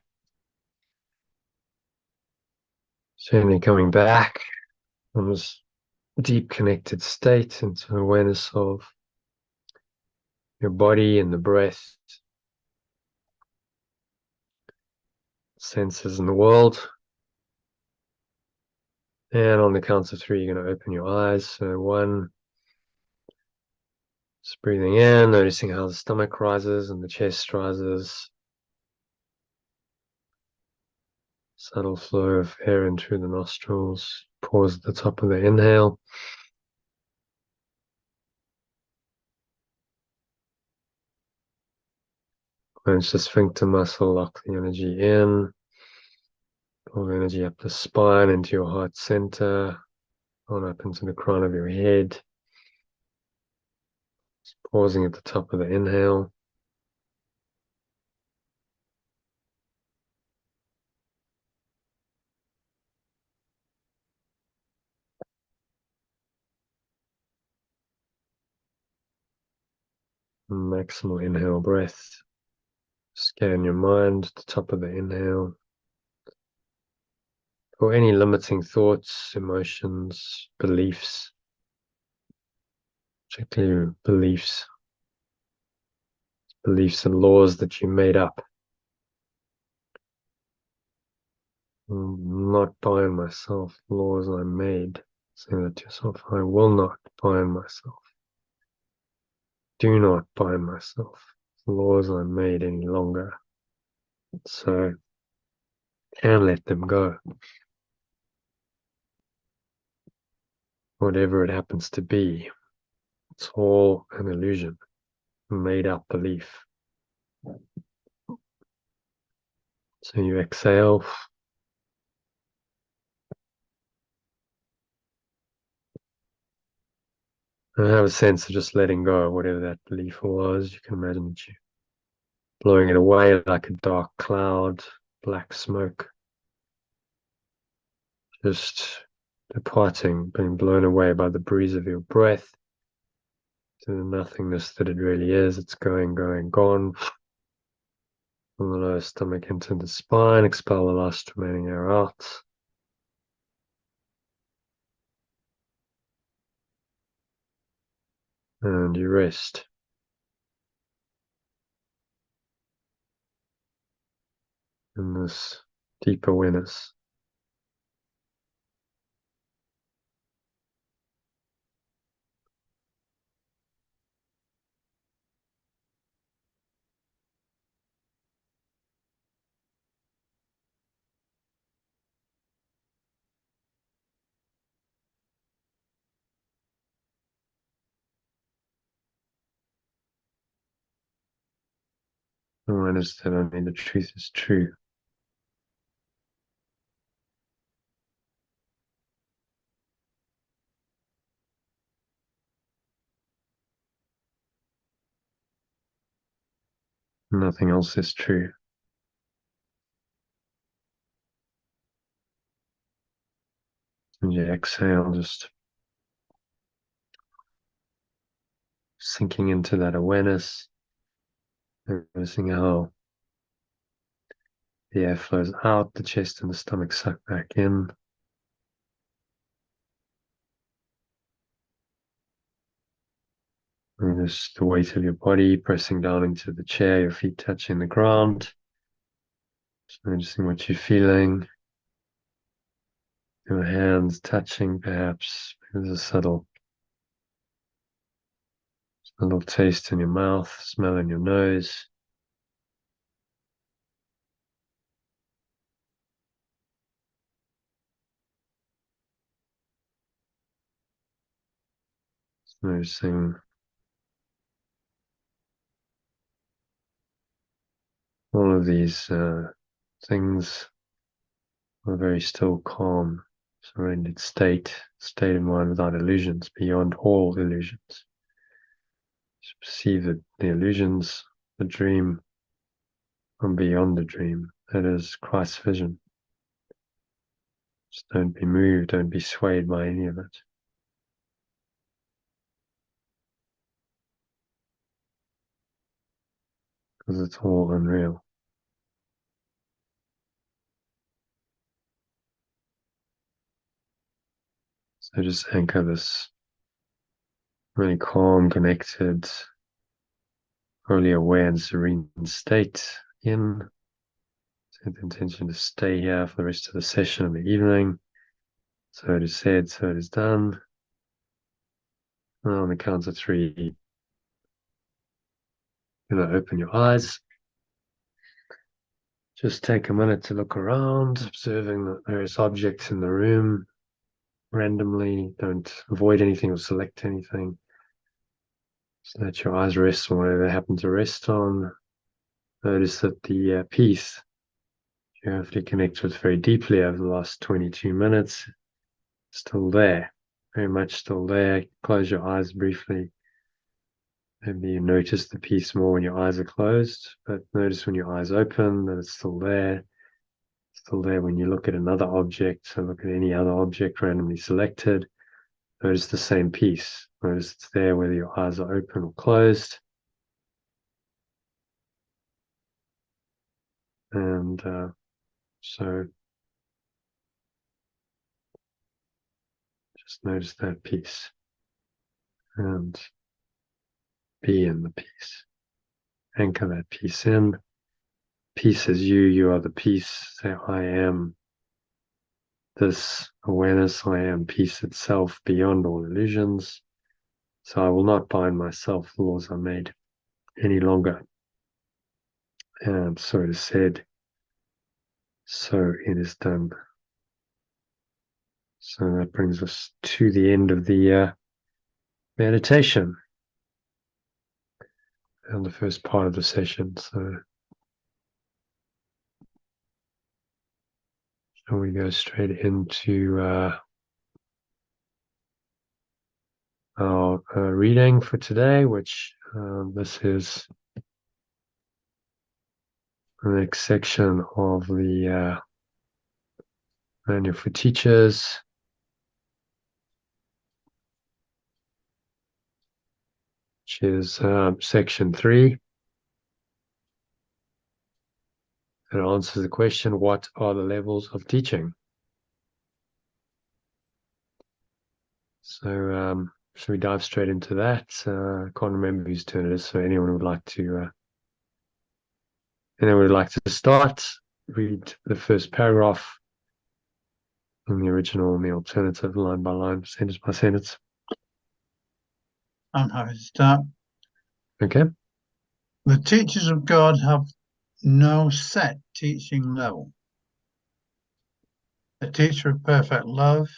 certainly coming back from this deep connected state into awareness of your body and the breath, senses in the world. And on the count of 3, you're going to open your eyes. So 1, just breathing in, noticing how the stomach rises and the chest rises. Subtle flow of air in through the nostrils. Pause at the top of the inhale. Clench the sphincter muscle, lock the energy in. Pull the energy up the spine into your heart center, on up into the crown of your head. Just pausing at the top of the inhale. Maximal inhale breath. Scan your mind at the top of the inhale for any limiting thoughts, emotions, beliefs, particularly beliefs and laws that you made up. Not bind myself, laws I made. Say that to yourself. I will not bind myself. Do not bind myself. Laws I made any longer. So can let them go. Whatever it happens to be, it's all an illusion, a made up belief. So you exhale. And have a sense of just letting go of whatever that belief was. You can imagine that you blowing it away like a dark cloud, black smoke. Just departing, being blown away by the breeze of your breath to the nothingness that it really is. It's going, gone. From the lower stomach into the spine, expel the last remaining air out. And you rest. In this deep awareness. Awareness that only the truth is true. Nothing else is true. And you exhale, just sinking into that awareness, noticing how the air flows out, the chest and the stomach suck back in. Notice the weight of your body pressing down into the chair, your feet touching the ground. Just noticing what you're feeling. Your hands touching, perhaps. There's a subtle taste in your mouth, smell in your nose. Just noticing all of these things are very still, calm, surrendered state of mind without illusions, beyond all illusions. Just perceive that the illusions, the dream, from beyond the dream. That is Christ's vision. Just don't be moved, don't be swayed by any of it. Because it's all unreal. So just anchor this really calm, connected, fully aware and serene state in. Set the intention to stay here for the rest of the session in the evening. So it is said, so it is done. On the count of 3, you're going to open your eyes. Just take a minute to look around, observing the various objects in the room randomly. Don't avoid anything or select anything. Just let your eyes rest on whatever they happen to rest on. Notice that the peace you have to connect with very deeply over the last 22 minutes still there, very much still there. Close your eyes briefly. Maybe you notice the peace more when your eyes are closed, but notice when your eyes open that it's still there. Still there when you look at another object, so look at any other object randomly selected. Notice the same peace. Notice it's there whether your eyes are open or closed. And so just notice that peace and be in the peace. Anchor that peace in. Peace is you, you are the peace. Say, I am this awareness, I am peace itself beyond all illusions. So I will not bind myself, the laws are made any longer. And so it is said, so it is done. So that brings us to the end of the meditation and the first part of the session. So shall we go straight into our reading for today, which this is the next section of the manual for teachers. Which is section 3. It answers the question, what are the levels of teaching? So should we dive straight into that? I can't remember whose turn it is, so anyone would like to start, read the first paragraph in the original and the alternative, line by line, sentence by sentence. I'm happy to start. Okay. The teachers of God have no set teaching level. A teacher of perfect love,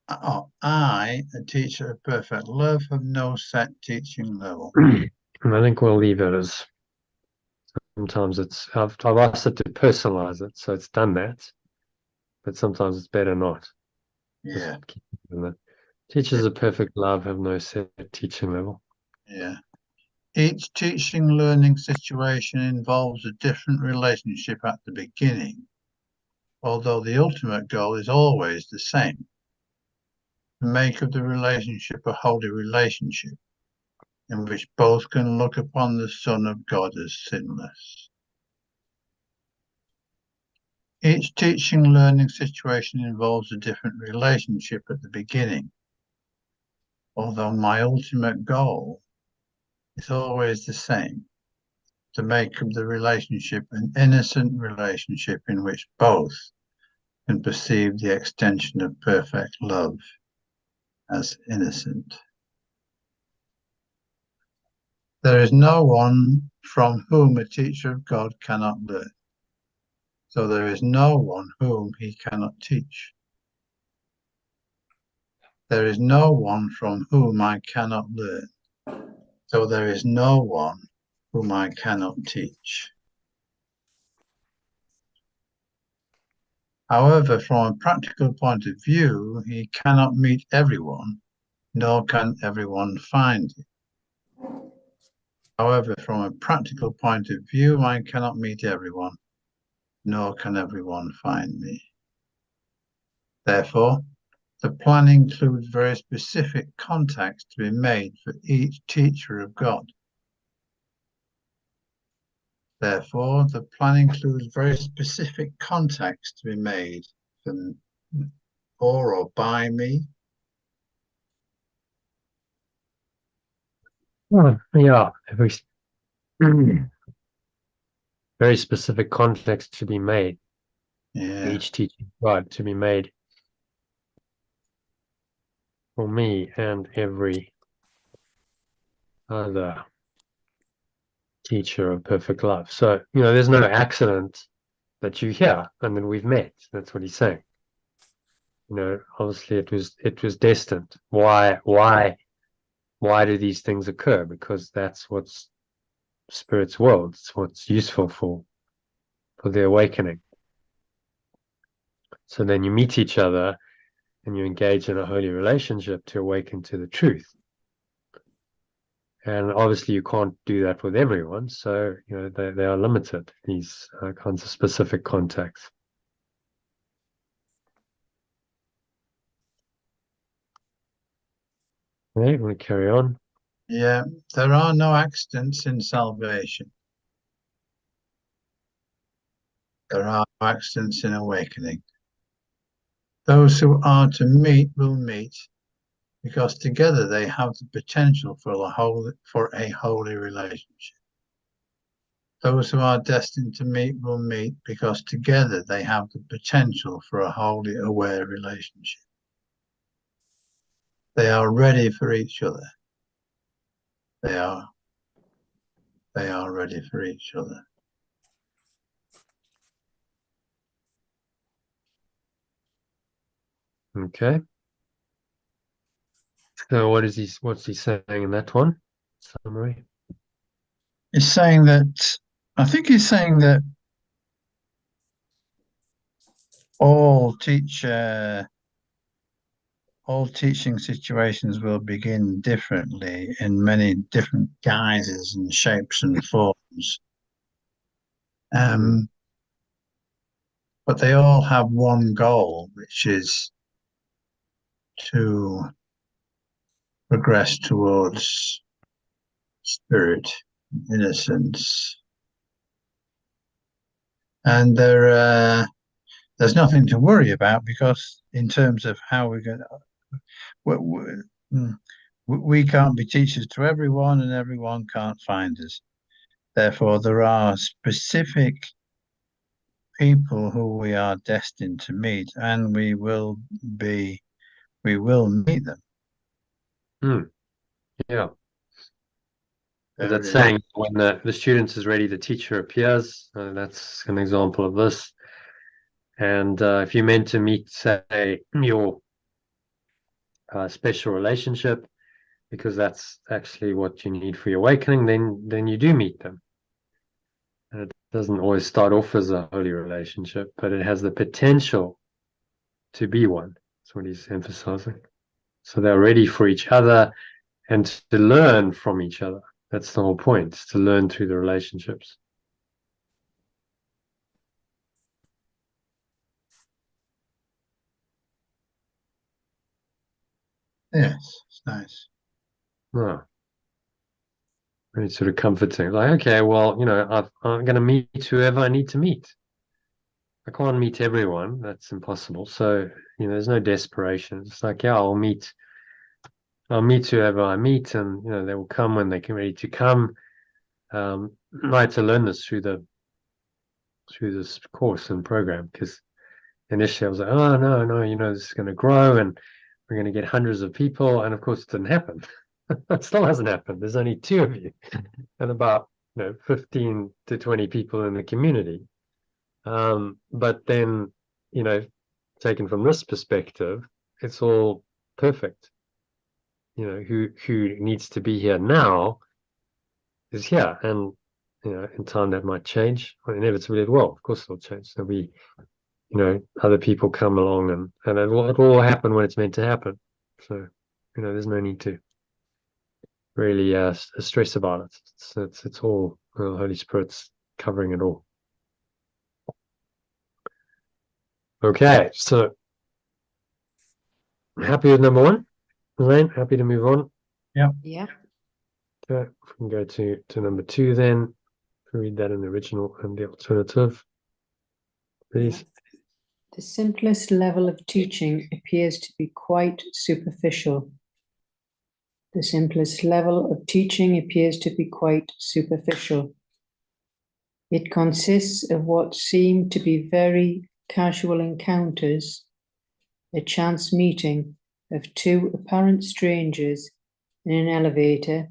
I, a teacher of perfect love, have no set teaching level. And I think we'll leave it as sometimes I've asked it to personalize it, so it's done that, but sometimes it's better not. Yeah. Teachers of perfect love have no set teaching level. Yeah. Each teaching learning situation involves a different relationship at the beginning, although the ultimate goal is always the same: to make of the relationship a holy relationship in which both can look upon the Son of God as sinless. Each teaching learning situation involves a different relationship at the beginning, although my ultimate goal is always the same: to make of the relationship an innocent relationship in which both can perceive the extension of perfect love as innocent. There is no one from whom a teacher of God cannot learn, so there is no one whom he cannot teach. There is no one from whom I cannot learn, so there is no one whom I cannot teach. However, from a practical point of view, he cannot meet everyone, nor can everyone find him. However, from a practical point of view, I cannot meet everyone, nor can everyone find me. Therefore, the plan includes very specific contacts to be made for each teacher of God. Therefore, the plan includes very specific contacts to be made for or by me, Yeah, very specific context to be made. Yeah. Each teaching God to be made for me and every other teacher of perfect love. So, there's no accident that you hear and then we've met. That's what he's saying. Obviously it was destined. Why do these things occur? Because that's what's Spirit's world. It's what's useful for the awakening. So then you meet each other and you engage in a holy relationship to awaken to the truth. And obviously you can't do that with everyone. So, they are limited, these kinds of specific contacts. Okay, we're going to carry on. Yeah. There are no accidents in salvation. There are no accidents in awakening. Those who are to meet will meet, because together they have the potential for a holy relationship. Those who are destined to meet will meet, because together they have the potential for a wholly aware relationship. They are ready for each other. They are ready for each other. Okay. So what's he saying in that one? Summary. He's saying that, I think he's saying that all teaching situations will begin differently in many different guises and shapes and forms. But they all have one goal, which is to progress towards spirit, innocence. And there's nothing to worry about, because in terms of how we're going to, we can't be teachers to everyone and everyone can't find us. Therefore, there are specific people who we are destined to meet, and we will meet them. Yeah. That's saying when the student is ready, the teacher appears. That's an example of this. And if you're meant to meet, say, your special relationship, because that's actually what you need for your awakening, then you do meet them. And it doesn't always start off as a holy relationship, but it has the potential to be one. That's what he's emphasizing. So they're ready for each other and to learn from each other. That's the whole point, to learn through the relationships. Yes, it's nice. Oh, very sort of comforting. Like, okay, well, I'm going to meet whoever I need to meet. I can't meet everyone. That's impossible. So, there's no desperation. It's like, yeah, I'll meet whoever I meet, and they will come when they're ready to come. I had to learn this through this course and program, because initially I was like, oh no, this is going to grow and we're going to get hundreds of people, and of course it didn't happen. It still hasn't happened. There's only 2 of you and about 15 to 20 people in the community. But then, taken from this perspective, it's all perfect. Who needs to be here now is here, and in time that might change. Inevitably it will. Of course it'll change. There'll be other people come along, and it will happen when it's meant to happen. So there's no need to really stress about it. It's all the Holy Spirit's covering it all. Okay, so happy with number 1, Elaine? Happy to move on? Yeah. Okay, we can go to number 2 then. Read that in the original and the alternative, please. The simplest level of teaching appears to be quite superficial. The simplest level of teaching appears to be quite superficial. It consists of what seem to be very casual encounters, a chance meeting of two apparent strangers in an elevator,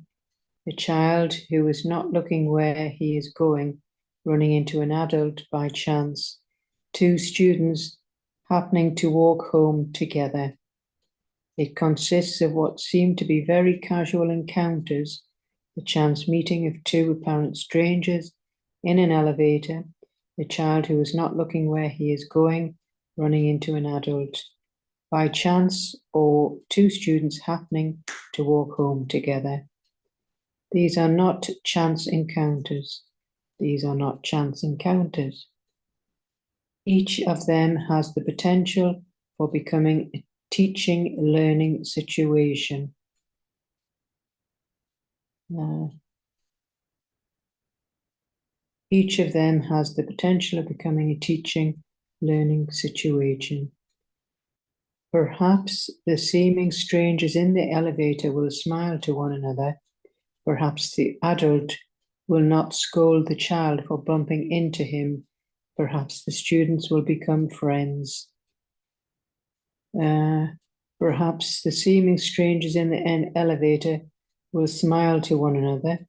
a child who is not looking where he is going, running into an adult by chance, two students happening to walk home together. It consists of what seem to be very casual encounters, the chance meeting of two apparent strangers in an elevator, a child who is not looking where he is going, running into an adult by chance, or two students happening to walk home together. These are not chance encounters. These are not chance encounters. Each of them has the potential for becoming a teaching learning situation. Each of them has the potential of becoming a teaching learning situation. Perhaps the seeming strangers in the elevator will smile to one another. Perhaps the adult will not scold the child for bumping into him. Perhaps the students will become friends. Perhaps the seeming strangers in the elevator will smile to one another.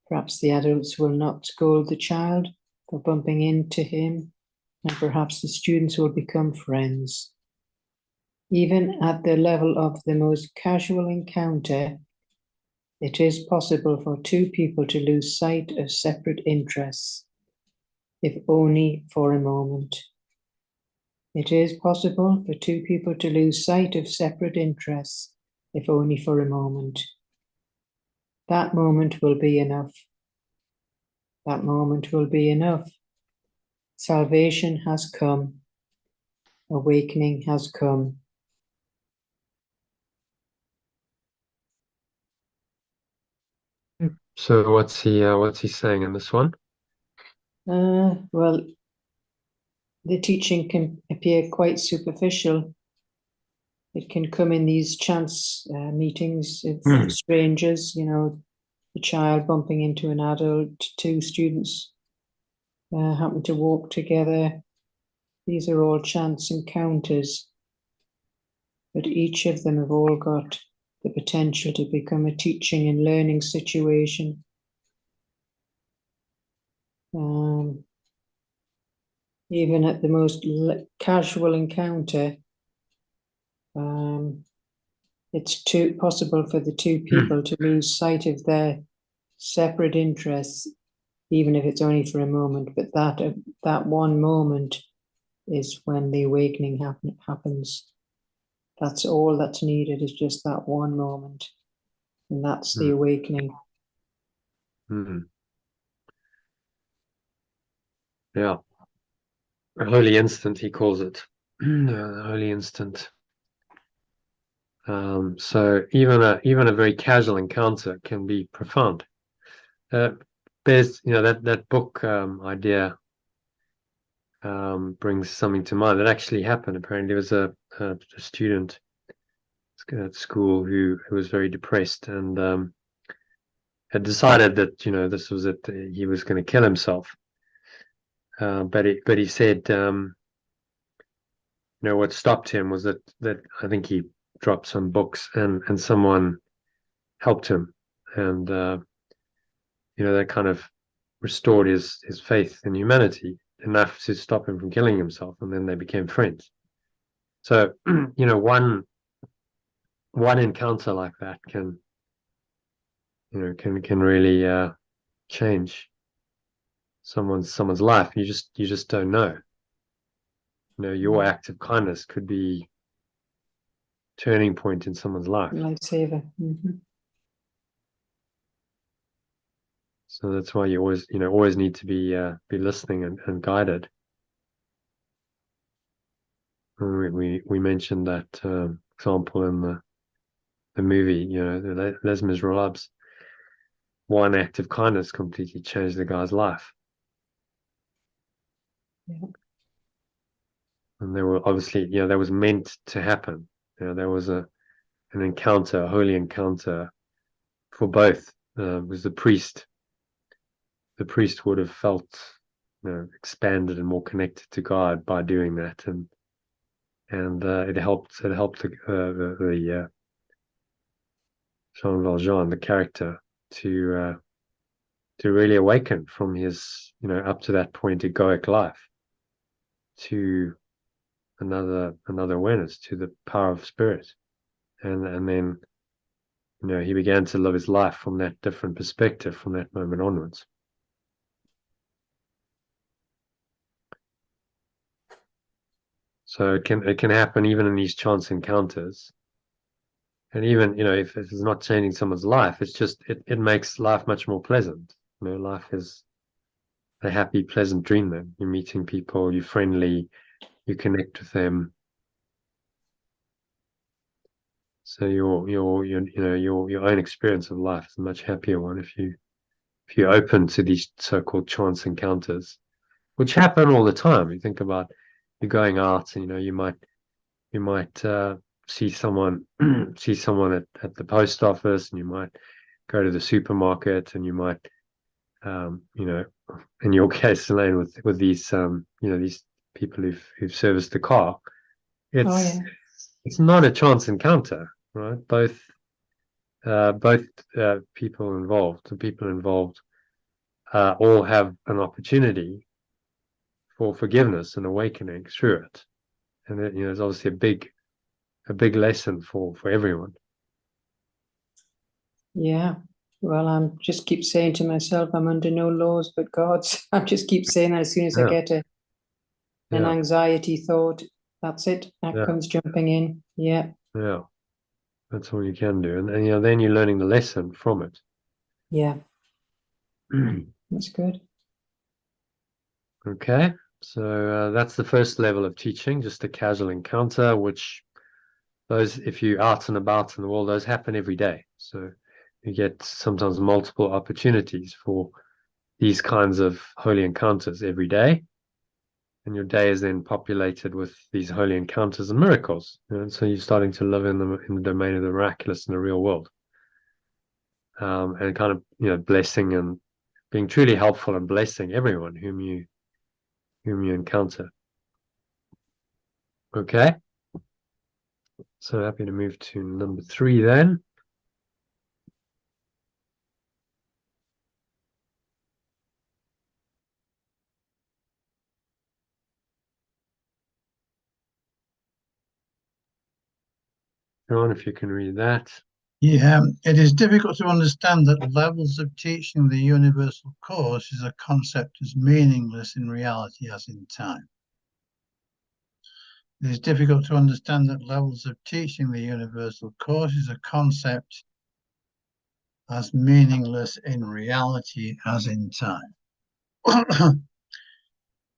Perhaps the adults will not scold the child for bumping into him, and perhaps the students will become friends. Even at the level of the most casual encounter, it is possible for two people to lose sight of separate interests, if only for a moment. It is possible for two people to lose sight of separate interests, if only for a moment. That moment will be enough. That moment will be enough. Salvation has come. Awakening has come. So what's he saying in this one? Well, the teaching can appear quite superficial. It can come in these chance meetings of strangers, you know, a child bumping into an adult, two students happen to walk together. These are all chance encounters, but each of them have all got the potential to become a teaching and learning situation. Even at the most casual encounter, it's possible for the two people to lose sight of their separate interests, even if it's only for a moment. But that one moment is when the awakening happens. That's all that's needed, is just that one moment, and that's the awakening. Yeah, a holy instant, he calls it. The holy instant. So even a very casual encounter can be profound. There's that book idea brings something to mind that actually happened. Apparently, there was a student at school who was very depressed and had decided that this was it. He was going to kill himself. But he said what stopped him was that I think he dropped some books and someone helped him, and that kind of restored his faith in humanity enough to stop him from killing himself, and then they became friends. So one encounter like that can really change someone's life. You just don't know. Your act of kindness could be turning point in someone's life. Lifesaver. So that's why you always need to be listening and guided. We mentioned that example in the movie, Les Miserables. One act of kindness completely changed the guy's life. Yeah. And there were obviously, that was meant to happen. There was an encounter, a holy encounter for both. Was the priest would have felt, expanded and more connected to God by doing that, and it helped the Jean Valjean, the character, to really awaken from his, up to that point, egoic life to another awareness, to the power of spirit, and then he began to live his life from that different perspective from that moment onwards. So it can happen even in these chance encounters. And even, if it's not changing someone's life, it's just, it makes life much more pleasant. Life is a happy, pleasant dream then. You're meeting people, you're friendly, you connect with them. So your own experience of life is a much happier one if you're open to these so-called chance encounters, which happen all the time. You think about, you're going out and you might see someone at the post office, and you might go to the supermarket, and you might in your case, Elaine, with these these people who've serviced the car, it's not a chance encounter, right? Both people involved, all have an opportunity for forgiveness and awakening through it, and it's obviously a big lesson for everyone. Yeah. Well, I'm just keep saying to myself, I'm under no laws but God's. I just keep saying that as soon as I get an anxiety thought, that's it. That comes jumping in. Yeah. Yeah. That's all you can do. And then you're learning the lesson from it. Yeah. That's good. Okay. So that's the first level of teaching, just a casual encounter, which if you're out and about in the world, those happen every day. So you get sometimes multiple opportunities for these kinds of holy encounters every day. And your day is then populated with these holy encounters and miracles. And so you're starting to live in the domain of the miraculous in the real world. And kind of, blessing and being truly helpful and blessing everyone whom you encounter. Okay. So happy to move to number 3 then. John, if you can read that. Yeah, it is difficult to understand that levels of teaching the universal course is a concept as meaningless in reality as in time. It is difficult to understand that levels of teaching the universal course is a concept as meaningless in reality as in time. The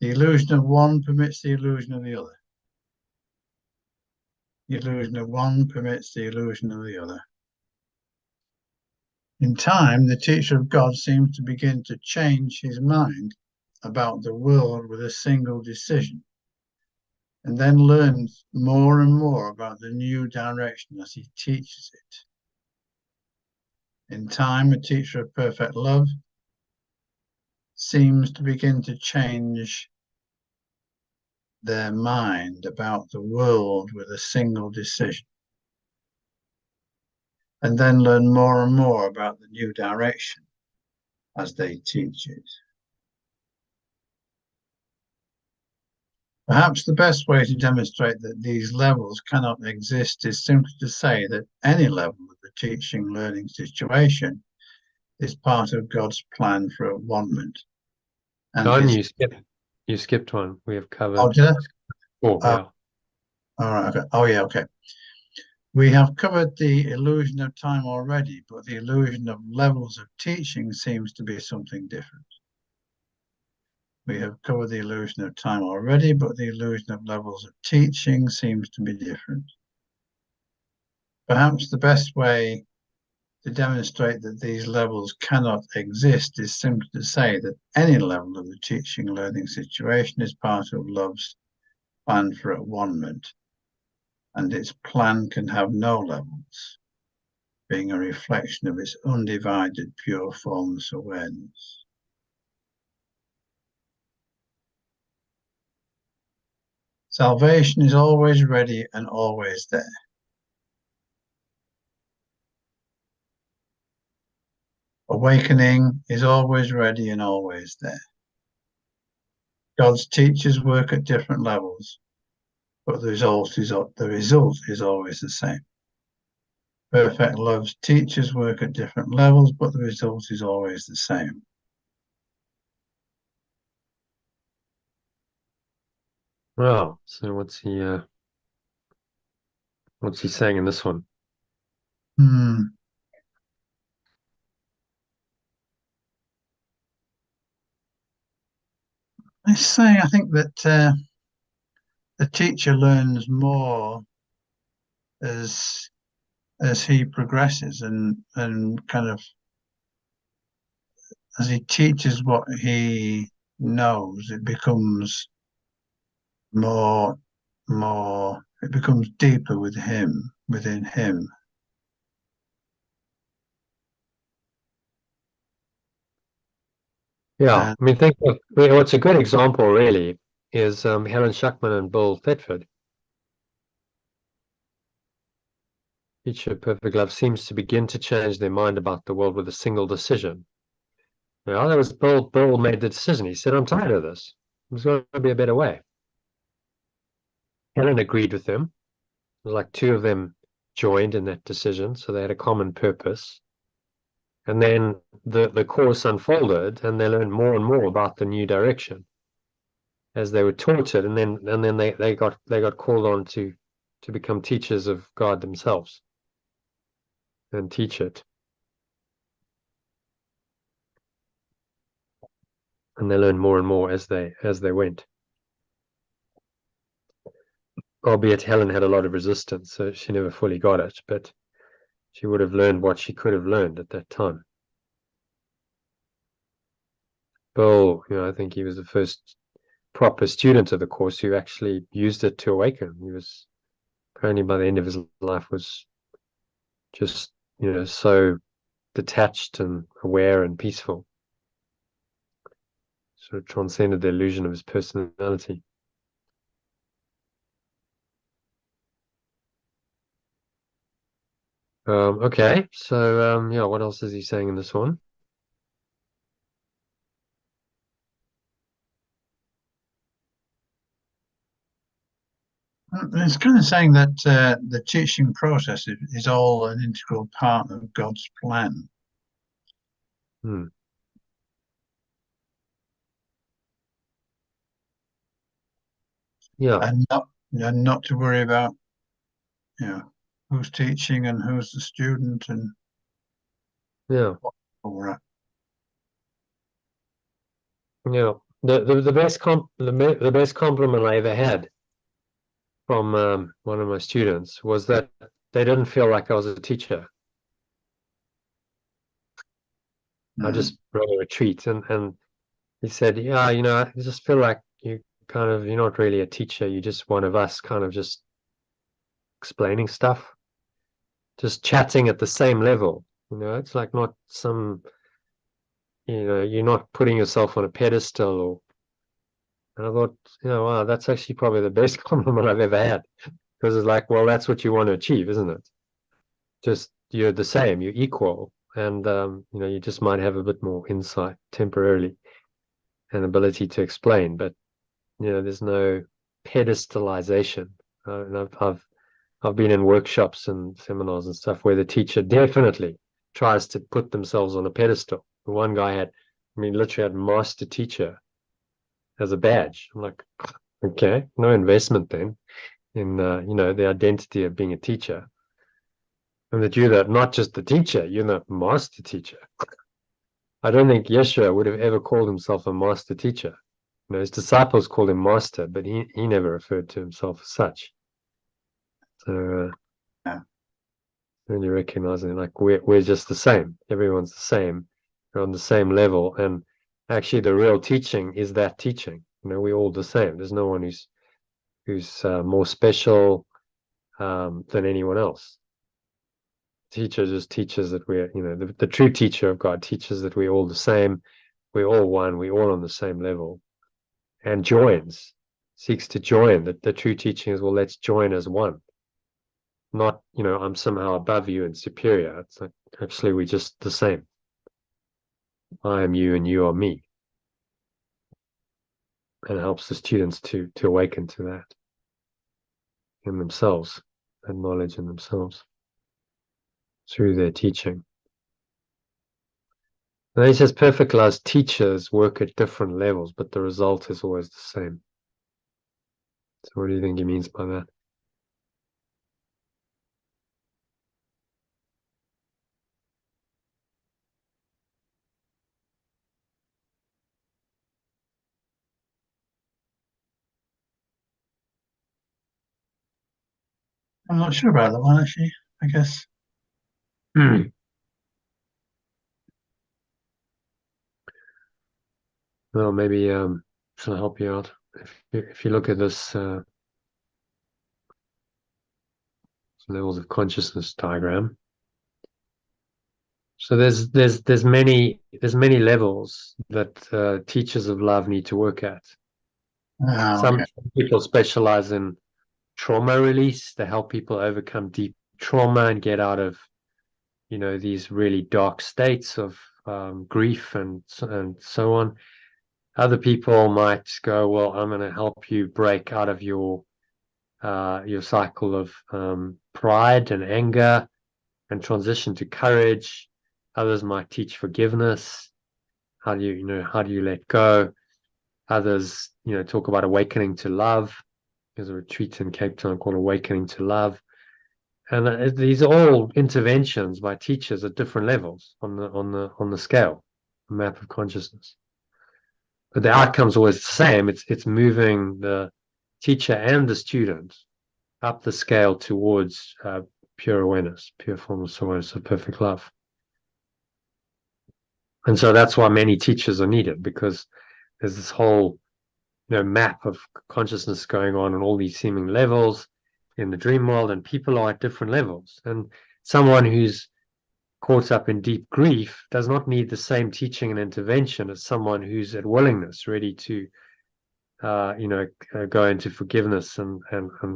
illusion of one permits the illusion of the other. The illusion of one permits the illusion of the other. In time, the teacher of God seems to begin to change his mind about the world with a single decision, and then learns more and more about the new direction as he teaches it. In time, a teacher of perfect love seems to begin to change their mind about the world with a single decision, and then learn more and more about the new direction as they teach it. Perhaps the best way to demonstrate that these levels cannot exist is simply to say that any level of the teaching-learning situation is part of God's plan for one-ment. Don, you skipped one. We have covered. Oh, did I? Yeah. All right. Okay. Oh, yeah. Okay. We have covered the illusion of time already, but the illusion of levels of teaching seems to be something different. We have covered the illusion of time already, but the illusion of levels of teaching seems to be different. Perhaps the best way to demonstrate that these levels cannot exist is simply to say that any level of the teaching-learning situation is part of love's plan for one-ment, and its plan can have no levels. being a reflection of its undivided, pure, formless awareness. Salvation is always ready and always there. Awakening is always ready and always there. God's teachers work at different levels, but the result is always the same. Perfect love's teachers work at different levels, but the result is always the same. Wow. So what's he saying in this one? He's saying, I think that the teacher learns more as he progresses and kind of as he teaches what he knows, it becomes it becomes deeper within him. Yeah, I mean, what's a good example really is Helen Schuckman and Bill Thetford. Teacher Perfect Love seems to begin to change their mind about the world with a single decision. Yeah, that was Bill. Bill made the decision. He said, "I'm tired of this. There's going to be a better way." Helen agreed with him. It was like two of them joined in that decision, so they had a common purpose. And then the course unfolded, and they learned more and more about the new direction as they were taught it, and then they got called on to become teachers of God themselves and teach it. And they learned more and more as they went. Albeit Helen had a lot of resistance, so she never fully got it, but she would have learned what she could have learned at that time. Bill, I think he was the first proper student of the course who actually used it to awaken. He was apparently by the end of his life was just, so detached and aware and peaceful. Sort of transcended the illusion of his personality. Okay, so yeah, what else is he saying in this one? It's kind of saying that the teaching process is all an integral part of God's plan. Yeah, and not to worry about who's teaching and who's the student and yeah, all that. yeah. The best compliment I ever had from one of my students was that they didn't feel like I was a teacher. I just ran a retreat, and he said, "Yeah, I just feel like you're not really a teacher. You're just one of us, kind of just explaining stuff, just chatting at the same level. It's like not some, you're not putting yourself on a pedestal or." And I thought, wow, that's actually probably the best compliment I've ever had, because it's like, well, that's what you want to achieve, isn't it? Just you're the same, you're equal, and you just might have a bit more insight temporarily and ability to explain, but there's no pedestalization. And I've been in workshops and seminars and stuff where the teacher definitely tries to put themselves on a pedestal. The one guy literally had master teacher as a badge. I'm like, okay, no investment then in the identity of being a teacher, and that you're not just the teacher, you're the master teacher. I don't think Yeshua would have ever called himself a master teacher. His disciples called him master, but he never referred to himself as such. So really recognizing like we're just the same. Everyone's the same. We're on the same level, and actually the real teaching is that teaching. We're all the same. There's no one who's more special than anyone else. Teacher just teaches that we're, the true teacher of God teaches that we're all the same, we're all one, we're all on the same level, and seeks to join. That the true teaching is, well, let's join as one. Not, I'm somehow above you and superior. It's like, actually, we're just the same. I am you and you are me. And it helps the students to awaken to that in themselves, that knowledge in themselves through their teaching. And then he says, perfect love's teachers work at different levels, but the result is always the same. So what do you think he means by that? I'm not sure about that one, actually, I guess. Well, maybe shall I help you out? If you look at this levels of consciousness diagram, so there's many levels that teachers of love need to work at. Some people specialize in trauma release. They help people overcome deep trauma and get out of these really dark states of grief and so on. Other people might go, well, I'm going to help you break out of your cycle of pride and anger and transition to courage. Others might teach forgiveness. How do you let go? Others, talk about awakening to love. There's a retreat in Cape Town called Awakening to Love. And these are all interventions by teachers at different levels on the scale, the map of consciousness. But the outcome's always the same. It's moving the teacher and the student up the scale towards pure awareness, pure formless awareness of perfect love. And so that's why many teachers are needed, because there's this whole map of consciousness going on all these seeming levels in the dream world, and people are at different levels. And someone who's caught up in deep grief does not need the same teaching and intervention as someone who's at willingness, ready to go into forgiveness and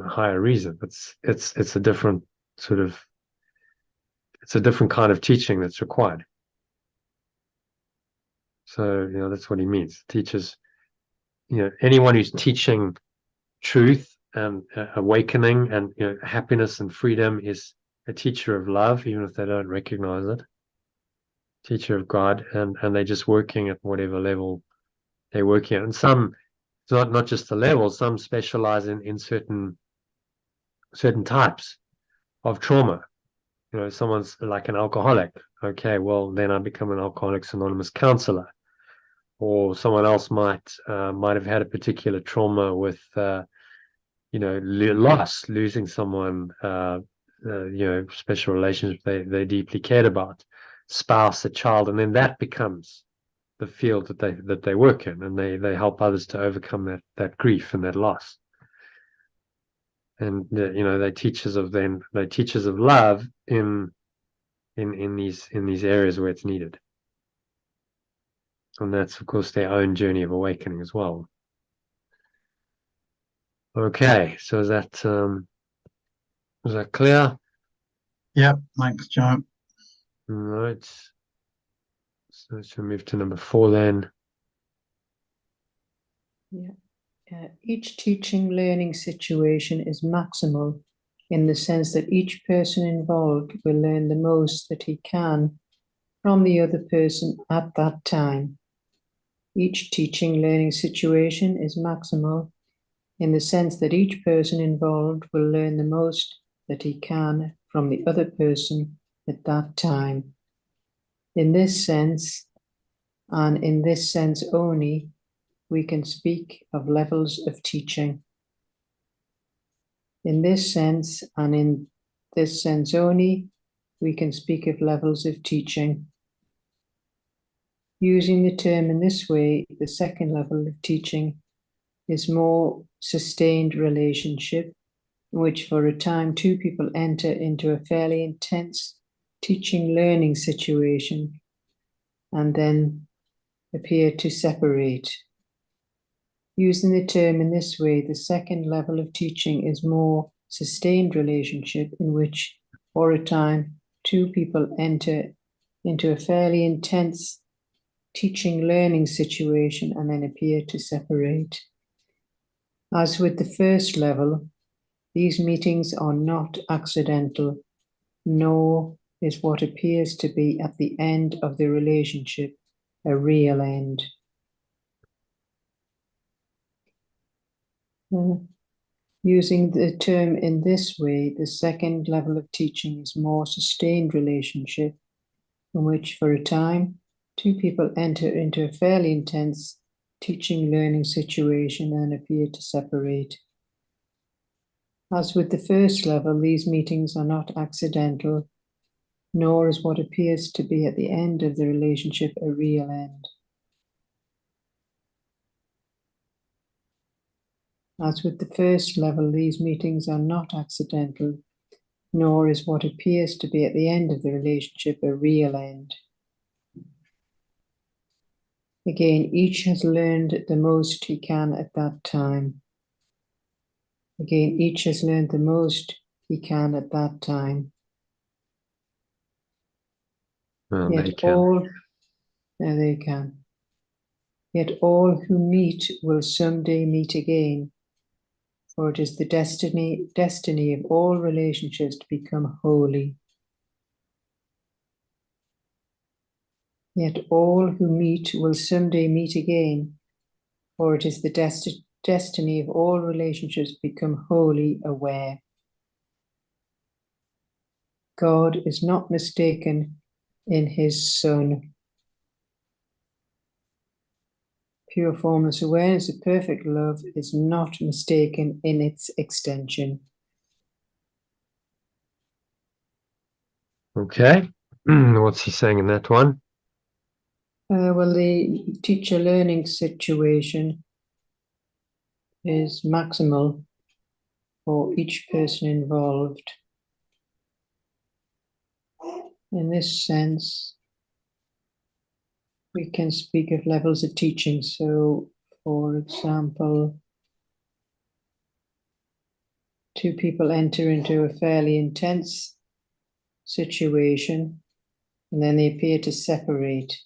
higher reason. It's a different it's a different kind of teaching that's required. So that's what he means. Teachers, anyone who's teaching truth and awakening and happiness and freedom is a teacher of love, even if they don't recognize it. Teacher of God, and they're just working at whatever level they're working at. And some, it's not just the level, some specialize in certain types of trauma. Someone's like an alcoholic. Okay, well, then I become an Alcoholics Anonymous counselor. Or someone else might have had a particular trauma with loss, losing someone, special relationship they deeply cared about, spouse, a child, and then that becomes the field that they work in, and they help others to overcome that grief and that loss. And they're teachers of love in these areas where it's needed. And that's, of course, their own journey of awakening as well. Okay, so is that clear? Yeah, thanks, John. All right. So let's move to number 4 then. Yeah. Each teaching learning situation is maximal in the sense that each person involved will learn the most that he can from the other person at that time. Each teaching learning situation is maximal in the sense that each person involved will learn the most that he can from the other person at that time. In this sense, and in this sense only, we can speak of levels of teaching. In this sense, and in this sense only, we can speak of levels of teaching. Using the term in this way, the second level of teaching is more sustained relationship, in which for a time two people enter into a fairly intense teaching learning situation, and then appear to separate. Using the term in this way, the second level of teaching is more sustained relationship in which, for a time, two people enter into a fairly intense teaching learning situation and then appear to separate. As with the first level, these meetings are not accidental, nor is what appears to be at the end of the relationship a real end. Using the term in this way, the second level of teaching is more sustained relationship in which, for a time, two people enter into a fairly intense teaching learning situation and appear to separate. As with the first level, these meetings are not accidental, nor is what appears to be at the end of the relationship a real end. As with the first level, these meetings are not accidental, nor is what appears to be at the end of the relationship a real end. Again, each has learned the most he can at that time. Again, each has learned the most he can at that time. Yet all, there they can. Yet all who meet will someday meet again, for it is the destiny of all relationships to become holy. Yet all who meet will someday meet again, for it is the destiny of all relationships to become wholly aware. God is not mistaken in his Son. Pure formless awareness of perfect love is not mistaken in its extension. Okay. What's he saying in that one? Well, the teacher learning situation is maximal for each person involved. In this sense, we can speak of levels of teaching. So, for example, two people enter into a fairly intense situation and then they appear to separate.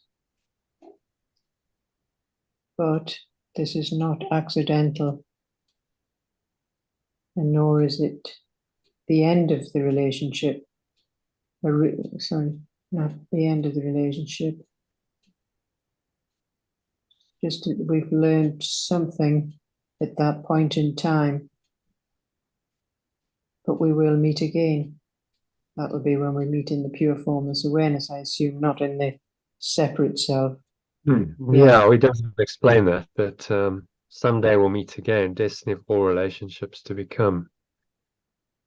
But this is not accidental, and nor is it the end of the relationship. Sorry, not the end of the relationship. Just that we've learned something at that point in time, but we will meet again. That will be when we meet in the pure formless awareness, I assume, not in the separate self. Yeah, we don't explain that, but someday we'll meet again. Destiny of all relationships to become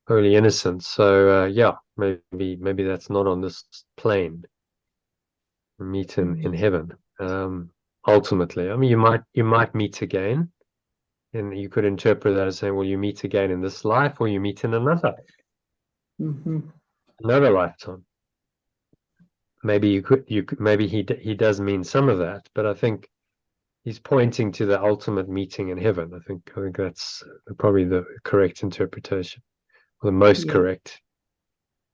wholly innocent. So yeah, maybe that's not on this plane. We meet in heaven. Ultimately, I mean, you might meet again, and you could interpret that as saying, well, you meet again in this life, or you meet in another lifetime. Maybe maybe he does mean some of that, but I think he's pointing to the ultimate meeting in heaven. I think that's probably the correct interpretation, or the most correct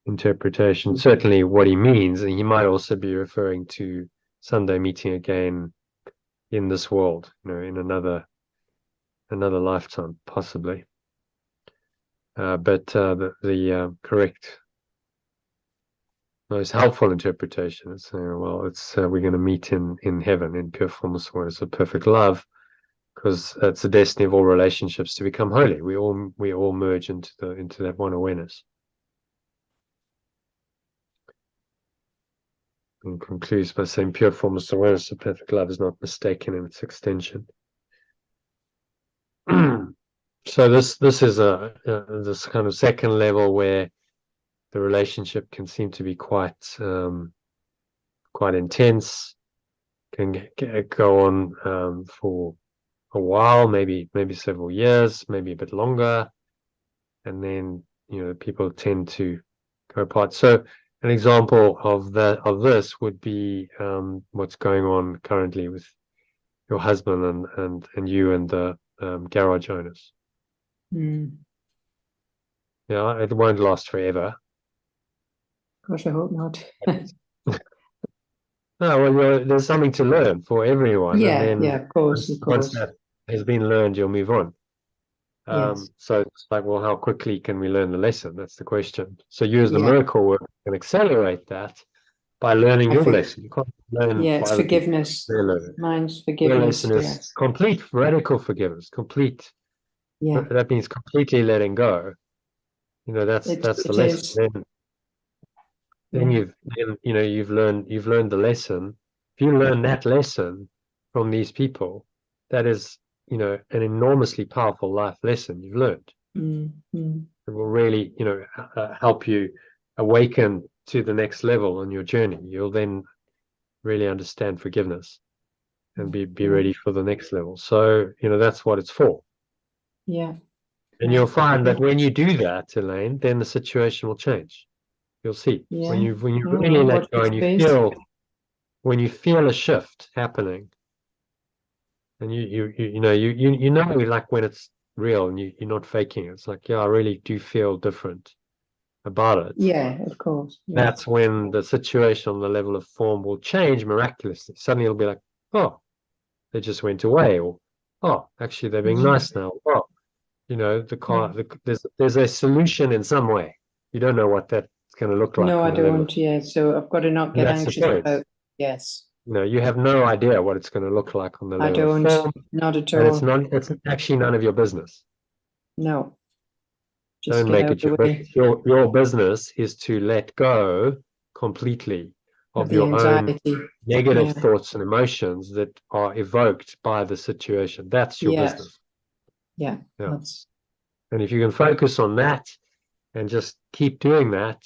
interpretation. Certainly what he means, and he might also be referring to Sunday meeting again in this world, in another lifetime, possibly. But the correct, most helpful interpretation is saying, well, it's we're going to meet in heaven in pure formless awareness of perfect love, because it's the destiny of all relationships to become holy. We all merge into that one awareness. And concludes by saying pure formless awareness of perfect love is not mistaken in its extension. So this is this kind of second level where the relationship can seem to be quite intense, can go on for a while, maybe several years, maybe a bit longer, and then people tend to go apart. So an example of this would be what's going on currently with your husband and you and the garage owners. Yeah, it won't last forever. Gosh, I hope not. No, well, there's something to learn for everyone, Yeah, and then yeah, of course, of once course. that has been learned, you'll move on. Yes. So it's like, well, how quickly can we learn the lesson? That's the question. So you, as the Yeah. miracle worker, can accelerate that by learning your lesson. You can't learn Yeah, for it's other people. forgiveness. Their learning. Mine's Your forgiveness. lesson is complete radical forgiveness. Complete. Yeah. That means completely letting go. You know, that's the It lesson. Then you've learned the lesson. If you learn that lesson from these people, that is, an enormously powerful life lesson you've learned. It will really, help you awaken to the next level on your journey. You'll then really understand forgiveness and be ready for the next level. So, that's what it's for. Yeah. And you'll find that when you do that, Elaine, then the situation will change. You'll see. Yeah. When you really let go and when you feel a shift happening, and you know like when it's real and you're not faking it. It's like, yeah, I really do feel different about it. Yeah, of course. Yeah. That's when the situation on the level of form will change miraculously. Suddenly it'll be like, oh, they just went away, or oh, actually they're being nice now. Oh, there's a solution in some way. You don't know what that's going to look like. No, I on the level. don't. Yeah, so I've got to not get That's the anxious point. about. Yes. No, you have no idea what it's going to look like on the I level of don't. form, Not at and all. it's actually none of your business. No. Just Don't get make out it the your way business. Your business is to let go completely of of the your own anxiety. negative Yeah. thoughts and emotions that are evoked by the situation. That's your Yes. business. Yeah. Yeah. That's And if you can focus on that and just keep doing that,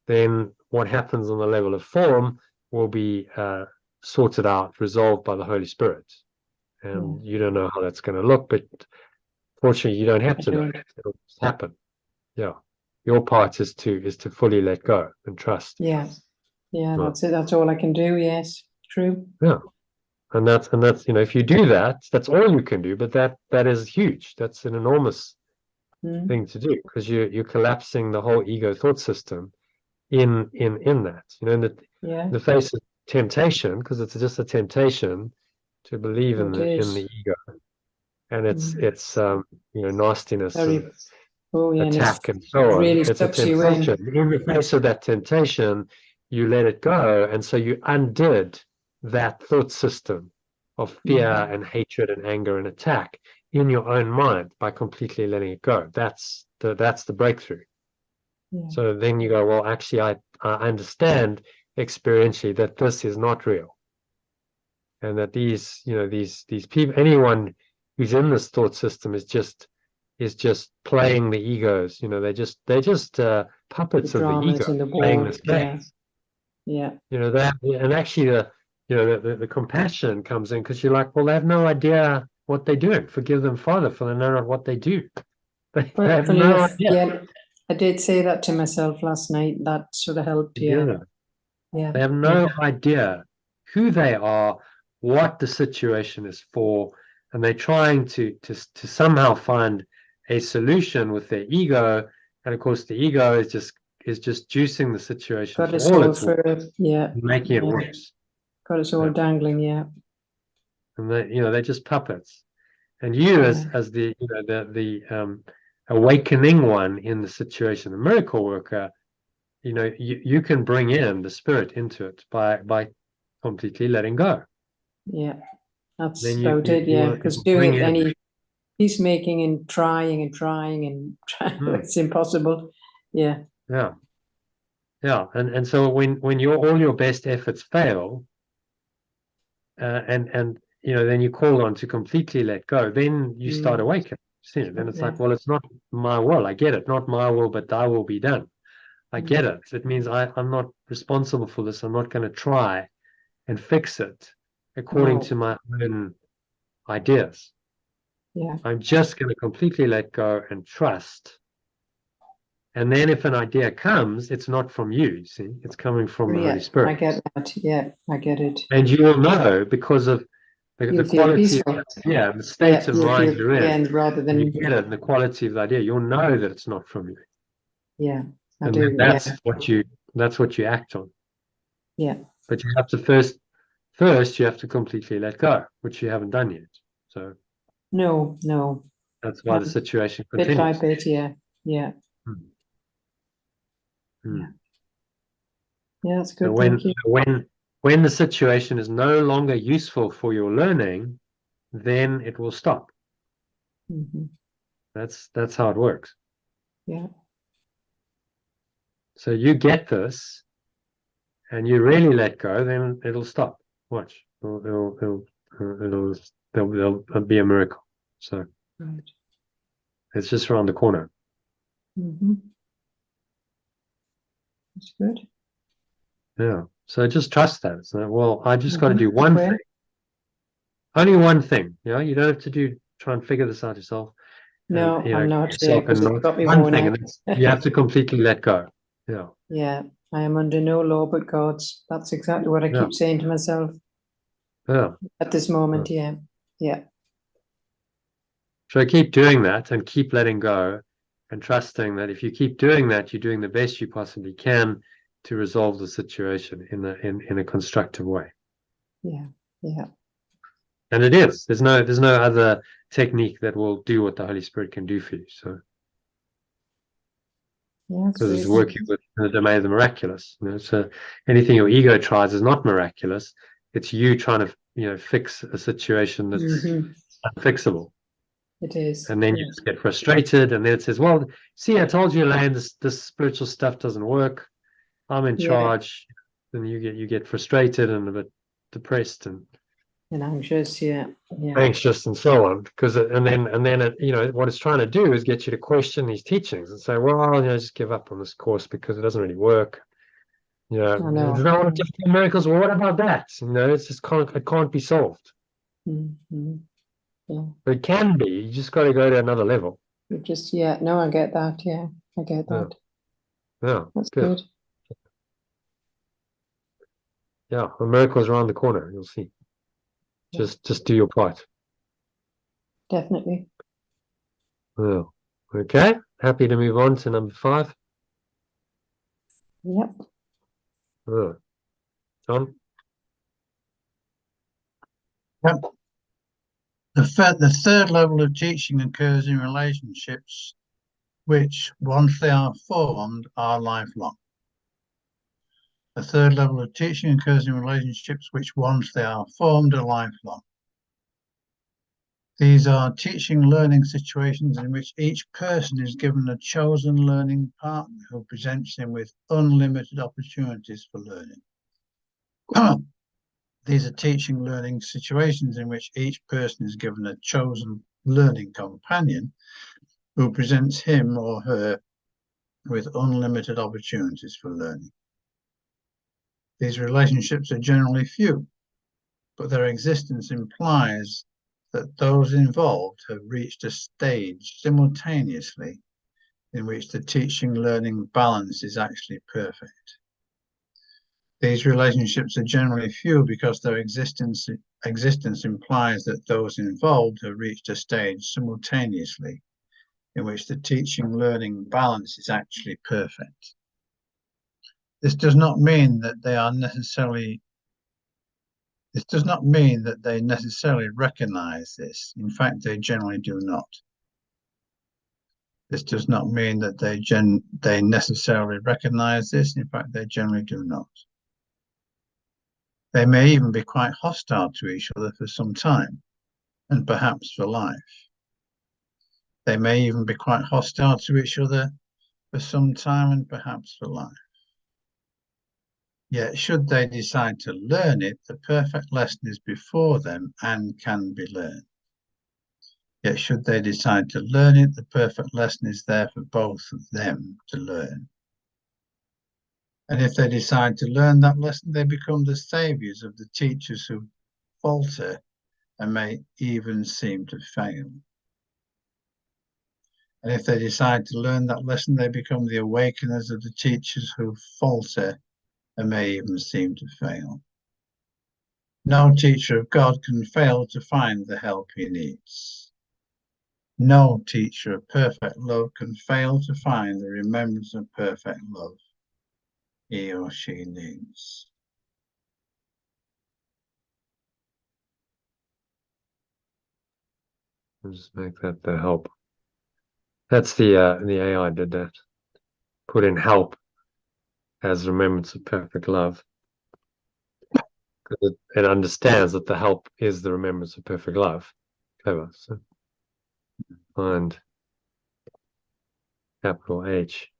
then what happens on the level of form will be sorted out, resolved by the Holy Spirit. And you don't know how that's going to look, but fortunately, you don't have to know. It'll just happen. Yeah. Your part is to fully let go and trust. yeah. Yeah, Right. that's it. That's all I can do. Yes. True. Yeah. And that's if you do that, that's all you can do, but that is huge. That's an enormous thing to do, because you're collapsing the whole ego thought system in that. In the face of temptation, because it's just a temptation to believe in the ego, and it's nastiness and attack and so on. Really It's a sucks you in. temptation. In the face of that temptation, you let it go, and so you undid that thought system of fear and hatred and anger and attack in your own mind by completely letting it go. That's the breakthrough. So then you go, well, actually, I understand experientially that this is not real, and that these people, anyone who's in this thought system is just playing the egos. They're just puppets of the ego playing this game. And actually the compassion comes in, because you're like, well, they have no idea what they're doing. Forgive them, Father, for they know not what they do. They have no idea. Yeah, I did say that to myself last night. That sort of helped. Yeah. They have no idea who they are, what the situation is for, and they're trying to somehow find a solution with their ego. And of course, the ego is just juicing the situation for all it's worth, making it worse. Got us all dangling, and they're just puppets. And you, as the the awakening one in the situation, the miracle worker, you can bring in the spirit into it by completely letting go. Yeah, that's Then about it. Yeah, because doing any peacemaking and trying it's impossible. Yeah. And so when all your best efforts fail, and then you call on to completely let go, then you start awakening. Then it's like, well, it's not my will. I get it. Not my will, but thy will be done. I get it. It means I'm not responsible for this. I'm not going to try and fix it according to my own ideas. Yeah. I'm just going to completely let go and trust And then if an idea comes, it's not from you, see, it's coming from the Holy I Spirit. get that. Yeah, I get it. And you will know because of the You'll feel quality, peaceful. the state of you'll mind feel, you're in. and rather And you than, get it, and the quality of the idea, you'll know that it's not from you. yeah, I And do. then that's what you act on. Yeah. But you have to first you have to completely let go, which you haven't done yet. So No. that's why the situation Bit by continues. bit, yeah. Hmm. Yeah. Yeah, that's So good. Thank you. when the situation is no longer useful for your learning, then it will stop. Mhm. That's how it works. Yeah. So you get this, and you really let go, then it'll stop. Watch, there'll be a miracle. So Right. it's just around the corner. Mhm. That's good. Yeah. So just trust that. So, well, I just got to do one Okay. thing. Only one thing. You know, you don't have to try and figure this out yourself. No, And, you know, I'm not, yourself because and it's not got me one worn thing, out. and you have to completely let go. Yeah. Yeah, I am under no law but God's. That's exactly what I Yeah. keep saying to myself Yeah. at this moment. Yeah. So keep doing that and keep letting go and trusting that if you keep doing that, you're doing the best you possibly can to resolve the situation in a constructive way. Yeah. And it is. There's no other technique that will do what the Holy Spirit can do for you. So Yeah, because it's working with the domain of the miraculous. You know, so anything your ego tries is not miraculous. It's you trying to, fix a situation that's unfixable. It is. And then you just get frustrated, and then it says, well, see, I told you, Elaine, this spiritual stuff doesn't work. I'm in charge. Then you get frustrated and a bit depressed and anxious. Yeah. anxious and so on. And then it, what it's trying to do is get you to question these teachings and say, well, just give up on this course because it doesn't really work. I know. There's no miracles. Well, what about that? It's just it can't be solved. Yeah. But it can be. You just got to go to another level. No, I get that. Yeah, I get that. Yeah, That's good. Yeah, a miracle is around the corner. You'll see. Just do your part. Definitely. Well, okay. Happy to move on to number 5. Yep. John? Yep. The third level of teaching occurs in relationships which, once they are formed, are lifelong. The third level of teaching occurs in relationships which, once they are formed, are lifelong. These are teaching learning situations in which each person is given a chosen learning partner who presents him with unlimited opportunities for learning. These are teaching learning situations in which each person is given a chosen learning companion who presents him or her with unlimited opportunities for learning. These relationships are generally few, but their existence implies that those involved have reached a stage simultaneously in which the teaching-learning balance is actually perfect. These relationships are generally few because their existence implies that those involved have reached a stage simultaneously in which the teaching-learning balance is actually perfect. This does not mean that they necessarily recognize this. In fact, they generally do not. This does not mean that they necessarily recognize this. In fact, they generally do not. They may even be quite hostile to each other for some time, and perhaps for life. They may even be quite hostile to each other for some time, and perhaps for life. Yet, should they decide to learn it, the perfect lesson is before them and can be learned. Yet, should they decide to learn it, the perfect lesson is there for both of them to learn. And if they decide to learn that lesson, they become the saviors of the teachers who falter and may even seem to fail. And if they decide to learn that lesson, they become the awakeners of the teachers who falter and may even seem to fail. No teacher of God can fail to find the help he needs. No teacher of perfect love can fail to find the remembrance of perfect love he or she needs. I'll just make that the help. That's the AI did that. Put in help as remembrance of perfect love. Because it understands that the help is the remembrance of perfect love. Clever. So find capital H.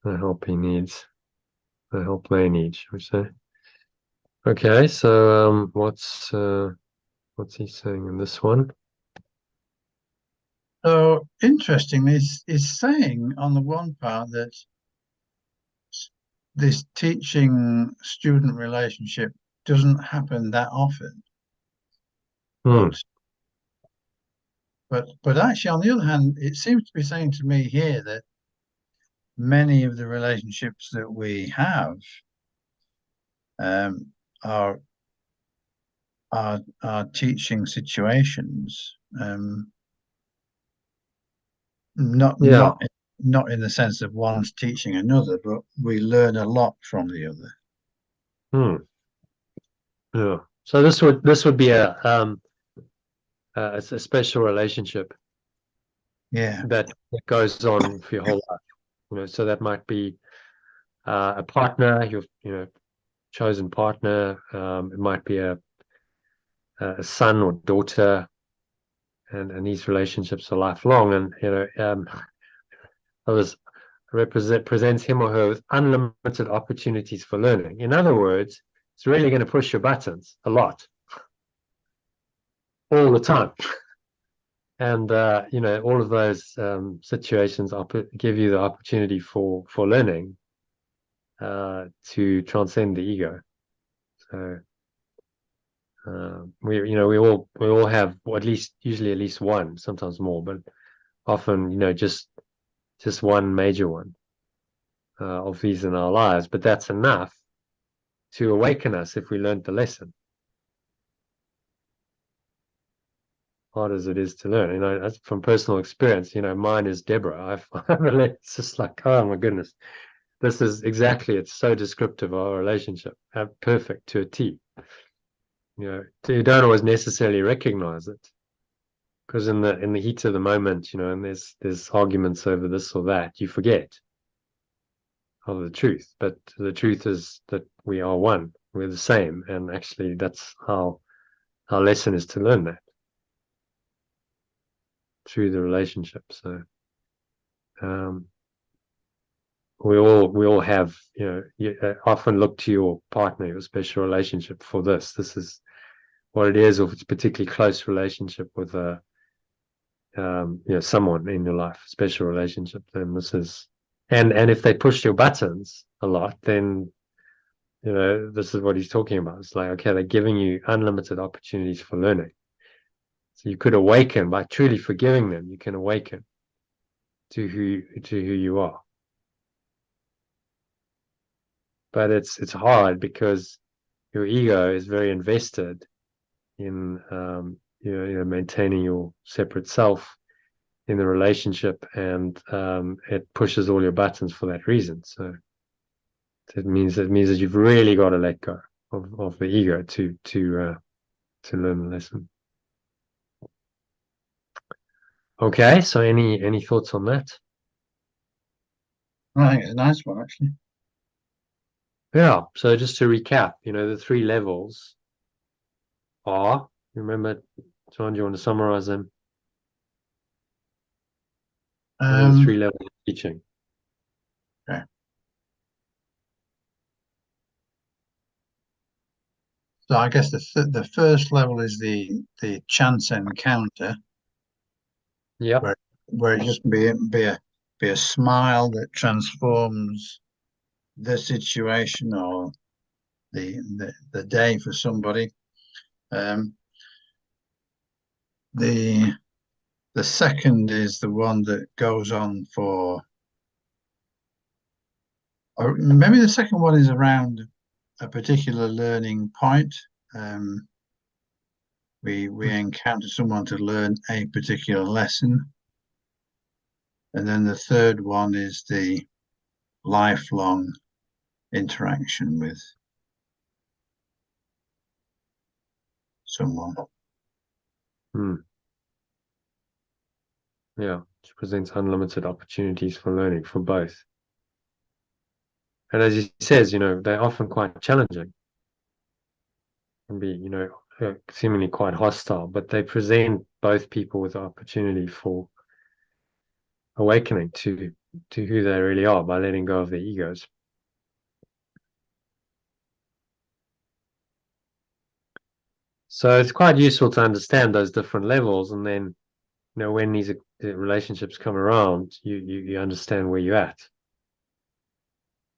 The help he needs. The help they need, shall we say. Okay, so what's he saying in this one? So interestingly, is saying on the one part that this teaching-student relationship doesn't happen that often. But actually, on the other hand, it seems to be saying to me here that many of the relationships that we have are teaching situations. Not in the sense of one's teaching another, but we learn a lot from the other. Yeah. So this would be a special relationship. Yeah. That goes on for your whole life. You know, so that might be a partner, your chosen partner. It might be a son or daughter, and these relationships are lifelong. And presents him or her with unlimited opportunities for learning. In other words, it's really going to push your buttons a lot, all the time. And all of those situations give you the opportunity for learning, to transcend the ego. So we all have, well, usually at least one, sometimes more, but often just one major one of these in our lives. But that's enough to awaken us if we learned the lesson. Hard as it is to learn, from personal experience. Mine is Deborah. It's just like, oh my goodness, this is exactly. It's so descriptive of our relationship, perfect to a T. You don't always necessarily recognize it, because in the heat of the moment, and there's arguments over this or that, you forget of the truth. But the truth is that we are one, we're the same, and actually that's how our lesson is to learn that through the relationship. So we all have, you often look to your partner, your special relationship for this. This is what it is, or if it's a particularly close relationship with someone in your life, special relationship, then this is, and if they push your buttons a lot, then this is what he's talking about. It's like, okay, they're giving you unlimited opportunities for learning. So you could awaken by truly forgiving them. You can awaken to who you are. But it's hard because your ego is very invested in maintaining your separate self in the relationship, and it pushes all your buttons for that reason. So it means that you've really got to let go of the ego to learn the lesson. Okay, so any thoughts on that? I think it's a nice one, actually. Yeah. So just to recap, the 3 levels are, remember, John, do you want to summarize them? The 3 levels of teaching. Okay. So I guess the first level is the chance encounter. Yeah. Where it just be a smile that transforms the situation or the day for somebody. The The second is the one that goes on for, or maybe the second one is around a particular learning point. We encounter someone to learn a particular lesson. And then the third one is the lifelong interaction with someone. Yeah, which presents unlimited opportunities for learning for both. And as he says, they're often quite challenging, can be, seemingly quite hostile, but they present both people with the opportunity for awakening to who they really are by letting go of their egos. So it's quite useful to understand those different levels, and then when these relationships come around, you understand where you're at.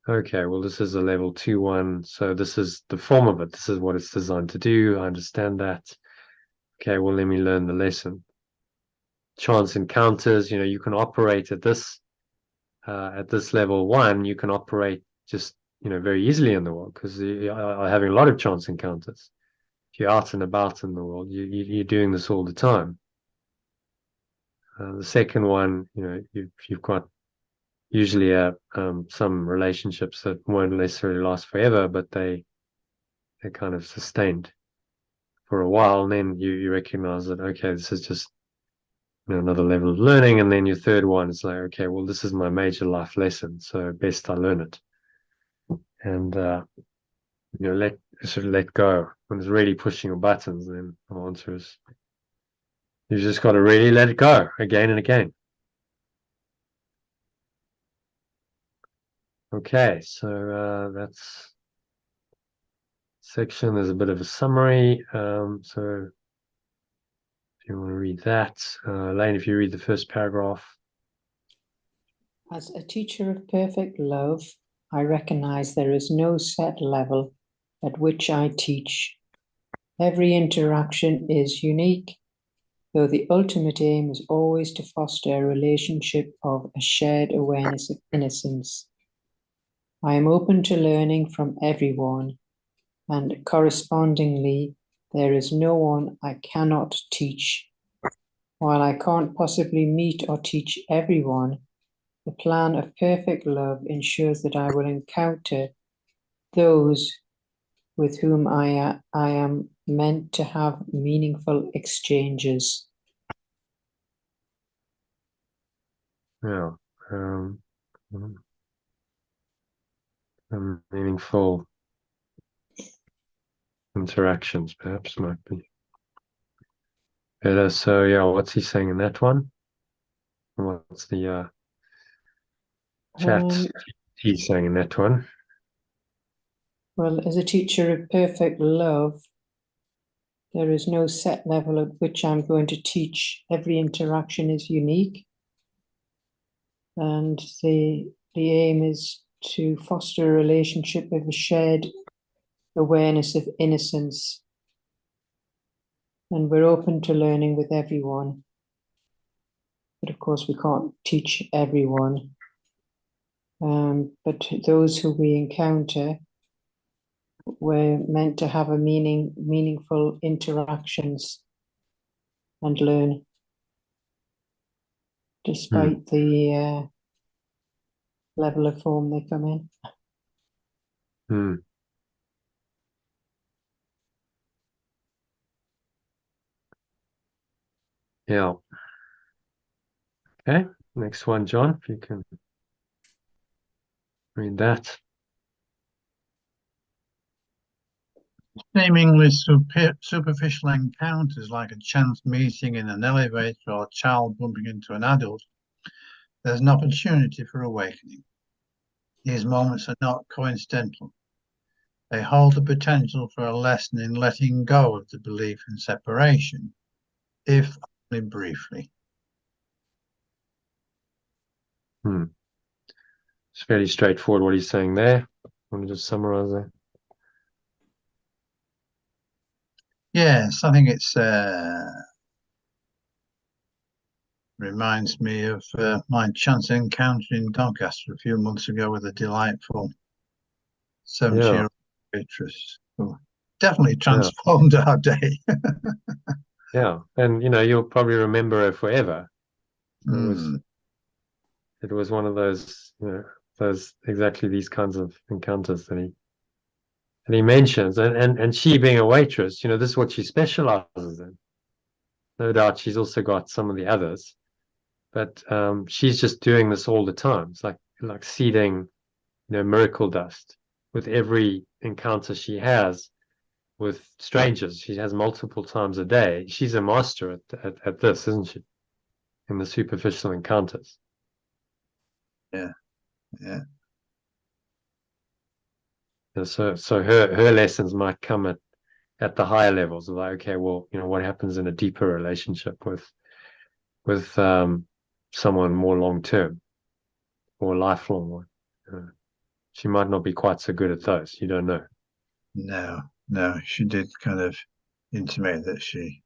Okay, well, this is a level 2-1, so this is the form of it. This is what it's designed to do. I understand that. Okay, well, let me learn the lesson. Chance encounters, you can operate at this level 1, you can operate just, very easily in the world because you are having a lot of chance encounters. If you're out and about in the world, you're doing this all the time. The second one, you've got usually some relationships that won't necessarily last forever, but they're kind of sustained for a while, and then you recognize that, okay, this is just another level of learning. And then your third one is like, okay, well, this is my major life lesson, so best I learn it. And let go. When it's really pushing your buttons, then the answer is you just got to really let it go again and again. Okay, so that's section. There's a bit of a summary. So if you want to read that, Lane, if you read the first paragraph. As a teacher of perfect love, I recognize there is no set level at which I teach. Every interaction is unique, though the ultimate aim is always to foster a relationship of a shared awareness of innocence. I am open to learning from everyone, and correspondingly, there is no one I cannot teach. While I can't possibly meet or teach everyone, the plan of perfect love ensures that I will encounter those with whom I am meant to have meaningful exchanges. Yeah. Meaningful interactions, perhaps, might be better. So, yeah, what's he saying in that one? What's the chat he's saying in that one? Well, as a teacher of perfect love, there is no set level at which I'm going to teach. Every interaction is unique. And the aim is to foster a relationship with a shared awareness of innocence. And we're open to learning with everyone. But of course, we can't teach everyone. But those who we encounter, we're meant to have a meaningful interactions and learn, despite the level of form they come in. Yeah. Okay, next one, John, if you can read that. Seemingly superficial encounters like a chance meeting in an elevator or a child bumping into an adult, there's an opportunity for awakening. These moments are not coincidental. They hold the potential for a lesson in letting go of the belief in separation, if only briefly. It's fairly straightforward what he's saying there. I want to just summarize that. Yes, I think it's reminds me of my chance encounter in Doncaster a few months ago with a delightful 70-year-old waitress who definitely transformed our day. Yeah, and you'll probably remember her forever. It was one of those, those exactly these kinds of encounters that he mentions, and she being a waitress, this is what she specializes in. No doubt she's also got some of the others, but she's just doing this all the time. It's like seeding, miracle dust with every encounter she has with strangers. She has multiple times a day. She's a master at this, isn't she? In the superficial encounters. Yeah. And so her lessons might come at the higher levels of like, okay, well, what happens in a deeper relationship with someone more long term or lifelong one. She might not be quite so good at those. You don't know. No, she did kind of intimate that she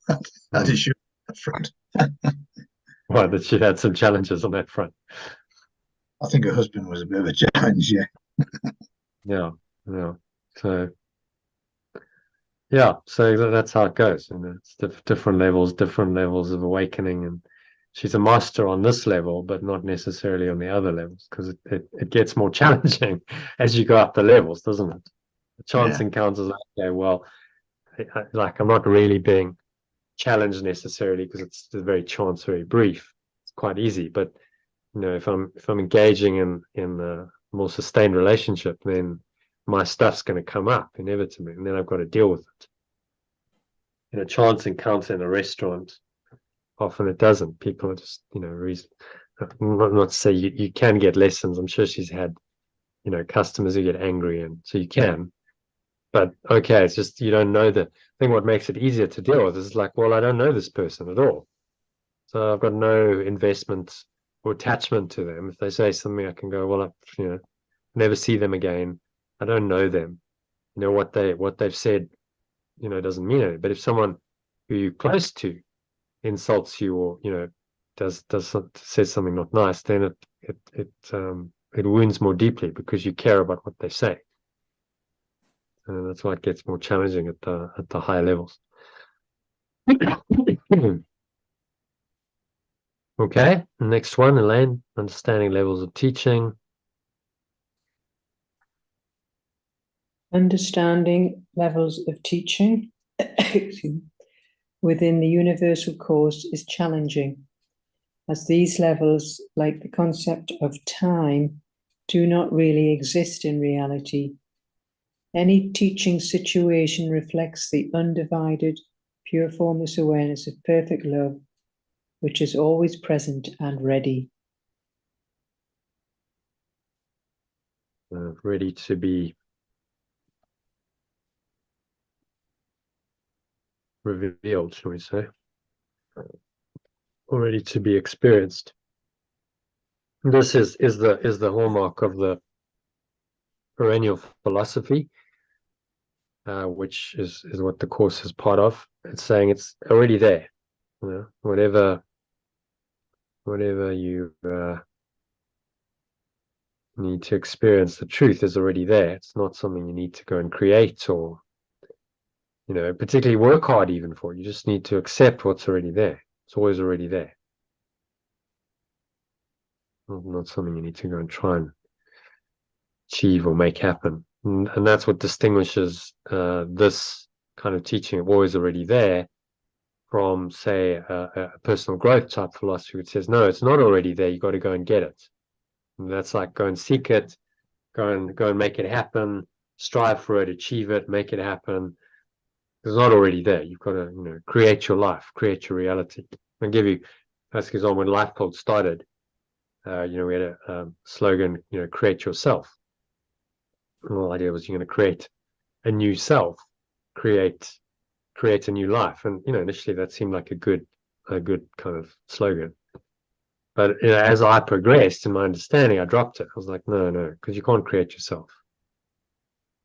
had issues on that front. Well, that she had some challenges on that front. I think her husband was a bit of a challenge, Yeah. So that's how it goes. And it's different levels of awakening. And she's a master on this level, but not necessarily on the other levels, because it gets more challenging as you go up the levels, doesn't it? The chance encounters, okay, well, like I'm not really being challenged necessarily because it's very chance, very brief. It's quite easy, but if I'm engaging in a more sustained relationship, then my stuff's going to come up inevitably, and then I've got to deal with it. In a chance encounter in a restaurant, often it doesn't. People are just not to say you can get lessons. I'm sure she's had customers who get angry, and so you can. But okay, it's just you don't know the thing. What makes it easier to deal with is like, well, I don't know this person at all, so I've got no investment or attachment to them. If they say something, I can go, well, never see them again. I don't know them. What they've said, doesn't mean anything. But if someone who you're close to insults you or says something not nice, then it wounds more deeply because you care about what they say. And that's why it gets more challenging at the higher levels. Okay, next one, Elaine, understanding levels of teaching. Understanding levels of teaching within the universal course is challenging, as these levels, like the concept of time, do not really exist in reality. Any teaching situation reflects the undivided, pure formless awareness of perfect love, which is always present and ready. Ready to be revealed, shall we say, or ready to be experienced. This is the hallmark of the perennial philosophy, which is what the course is part of. It's saying it's already there. Whatever you need to experience, the truth is already there. It's not something you need to go and create or particularly work hard even for. You just need to accept what's already there. It's always already there. Not something you need to go and try and achieve or make happen. And that's what distinguishes this kind of teaching of always already there from, say, a personal growth type philosophy, which says, no, it's not already there. You got to go and get it. And that's like go and seek it, go and make it happen, strive for it, achieve it, make it happen. It's not already there. You've got to, create your life, create your reality. I'll give you, that's because when Life Code started, we had a slogan, create yourself. The whole idea was you're going to create a new self, create a new life. And, initially that seemed like a good kind of slogan. But as I progressed in my understanding, I dropped it. I was like, no, because you can't create yourself.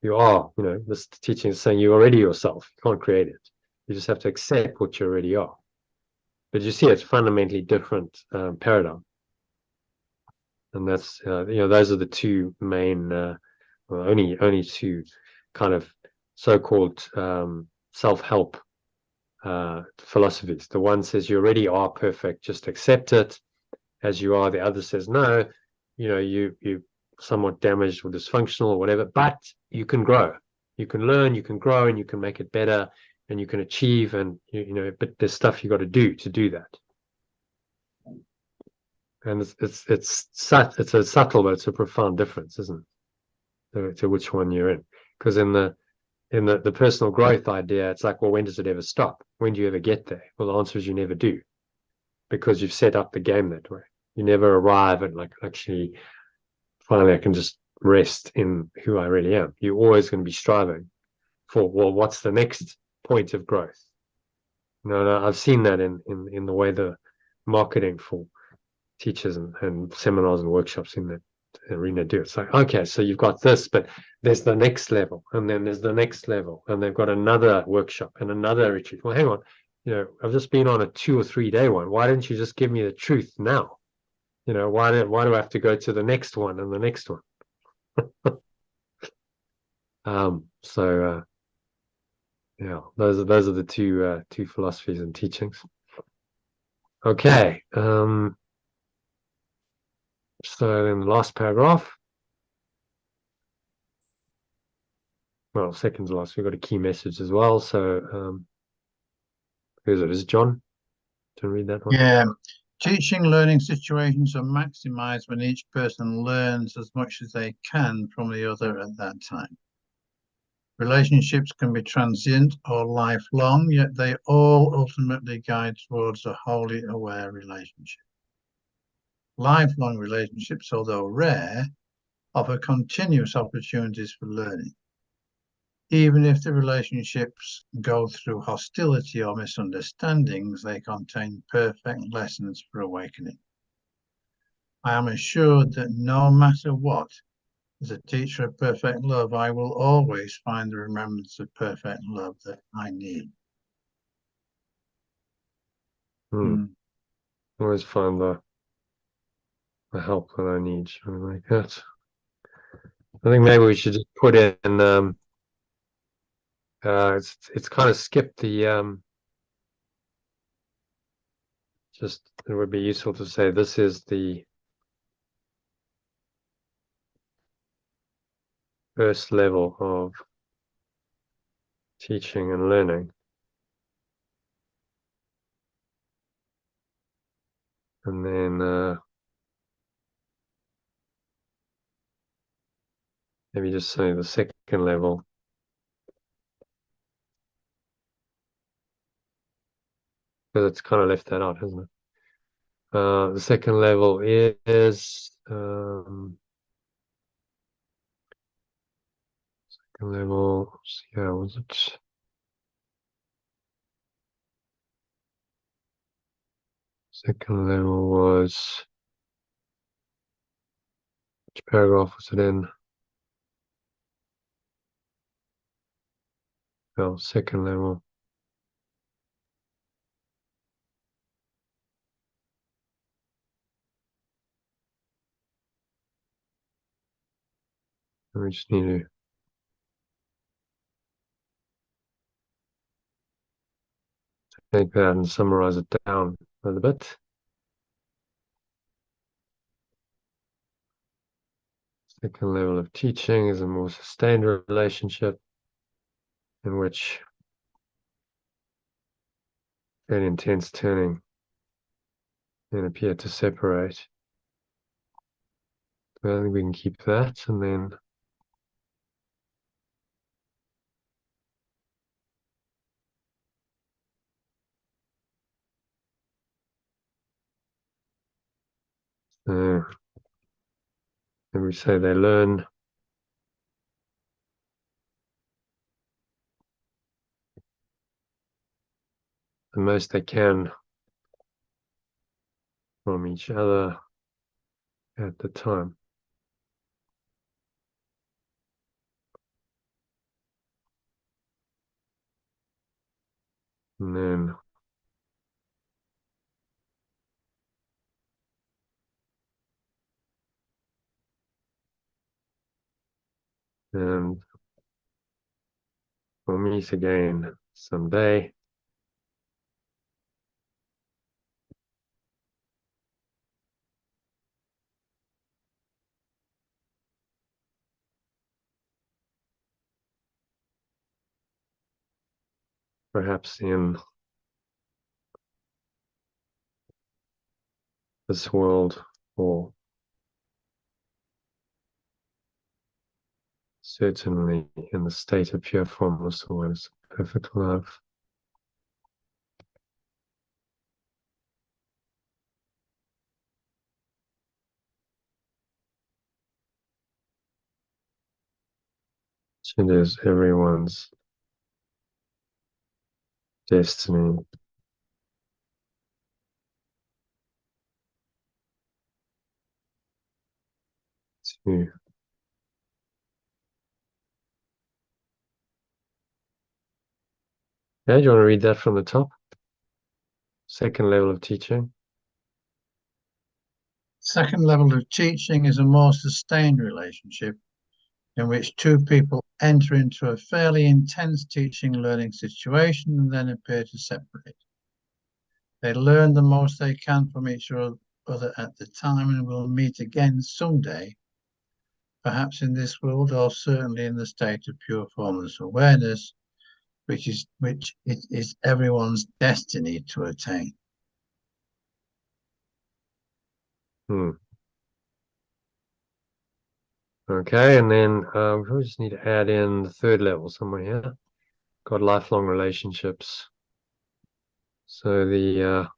You are, this teaching is saying you're already yourself. You can't create it. You just have to accept what you already are. But you see, it's fundamentally different paradigm. And that's, those are the two main, well, only two kind of so-called self-help philosophies. The one says you already are perfect, just accept it as you are. The other says, no, you somewhat damaged or dysfunctional or whatever, but you can grow, you can learn, you can grow, and you can make it better, and you can achieve, and but there's stuff you got to do that. And it's a subtle, but it's a profound difference, isn't it, to which one you're in? Because in the personal growth idea, it's like, well, when does it ever stop? When do you ever get there? Well, the answer is you never do, because you've set up the game that way. You never arrive at, like, actually, finally, I can just rest in who I really am. You're always going to be striving for, well, what's the next point of growth? No, I've seen that in the way the marketing for teachers and seminars and workshops in that arena do. It's like, okay, so you've got this, but there's the next level, and then there's the next level, and they've got another workshop and another retreat. Well, hang on, I've just been on a 2 or 3 day one. Why didn't you just give me the truth now? Why do I have to go to the next one and the next one? Yeah, those are the two philosophies and teachings. Okay. So in the last paragraph, well, second to last, we've got a key message as well. So who's it? Is it John? To read that one? Yeah. Teaching learning situations are maximized when each person learns as much as they can from the other at that time. Relationships can be transient or lifelong, yet they all ultimately guide towards a wholly aware relationship. Lifelong relationships, although rare, offer continuous opportunities for learning. Even if the relationships go through hostility or misunderstandings, they contain perfect lessons for awakening. I am assured that no matter what, as a teacher of perfect love, I will always find the remembrance of perfect love that I need. Always find the help that I need, something like that. I think maybe we should just put in it's kind of skipped the just, it would be useful to say this is the first level of teaching and learning, and then maybe just say the second level, because it's kind of left that out, hasn't it? The second level is second level. Yeah, was it? Second level was, which paragraph was it in? Oh, second level. We just need to take that and summarize it down a little bit. Second level of teaching is a more sustained relationship in which very intense turning then appear to separate. So I think we can keep that, and then and we say they learn the most they can from each other at the time. And then And we'll meet again someday. Perhaps in this world, or certainly in the state of pure formless awareness, perfect love. It is everyone's destiny to yeah, do you want to read that from the top? Second level of teaching. Second level of teaching is a more sustained relationship in which two people enter into a fairly intense teaching learning situation and then appear to separate. They learn the most they can from each other at the time and will meet again someday, perhaps in this world or certainly in the state of pure formless awareness, which it is everyone's destiny to attain. Okay, and then we just need to add in the third level somewhere here. Got lifelong relationships. So the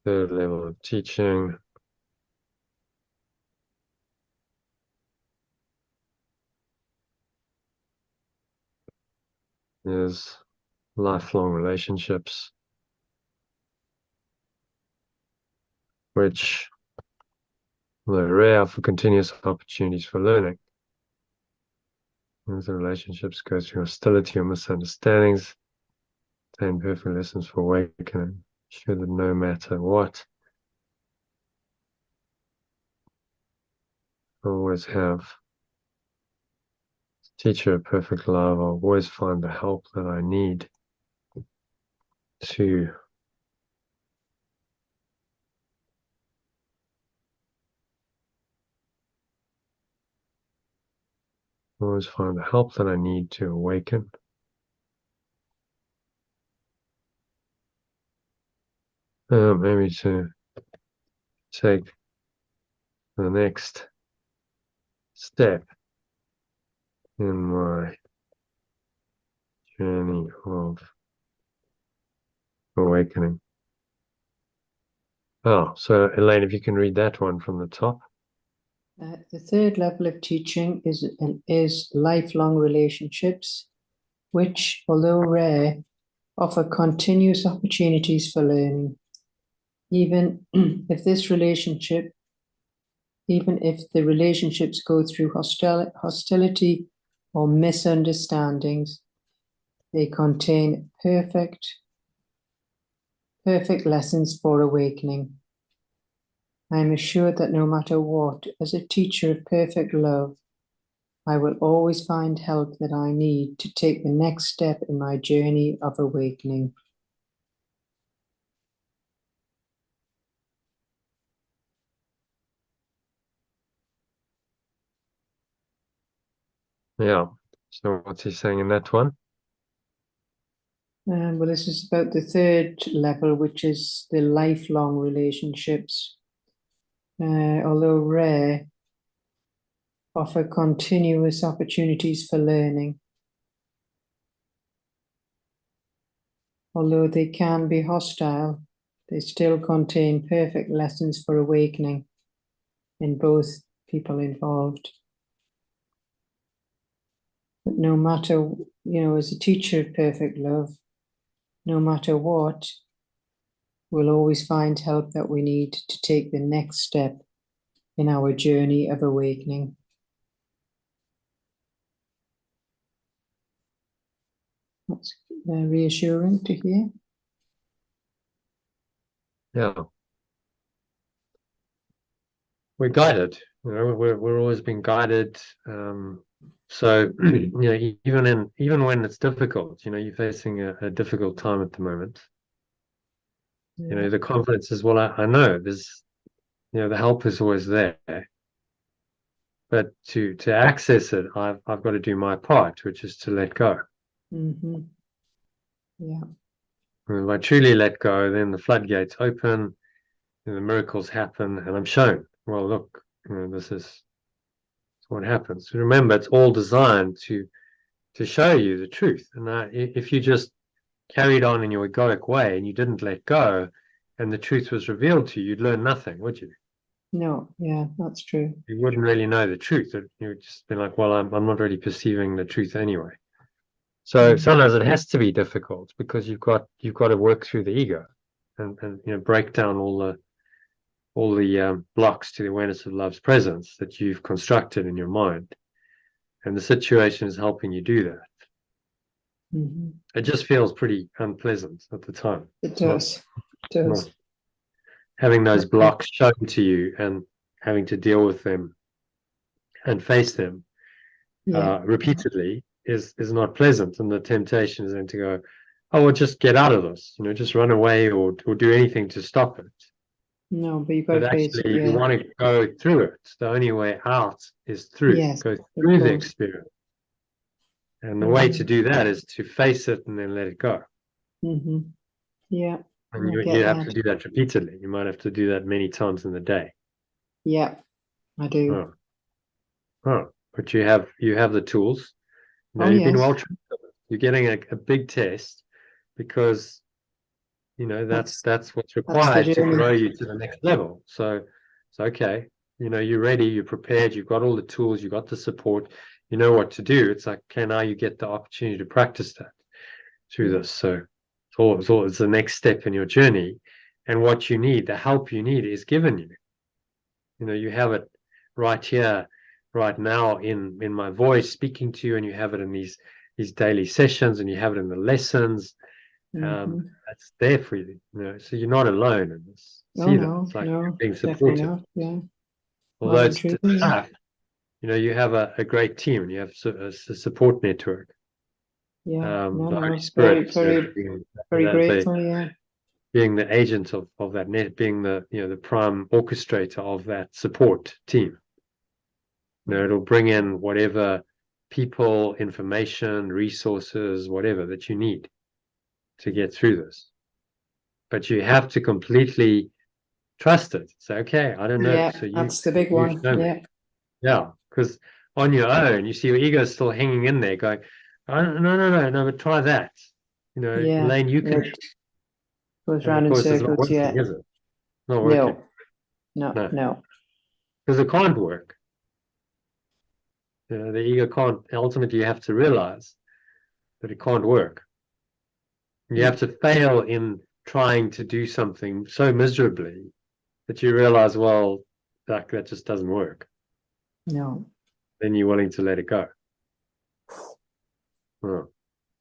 third level of teaching is lifelong relationships, which are rare for continuous opportunities for learning. As the relationships go through hostility or misunderstandings, obtain perfect lessons for awakening. Sure that no matter what, I always have teacher of perfect love. I'll always find the help that I need to always find the help that I need to awaken. Maybe to take the next step in my journey of awakening. Oh, so Elaine, if you can read that one from the top. The third level of teaching is lifelong relationships, which, although rare, offer continuous opportunities for learning. Even if the relationships go through hostility or misunderstandings, they contain perfect lessons for awakening. I am assured that no matter what, as a teacher of perfect love, I will always find help that I need to take the next step in my journey of awakening. Yeah. So what's he saying in that one? Well, this is about the third level, which is the lifelong relationships. Although rare, offer continuous opportunities for learning. Although they can be hostile, they still contain perfect lessons for awakening in both people involved. But no matter, as a teacher of perfect love, no matter what, we'll always find help that we need to take the next step in our journey of awakening. reassuring to hear. Yeah. We're guided, we're always being guided. So even when it's difficult, you're facing a difficult time at the moment. Yeah. The confidence is, well, I know there's, the help is always there, but to access it, I've got to do my part, which is to let go. Mm-hmm. Yeah. And if I truly let go, then the floodgates open, and the miracles happen, and I'm shown, well, look, this is what happens. Remember, it's all designed to show you the truth. And if you just carried on in your egoic way and you didn't let go, and the truth was revealed to you, you'd learn nothing, would you? No, yeah, that's true. You wouldn't really know the truth. You would just be like, well, I'm not really perceiving the truth anyway. So sometimes it has to be difficult because you've got to work through the ego and break down all the blocks to the awareness of love's presence that you've constructed in your mind. And the situation is helping you do that. Mm-hmm. It just feels pretty unpleasant at the time. It does. It does. Having those blocks shown to you and having to deal with them and face them repeatedly is not pleasant. And the temptation is then to go, oh, well, just get out of this, just run away or do anything to stop it. No, but you've got to face it. Actually, you want to go through it. The only way out is through. Yes, go through the experience. And the way to do that is to face it and then let it go. Mm-hmm. Yeah. And you have to do that repeatedly. You might have to do that many times in the day. Yeah, I do. But you have the tools. You've been well trained. You're getting a big test because that's what's required to grow you to the next level. So it's okay. You're ready, you're prepared, you've got all the tools, you've got the support, you know what to do. It's like, okay, now you get the opportunity to practice that through this. So it's the next step in your journey. And what you need, the help you need, is given you. You have it right here, right now in my voice speaking to you, and you have it in these daily sessions, and you have it in the lessons. That's there for you. So you're not alone in this. It's like you're being supported. Yeah. Although it's tough, you have a great team and you have a support network. Yeah. The Holy Spirit, very grateful. Yeah. Being the agent of that net, being the prime orchestrator of that support team. It'll bring in whatever people, information, resources, whatever that you need to get through this. But you have to completely trust it. Say, okay, I don't know. Yeah, so that's the big one. Yeah, because on your own, you see your ego is still hanging in there, going, oh, no, but try that. Elaine, you can. Goes round in circles. Is it? Not working. No. Because it can't work. The ego can't. Ultimately, you have to realize that it can't work. You have to fail in trying to do something so miserably that you realize, well, that just doesn't work. No. Then you're willing to let it go. So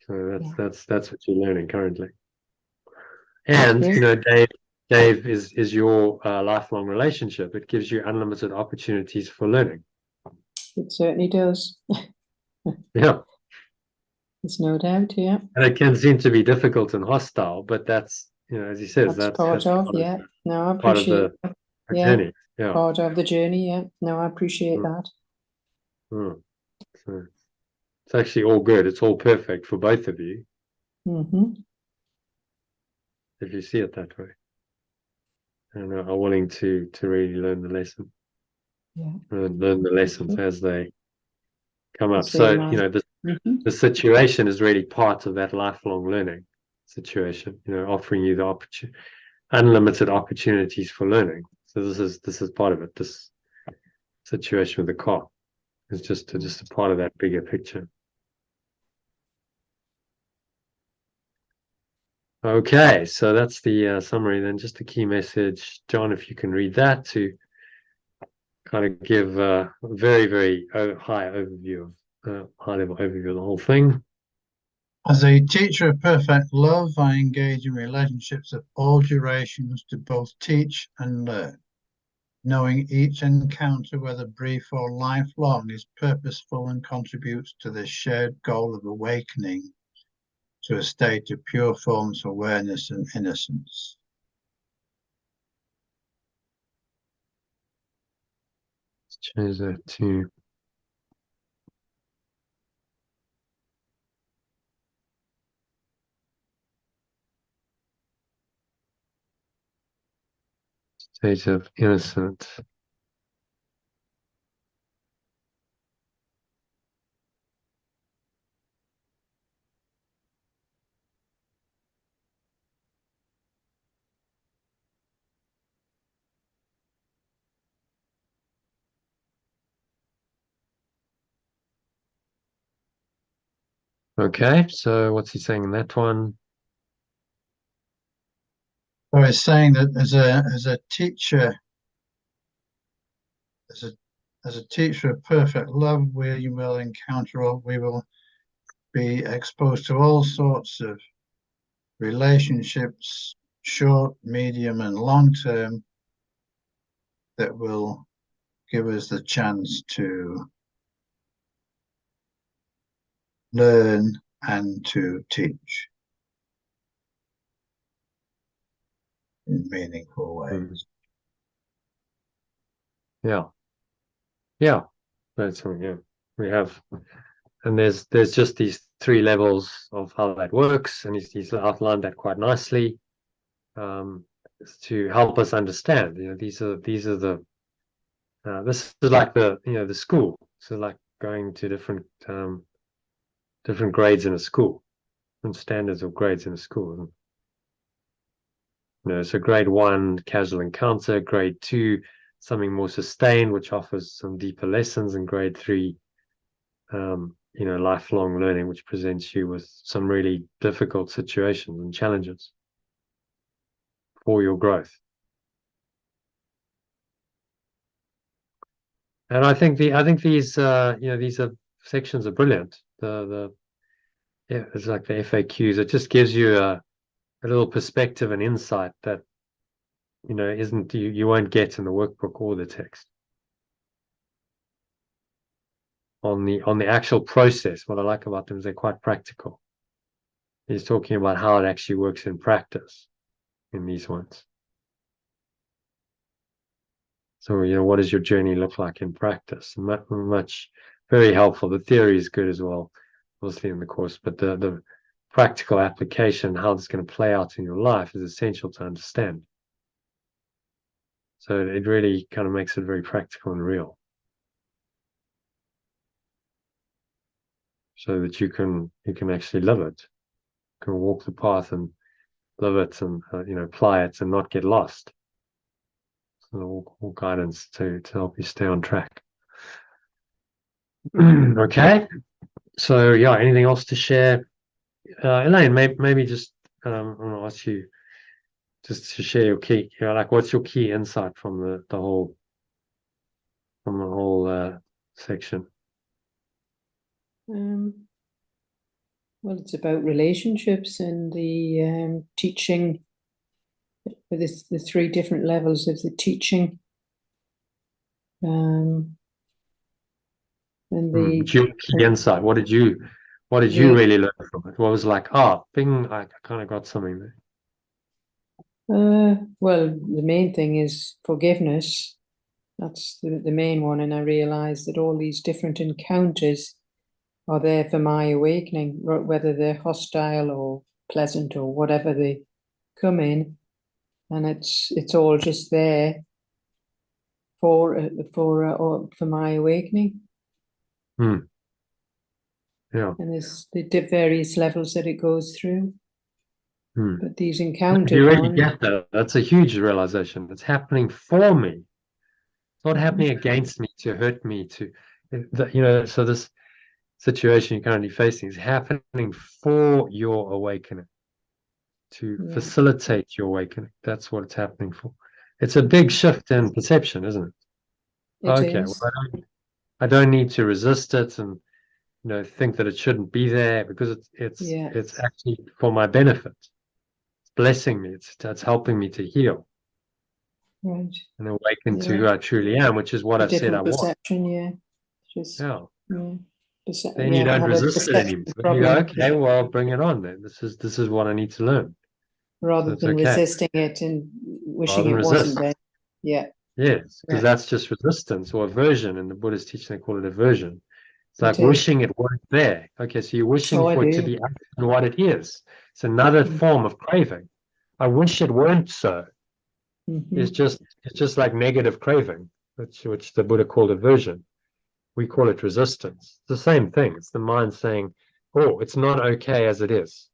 that's what you're learning currently. And Dave is your lifelong relationship. It gives you unlimited opportunities for learning. It certainly does. Yeah. There's no doubt, yeah. And it can seem to be difficult and hostile, but that's, as he says, that's part of, yeah. No, I appreciate part of the journey. Yeah. Part of the journey, yeah. No, I appreciate that. So it's actually all good. It's all perfect for both of you. If you see it that way. And are willing to really learn the lesson. Yeah. Learn the lessons as they come up. So, the situation is really part of that lifelong learning situation, offering you the unlimited opportunities for learning. So this is part of it. This situation with the car is just a part of that bigger picture. Okay, so that's the summary then. Just a key message, John, if you can read that to kind of give a very, very high level overview of the whole thing. As a teacher of perfect love, I engage in relationships of all durations to both teach and learn. Knowing each encounter, whether brief or lifelong, is purposeful and contributes to the shared goal of awakening to a state of pure formless awareness and innocence. Let's change that to state of innocent. Okay, so what's he saying in that one? So it's saying that as a teacher, as a teacher of perfect love, we will encounter, or we will be exposed to all sorts of relationships, short, medium, and long term, that will give us the chance to learn and to teach in meaningful ways. Yeah. Yeah. That's yeah. We have, and there's just these three levels of how that works, and he's outlined that quite nicely, to help us understand. You know, these are the this is like the the school. So like going to different grades in a school, different standards of grades in a school. And, so grade 1, casual encounter; grade 2, something more sustained, which offers some deeper lessons; and grade 3, lifelong learning, which presents you with some really difficult situations and challenges for your growth. And I think these these are sections are brilliant. It's like the FAQs. It just gives you a little perspective and insight that isn't you won't get in the workbook or the text. On the actual process, what I like about them is they're quite practical. He's talking about how it actually works in practice in these ones. So, what does your journey look like in practice? Much very helpful. The theory is good as well, obviously in the course, but the practical application, how it's going to play out in your life, is essential to understand. So it really kind of makes it very practical and real, so that you can actually live it, you can walk the path and live it, and apply it and not get lost. So all guidance to help you stay on track. Okay, so yeah, anything else to share, Elaine? Maybe just I'm going to ask you just to share your key, like what's your key insight from the whole section? Well, it's about relationships and the teaching, the three different levels of the teaching. And the your key insight. What did you really learn from it? What was like, bing, I kind of got something there. Well, the main thing is forgiveness. That's the main one. And I realized that all these different encounters are there for my awakening, whether they're hostile or pleasant or whatever they come in. And it's all just there for my awakening. Yeah. And there's the various levels that it goes through. But these encounters, you really get that. That's a huge realization. It's happening for me. It's not happening against me to hurt me. So this situation you're currently facing is happening for your awakening, to facilitate your awakening. That's what it's happening for. It's a big shift in perception, isn't it? It is. Well, I don't need to resist it and think that it shouldn't be there, because Yeah. it's actually for my benefit. It's blessing me. It's helping me to heal Right. and awaken to Yeah. who I truly am, which is what A I've said I different want. perception, yeah. Just, Yeah. yeah. Then you don't have a resist it perception anymore. You problem, go, okay, well, bring it on then. This is what I need to learn. rather So it's than okay. resisting it and wishing Rather it than wasn't resist. there. Yeah. Yes, because Yeah. that's just resistance or aversion. In the Buddhist teaching, they call it aversion. It's like It is. wishing it weren't there. Okay, so you're wishing Oh, I for it to do. be other than what it is. It's another Mm. form of craving. I wish it weren't so. Mhm. It's just like negative craving, which the Buddha called aversion. We call it resistance. It's the same thing. It's the mind saying, "Oh, it's not okay as it is,"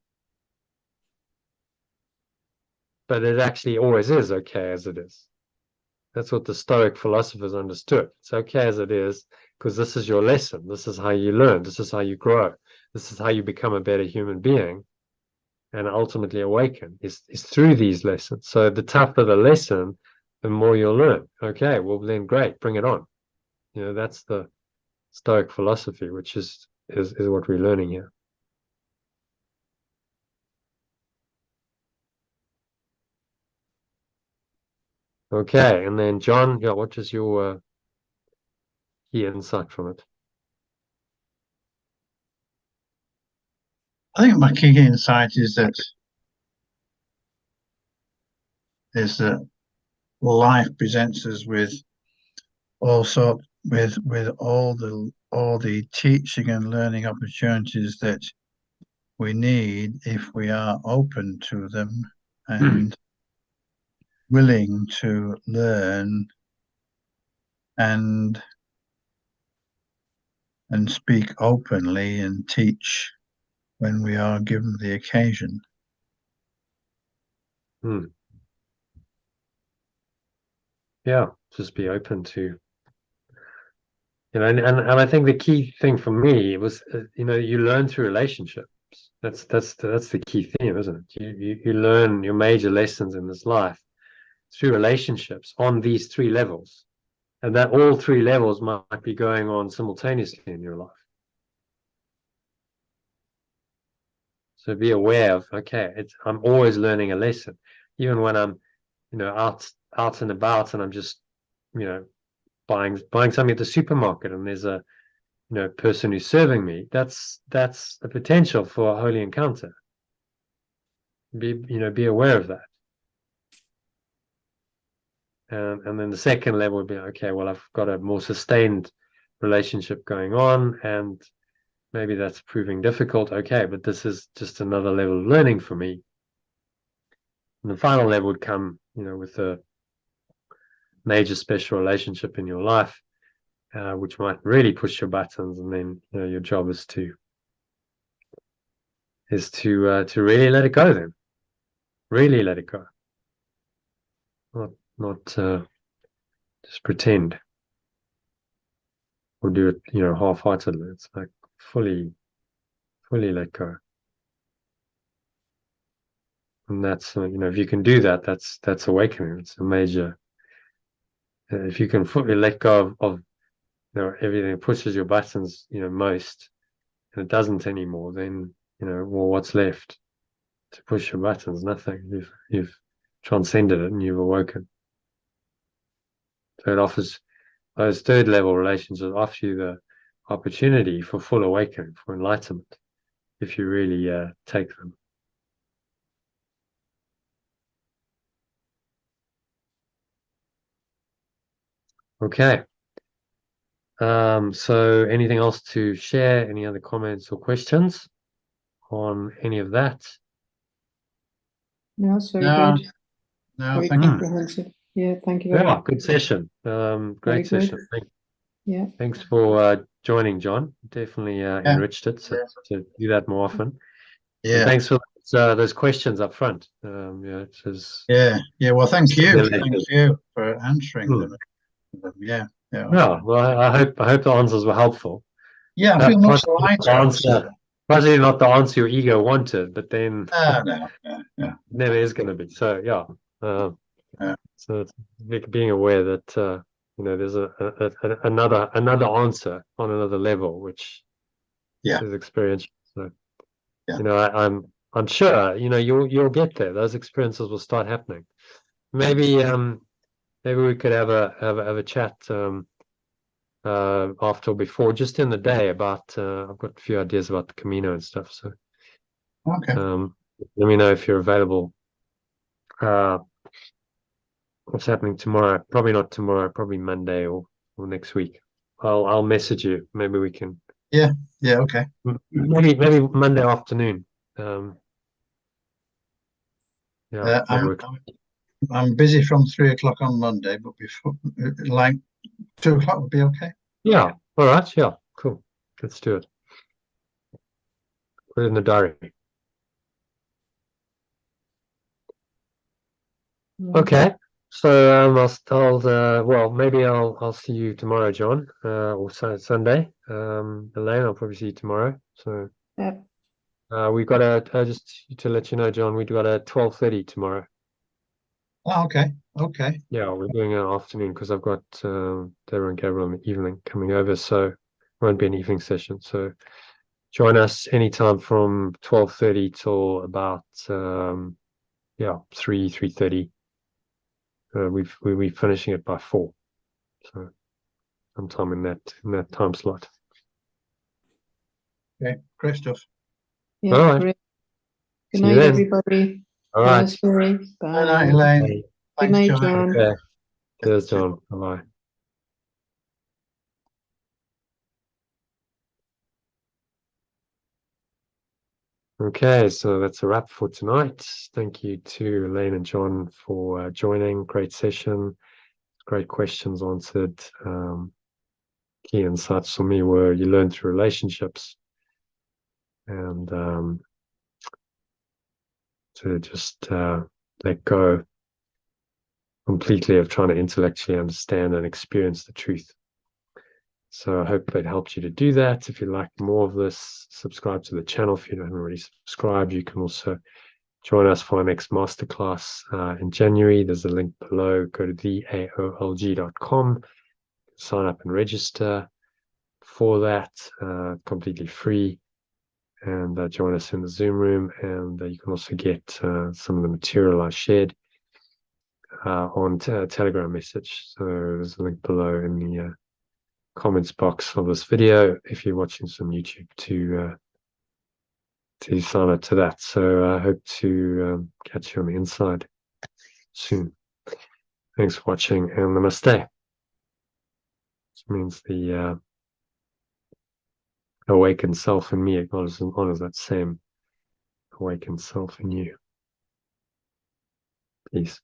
but it actually always is okay as it is. That's what the Stoic philosophers understood. It's okay as it is, because this is your lesson. This is how you learn. This is how you grow. This is how you become a better human being and ultimately awaken, is through these lessons. So the tougher the lesson, the more you'll learn. Okay, well then great, bring it on. That's the Stoic philosophy, which is what we're learning here. Okay, and then John, yeah, what is your key insight from it? I think my key insight is that life presents us with also with all the teaching and learning opportunities that we need if we are open to them and willing to learn and speak openly and teach when we are given the occasion. Yeah, just be open to, and I think the key thing for me was, you learn through relationships. That's the key theme, isn't it? You learn your major lessons in this life through relationships on these three levels, and that all three levels might be going on simultaneously in your life. So be aware of, okay, I'm always learning a lesson, even when I'm, out and about, and I'm just, buying something at the supermarket, and there's a person who's serving me. That's a potential for a holy encounter. Be aware of that. And then the second level would be, okay, well, I've got a more sustained relationship going on, and maybe that's proving difficult. Okay, but this is just another level of learning for me. And the final level would come, with a major special relationship in your life, which might really push your buttons, and then your job is to really let it go. Then really let it go, not just pretend or do it half-heartedly. It's like fully let go. And that's if you can do that, that's awakening. It's a major, if you can fully let go of everything that pushes your buttons most, and it doesn't anymore, then well, what's left to push your buttons? Nothing. You've transcended it and you've awoken. So it offers, those third level relationships offer you the opportunity for full awakening, for enlightenment, if you really take them. Okay. So anything else to share? Any other comments or questions on any of that? No, it's very No, good. no, Very thank you. comprehensive. Yeah, thank you very Yeah, much. good session. Very Great good. session. Yeah. Thanks for joining, John. Definitely Yeah. enriched it. So to do that more often. And Yeah, thanks for those questions up front. It was yeah. Well, thank you. really Thank good. you for answering Hmm. them. Yeah, yeah. Yeah, well, I hope the answers were helpful. Yeah, I feel much lighter. Possibly not the answer your ego wanted, but then No, yeah. never is going to be. So yeah, Yeah. so it's being aware that there's another answer on another level, which Yeah. It's experiential. So, Yeah. you know, I'm sure, you know, you'll get there. Those experiences will start happening. Maybe we could have a chat after or before, just in the day, about I've got a few ideas about the Camino and stuff. So Okay. let me know if you're available. What's happening tomorrow? Probably not tomorrow, probably Monday or next week. I'll message you. Maybe we can. Yeah. Okay. Maybe Monday afternoon. Yeah, that works. I'm busy from 3 o'clock on Monday, but before, like 2 o'clock would be okay. Yeah. All right. Yeah. Cool. Let's do it. Put it in the diary. Okay. So maybe I'll see you tomorrow, John, or Sunday. Elaine, I'll probably see you tomorrow. So Yep. we got a just to let you know, John, we got a 12:30 tomorrow. Oh, okay. Okay. Yeah, we're doing an afternoon because I've got Deborah and Gabriel in the evening coming over, so it won't be an evening session. So join us anytime from 12:30 till about 3:30. We'll be finishing it by 4. So sometime in that time slot. Okay. Great stuff. Yeah, All right. great. Good See you night, then. everybody. All right. Namaste. Good night, Bye. Elaine. Hey. Good Thanks, night, John. John. Okay. Cheers, John. Bye-bye. Okay, so that's a wrap for tonight. Thank you to Elaine and John for joining. Great session. Great questions answered. Key insights for me were you learn through relationships, and to just let go completely of trying to intellectually understand and experience the truth. So I hope it helped you to do that. If you like more of this, subscribe to the channel. If you haven't already subscribed, you can also join us for our next masterclass in January. There's a link below. Go to theaolg.com, sign up and register for that, completely free, and join us in the Zoom room. And you can also get some of the material I shared on Telegram message. So there's a link below in the comments box of this video if you're watching some YouTube to sign up to that. So I hope to catch you on the inside soon. Thanks for watching, and namaste. Which means the awakened self in me acknowledges and honors that same awakened self in you. Peace.